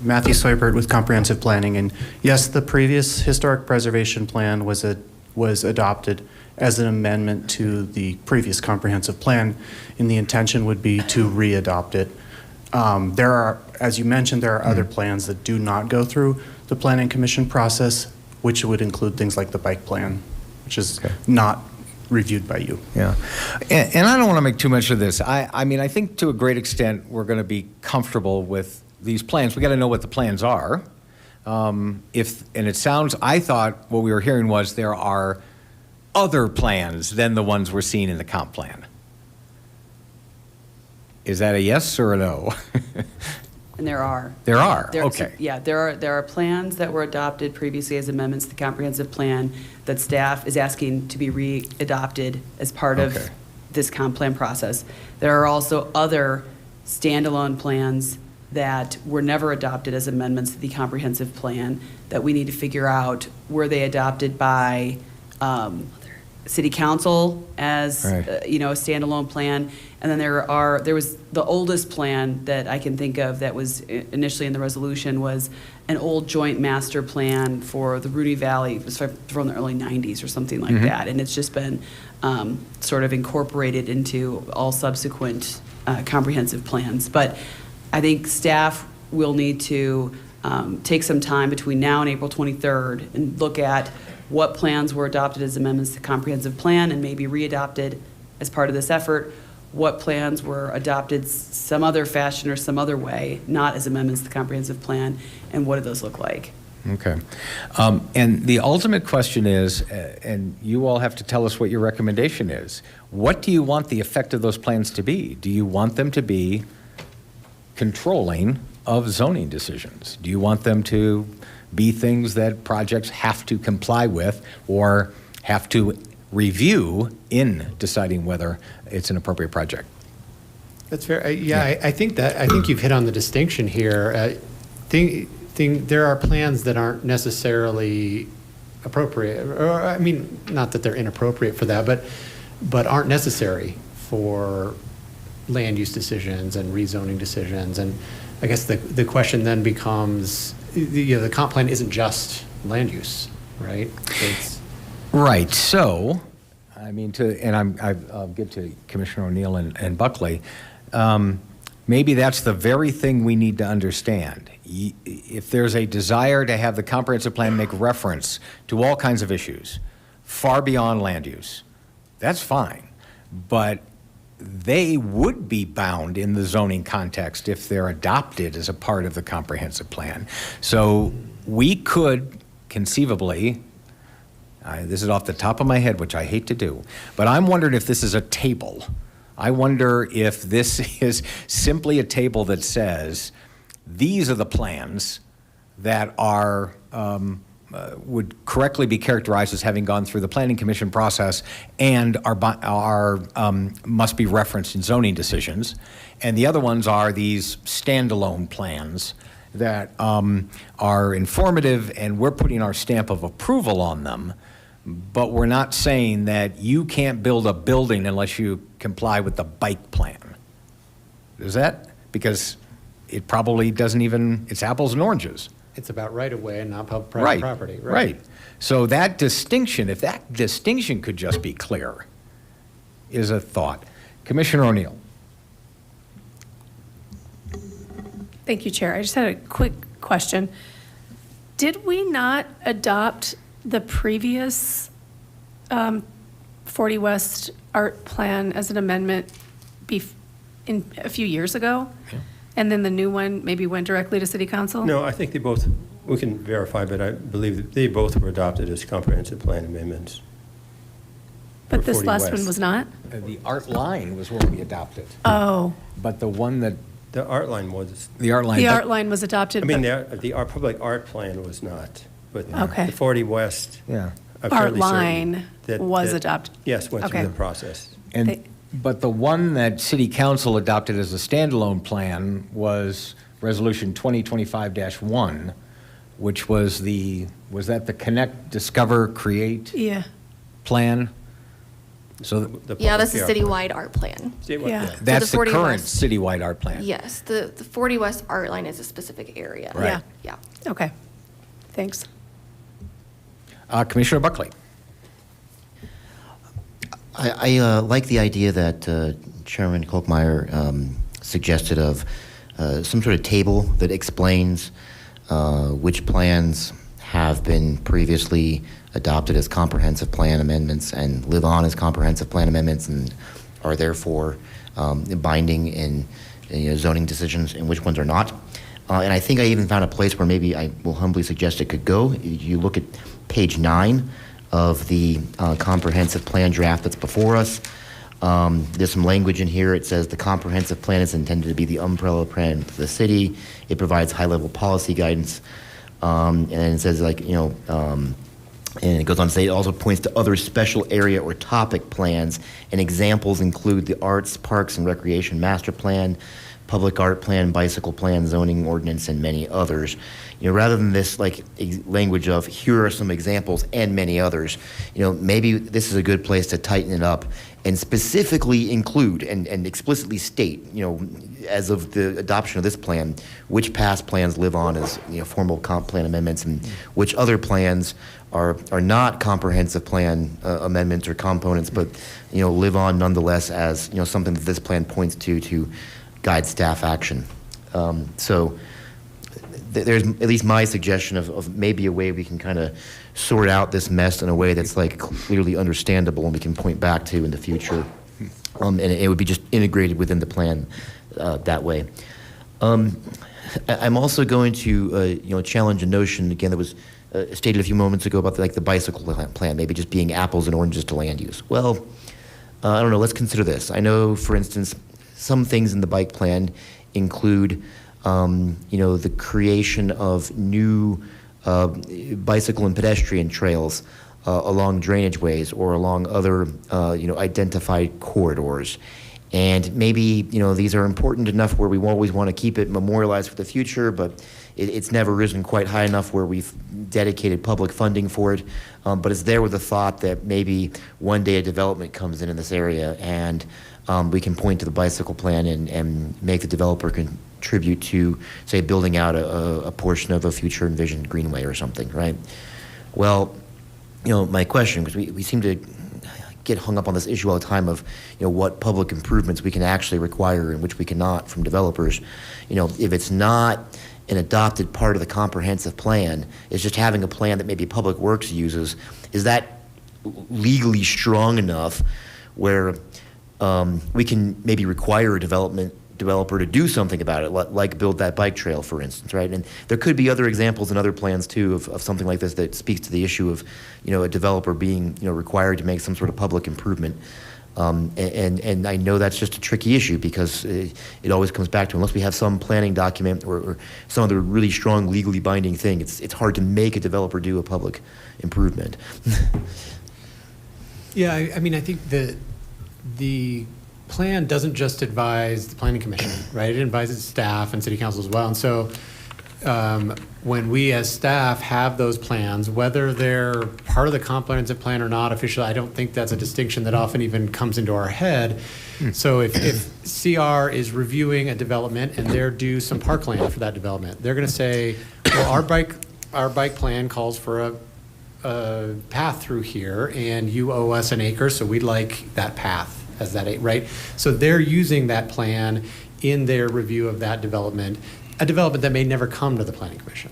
Matthew Soybert with Comprehensive Planning, and yes, the previous historic preservation plan was adopted as an amendment to the previous comprehensive plan, and the intention would be to re-adopt it. There are, as you mentioned, there are other plans that do not go through the Planning Commission process, which would include things like the bike plan, which is not reviewed by you. Yeah, and I don't want to make too much of this. I mean, I think to a great extent we're going to be comfortable with these plans. We got to know what the plans are. And it sounds, I thought what we were hearing was there are other plans than the ones we're seeing in the comp plan. Is that a yes or a no? And there are. There are, There- okay. Yeah, there are plans that were adopted previously as amendments to the comprehensive plan that staff is asking to be re-adopted as part Okay. of this comp plan process. There are also other standalone plans that were never adopted as amendments to the comprehensive plan that we need to figure out, were they adopted by city council as, Right. a standalone plan? And then there was the oldest plan that I can think of that was initially in the resolution was an old joint master plan for the Rooney Valley. It was from the early 90s or something like that. And it's just been sort of incorporated into all subsequent comprehensive plans. But I think staff will need to take some time between now and April 23rd and look at what plans were adopted as amendments to the comprehensive plan and maybe re-adopted as part of this effort, what plans were adopted some other fashion or some other way, not as amendments to the comprehensive plan, and what do those look like? Okay. And the ultimate question is, and you all have to tell us what your recommendation is, what do you want the effect of those plans to be? Do you want them to be controlling of zoning decisions? Do you want them to be things that projects have to comply with or have to review in deciding whether it's an appropriate project? That's fair. I think you've hit on the distinction here. There are plans that aren't necessarily appropriate, or I mean, not that they're inappropriate for that, but aren't necessary for land use decisions and rezoning decisions. And I guess the question then becomes, the comp plan isn't just land use, right? Right. So, I mean, I'll get to Commissioner O'Neill and Buckley. Maybe that's the very thing we need to understand. If there's a desire to have the comprehensive plan make reference to all kinds of issues, far beyond land use, that's fine. But they would be bound in the zoning context if they're adopted as a part of the comprehensive plan. So we could conceivably, this is off the top of my head, which I hate to do, but I'm wondering if this is a table. I wonder if this is simply a table that says, these are the plans that are would correctly be characterized as having gone through the Planning Commission process and are must be referenced in zoning decisions. And the other ones are these standalone plans that are informative, and we're putting our stamp of approval on them, but we're not saying that you can't build a building unless you comply with the bike plan. Is that? Because it probably doesn't even, it's apples and oranges. It's about right-of-way and not private property. Right. So that distinction, if that distinction could just be clear, is a thought. Commissioner O'Neill. Thank you, Chair. I just had a quick question. Did we not adopt the previous 40 West Art Plan as an amendment in a few years ago? And then the new one maybe went directly to city council? No, I think they both, we can verify, but I believe that they both were adopted as comprehensive plan amendments. But for this 40 last West. one was not? The art line was where we adopted. Oh, But the one that, The art line was, the art line. the art line was adopted, I mean, but the public art plan was not, but Okay. the 40 West. Yeah. I'm art fairly certain line that- was that- adopted. Yes, went through Okay. the process. And, but the one that city council adopted as a standalone plan was Resolution 2025-1, which was was that the Connect, Discover, Create Yeah. plan? So Yeah, that's the public citywide art plan. Yeah. that's the 40 current West. citywide art plan. Yes, the 40 West art line is a specific area. Right. Yeah. Okay. Thanks. Commissioner Buckley. I like the idea that Chairman Kolkmeyer suggested of some sort of table that explains which plans have been previously adopted as comprehensive plan amendments and live on as comprehensive plan amendments and are therefore binding in zoning decisions and which ones are not. And I think I even found a place where maybe I will humbly suggest it could go. You look at page 9 of the comprehensive plan draft that's before us. There's some language in here. It says the comprehensive plan is intended to be the umbrella plan for the city. It provides high-level policy guidance. And then it says, and it goes on to say it also points to other special area or topic plans, and examples include the Arts, Parks, and Recreation Master Plan, Public Art Plan, Bicycle Plan, Zoning Ordinance, and many others. Rather than this language of here are some examples and many others, maybe this is a good place to tighten it up and specifically include and explicitly state, as of the adoption of this plan, which past plans live on as formal comp plan amendments and which other plans are not comprehensive plan amendments or components, but live on nonetheless as something that this plan points to guide staff action. So there's at least my suggestion of maybe a way we can kind of sort out this mess in a way that's clearly understandable and we can point back to in the future. And it would be just integrated within the plan that way. I'm also going to challenge a notion again that was stated a few moments ago about the bicycle plan, maybe just being apples and oranges to land use. Well, I don't know. Let's consider this. I know, for instance, some things in the bike plan include, the creation of new bicycle and pedestrian trails along drainage ways or along other, identified corridors. And maybe, these are important enough where we always want to keep it memorialized for the future, but it's never risen quite high enough where we've dedicated public funding for it. But it's there with the thought that maybe one day a development comes in this area and we can point to the bicycle plan and make the developer contribute to, say, building out a portion of a future envisioned greenway or something, right? Well, my question, because we seem to get hung up on this issue all the time of, what public improvements we can actually require and which we cannot from developers. If it's not an adopted part of the comprehensive plan, it's just having a plan that maybe Public Works uses, is that legally strong enough where we can maybe require a developer to do something about it, like build that bike trail, for instance, right? And there could be other examples and other plans too of something like this that speaks to the issue of, a developer being, required to make some sort of public improvement. And I know that's just a tricky issue because it always comes back to, unless we have some planning document or some other really strong legally binding thing, it's hard to make a developer do a public improvement. Yeah, I mean, I think the plan doesn't just advise the Planning Commission, right? It advises staff and city council as well. And so when we as staff have those plans, whether they're part of the comprehensive plan or not officially, I don't think that's a distinction that often even comes into our head. So if CR is reviewing a development and they're due some parkland for that development, they're going to say, well, our bike plan calls for a path through here and you owe us an acre, so we'd like that path as that, right? So they're using that plan in their review of that development, a development that may never come to the Planning Commission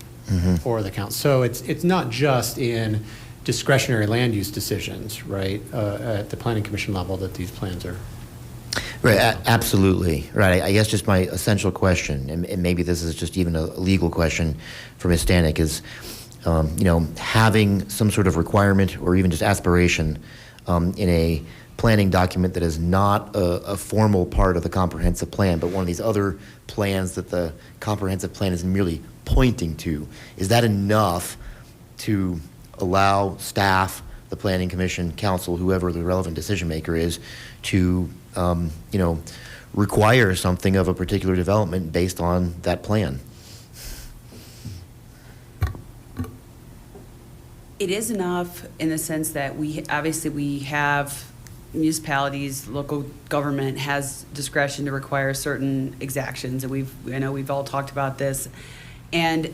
or the council. So it's not just in discretionary land use decisions, right, at the Planning Commission level that these plans are Right, absolutely. Right. I guess just my essential question, and maybe this is just even a legal question for Ms. Stanek, is, having some sort of requirement or even just aspiration in a planning document that is not a formal part of the comprehensive plan, but one of these other plans that the comprehensive plan is merely pointing to. Is that enough to allow staff, the Planning Commission, council, whoever the relevant decision maker is, to require something of a particular development based on that plan? It is enough in the sense that we have municipalities, local government has discretion to require certain exactions, and I know we've all talked about this. And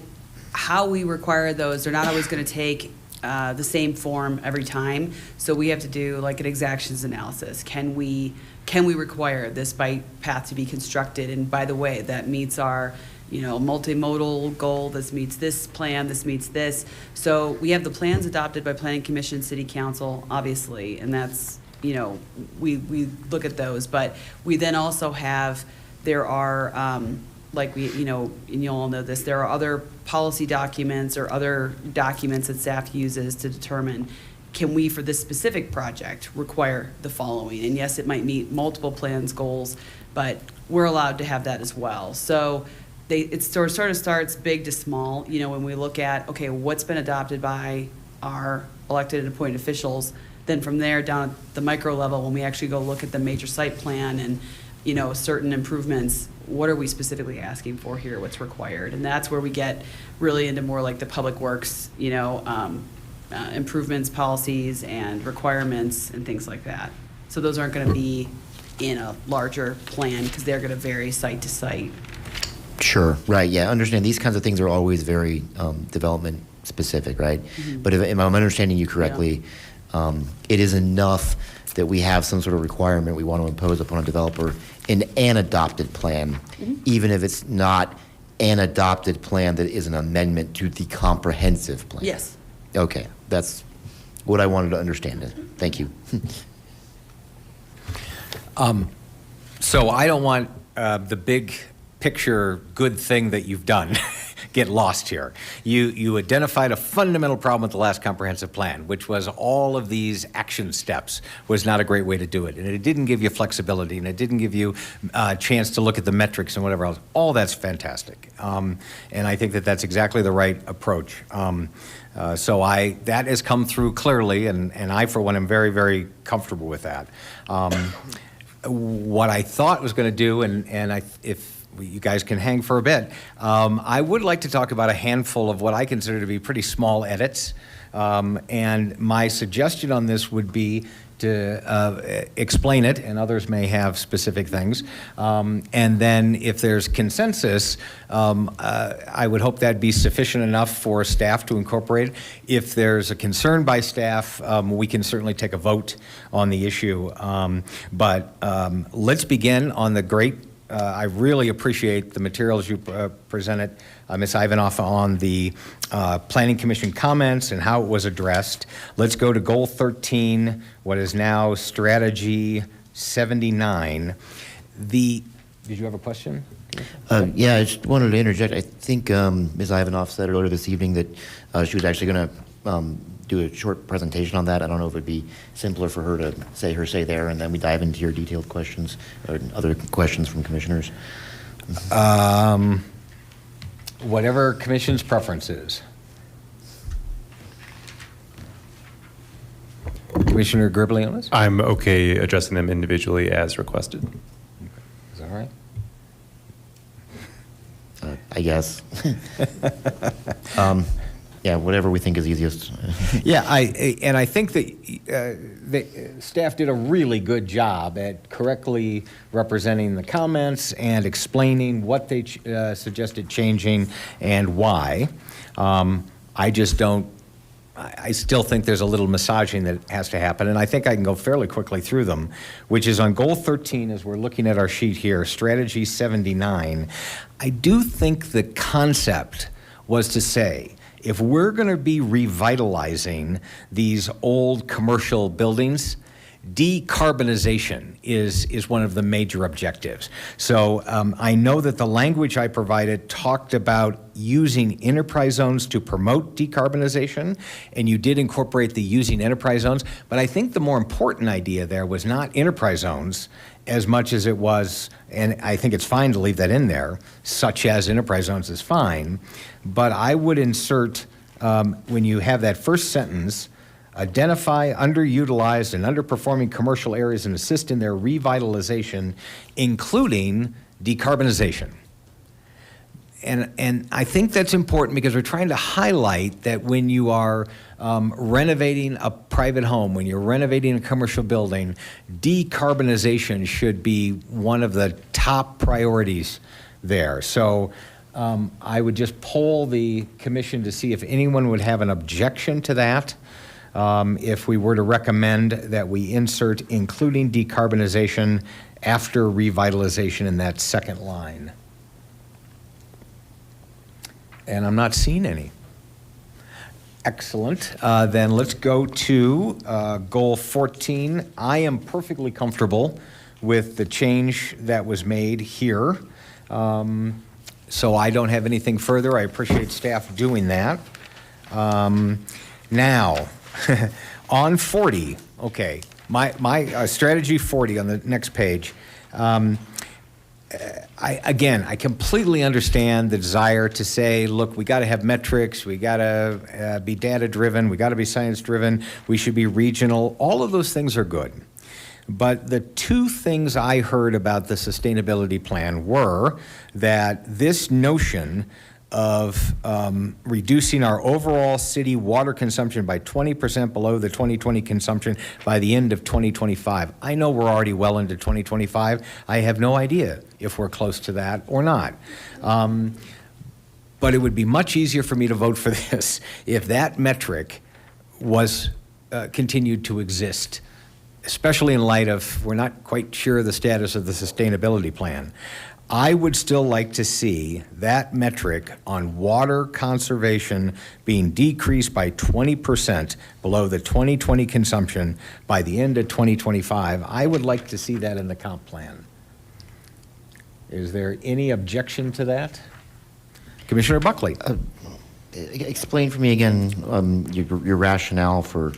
how we require those, they're not always going to take the same form every time. So we have to do like an exactions analysis. Can we require this bike path to be constructed? And by the way, that meets our multimodal goal, this meets this plan, this meets this. So we have the plans adopted by Planning Commission, City Council, obviously, and that's, we look at those. But we then also have, there are, and you all know this, there are other policy documents or other documents that staff uses to determine, can we, for this specific project, require the following? And yes, it might meet multiple plans goals, but we're allowed to have that as well. So it sort of starts big to small, when we look at, okay, what's been adopted by our elected and appointed officials, then from there down at the micro level, when we actually go look at the major site plan and, certain improvements, what are we specifically asking for here, what's required? And that's where we get really into more like the public works, improvements, policies, and requirements, and things like that. So those aren't going to be in a larger plan because they're going to vary site to site. Sure, right, yeah, understand. These kinds of things are always very development specific, right? Mm-hmm. But if I'm understanding you correctly, it is enough that we have some sort of requirement we want to impose upon a developer in an adopted plan, even if it's not an adopted plan that is an amendment to the comprehensive plan. Yes. Okay, that's what I wanted to understand. Thank you. So I don't want the big picture good thing that you've done get lost here. You identified a fundamental problem with the last comprehensive plan, which was all of these action steps was not a great way to do it. And it didn't give you flexibility, and it didn't give you a chance to look at the metrics and whatever else. All that's fantastic. And I think that that's exactly the right approach. So that has come through clearly, and I, for one, am very, very comfortable with that. What I thought was going to do, if you guys can hang for a bit, I would like to talk about a handful of what I consider to be pretty small edits. And my suggestion on this would be to explain it, and others may have specific things. And then if there's consensus, I would hope that'd be sufficient enough for staff to incorporate. If there's a concern by staff, we can certainly take a vote on the issue. But let's begin on the great I really appreciate the materials you presented, Ms. Ivanoff, on the Planning Commission comments and how it was addressed. Let's go to Goal 13, what is now Strategy 79. Did you have a question? Yeah, I just wanted to interject. I think Ms. Ivanoff said earlier this evening that she was actually going to do a short presentation on that. I don't know if it'd be simpler for her to say her say there, and then we dive into your detailed questions or other questions from commissioners. Whatever commission's preference is. Commissioner Gribbly on this? I'm okay addressing them individually as requested. Is that all right? I guess. Yeah, whatever we think is easiest. Yeah, I think that the staff did a really good job at correctly representing the comments and explaining what they suggested changing and why. I still think there's a little massaging that has to happen, and I think I can go fairly quickly through them, which is on Goal 13, as we're looking at our sheet here, Strategy 79. I do think the concept was to say, if we're going to be revitalizing these old commercial buildings, decarbonization is one of the major objectives. So I know that the language I provided talked about using enterprise zones to promote decarbonization, and you did incorporate the using enterprise zones, but I think the more important idea there was not enterprise zones as much as it was, and I think it's fine to leave that in there, such as enterprise zones is fine, but I would insert, when you have that first sentence, identify underutilized and underperforming commercial areas and assist in their revitalization, including decarbonization. And I think that's important because we're trying to highlight that when you are renovating a private home, when you're renovating a commercial building, decarbonization should be one of the top priorities there. So I would just poll the commission to see if anyone would have an objection to that. If we were to recommend that we insert including decarbonization after revitalization in that second line. And I'm not seeing any. Excellent. Then let's go to goal 14. I am perfectly comfortable with the change that was made here. So I don't have anything further. I appreciate staff doing that. Now, on 40, okay, my strategy 40 on the next page. I completely understand the desire to say, look, we got to have metrics, we got to be data driven, we got to be science driven, we should be regional. All of those things are good. But the two things I heard about the sustainability plan were that this notion of reducing our overall city water consumption by 20% below the 2020 consumption by the end of 2025. I know we're already well into 2025. I have no idea if we're close to that or not. But it would be much easier for me to vote for this if that metric was continued to exist, especially in light of we're not quite sure the status of the sustainability plan. I would still like to see that metric on water conservation being decreased by 20% below the 2020 consumption by the end of 2025. I would like to see that in the comp plan. Is there any objection to that? Commissioner Buckley. Explain for me again your rationale for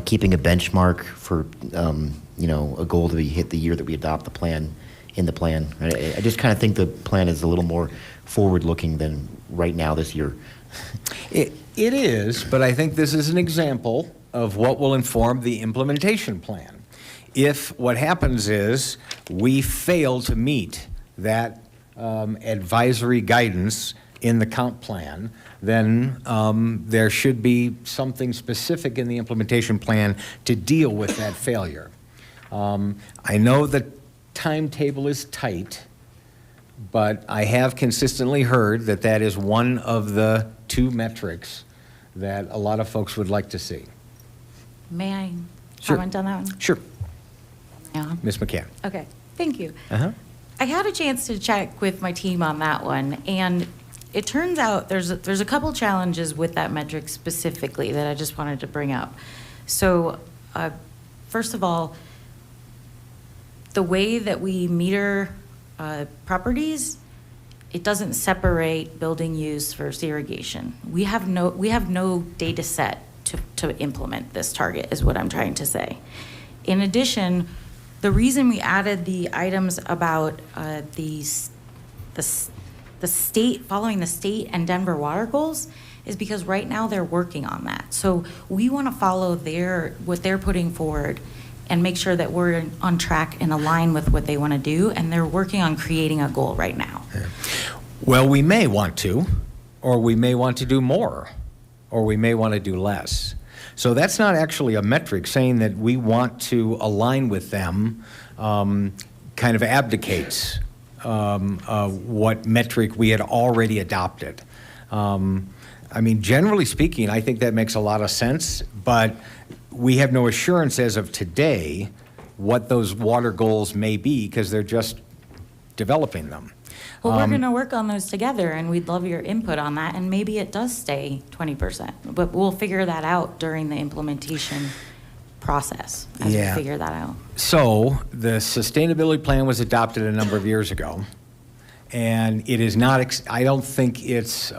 keeping a benchmark for a goal to be hit the year that we adopt the plan. In the plan. I just kind of think the plan is a little more forward-looking than right now this year. It is, but I think this is an example of what will inform the implementation plan. If what happens is we fail to meet that advisory guidance in the comp plan, then there should be something specific in the implementation plan to deal with that failure. I know that timetable is tight, but I have consistently heard that that is one of the two metrics that a lot of folks would like to see. May I Sure. comment on that one? Sure. Yeah. Ms. McCann. Okay, thank you. Uh-huh. I had a chance to check with my team on that one, and it turns out there's a couple challenges with that metric specifically that I just wanted to bring up. So, first of all, the way that we meter properties, it doesn't separate building use versus irrigation. We have no data set to implement this target, is what I'm trying to say. In addition, the reason we added the items about the state, following the state and Denver water goals, is because right now they're working on that. So we want to follow what they're putting forward and make sure that we're on track and align with what they want to do, and they're working on creating a goal right now. Yeah. Well, we may want to, or we may want to do more, or we may want to do less. So that's not actually a metric saying that we want to align with them, kind of abdicates what metric we had already adopted. I mean, generally speaking, I think that makes a lot of sense, but we have no assurance as of today what those water goals may be because they're just developing them. Well, we're going to work on those together, and we'd love your input on that, and maybe it does stay 20%, but we'll figure that out during the implementation process as we figure that out. So the sustainability plan was adopted a number of years ago, and it is not, I don't think it's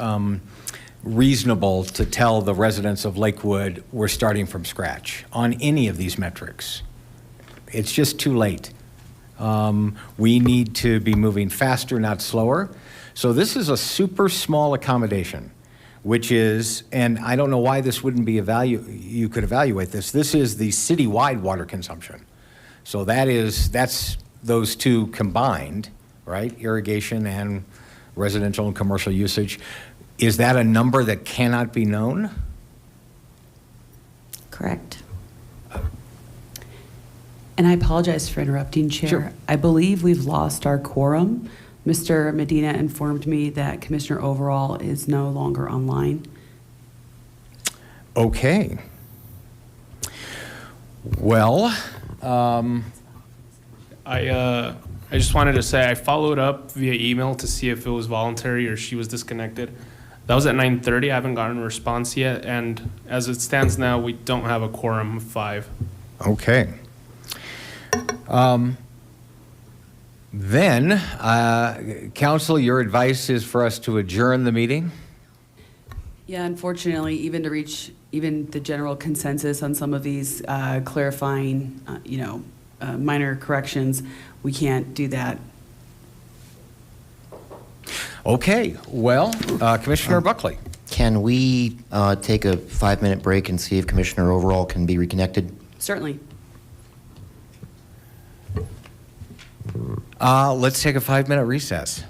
reasonable to tell the residents of Lakewood we're starting from scratch on any of these metrics. It's just too late. We need to be moving faster, not slower. So this is a super small accommodation, which is, and I don't know why this wouldn't be you could evaluate this. This is the citywide water consumption. So that's those two combined, right? Irrigation and residential and commercial usage. Is that a number that cannot be known? Correct. And I apologize for interrupting, Chair. Sure. I believe we've lost our quorum. Mr. Medina informed me that Commissioner Overall is no longer online. Okay. Well, I just wanted to say I followed up via email to see if it was voluntary or she was disconnected. That was at 9:30. I haven't gotten a response yet, and as it stands now, we don't have a quorum of 5. okay. Then, council, your advice is for us to adjourn the meeting? Yeah, unfortunately, even to reach even the general consensus on some of these clarifying, minor corrections, we can't do that. Okay, well, Commissioner Buckley. Can we take a 5-minute break and see if Commissioner Overall can be reconnected? Certainly. Let's take a 5-minute recess.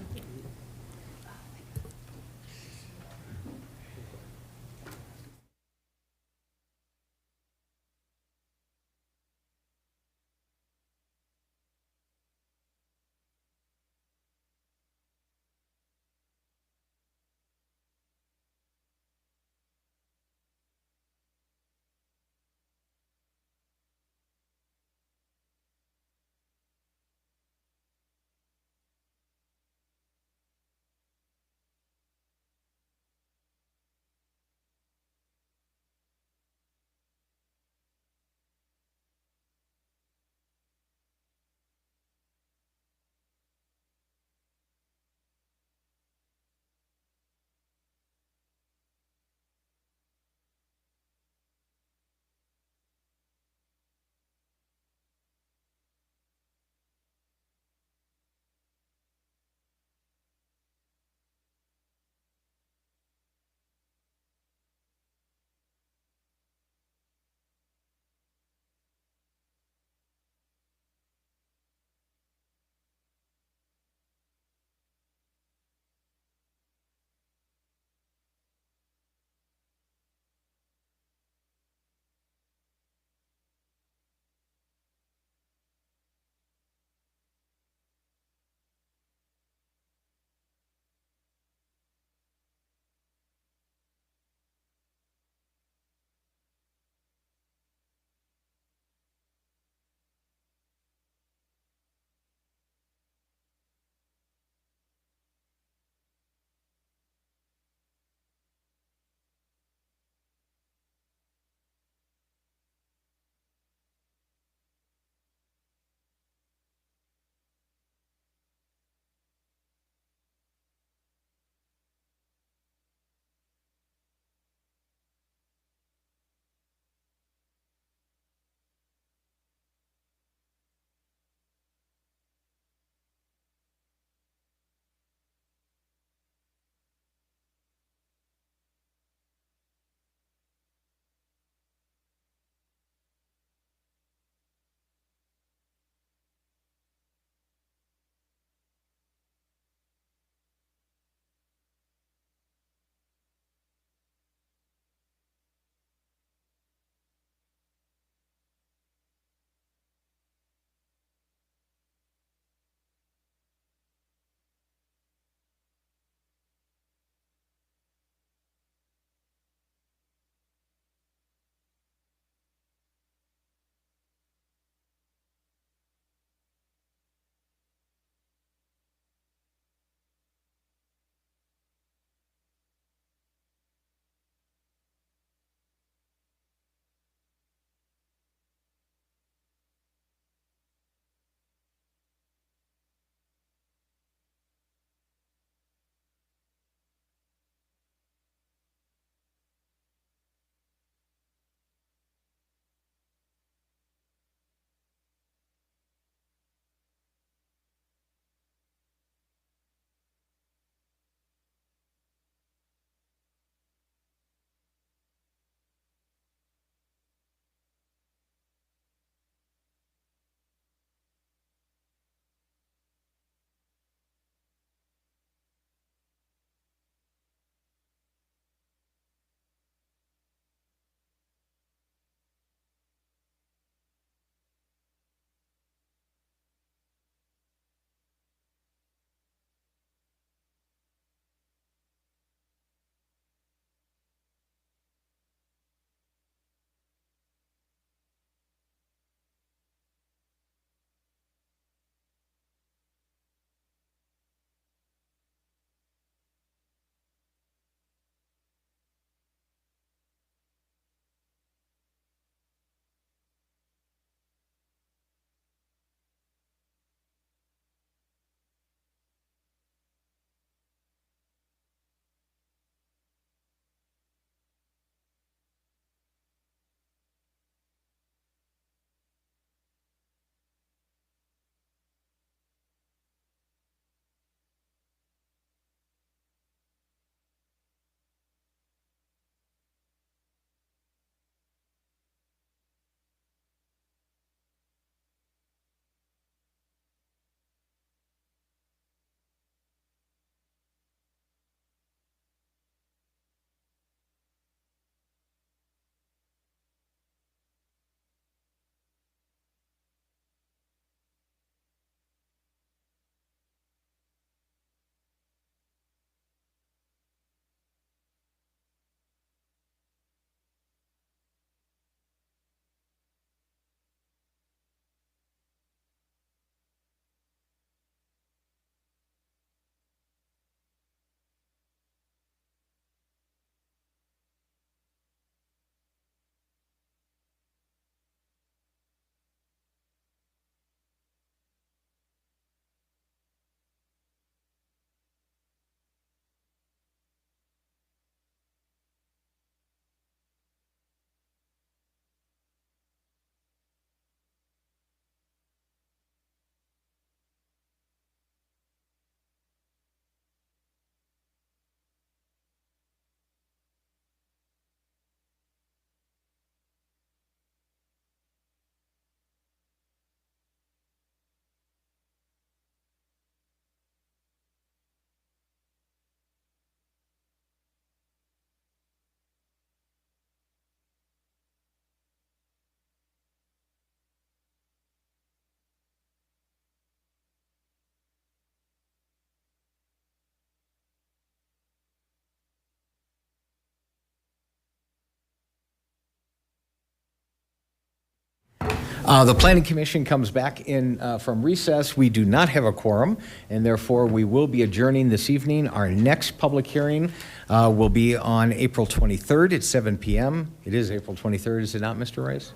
The Planning Commission comes back in from recess. We do not have a quorum, and therefore we will be adjourning this evening. Our next public hearing will be on April 23rd at 7 p.m. It is April 23rd, is it not, Mr. Rice?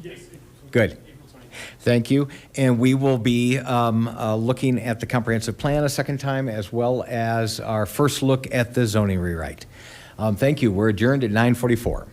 Yes. Good. Thank you. And we will be looking at the comprehensive plan a second time, as well as our first look at the zoning rewrite. Thank you. We're adjourned at 9:44.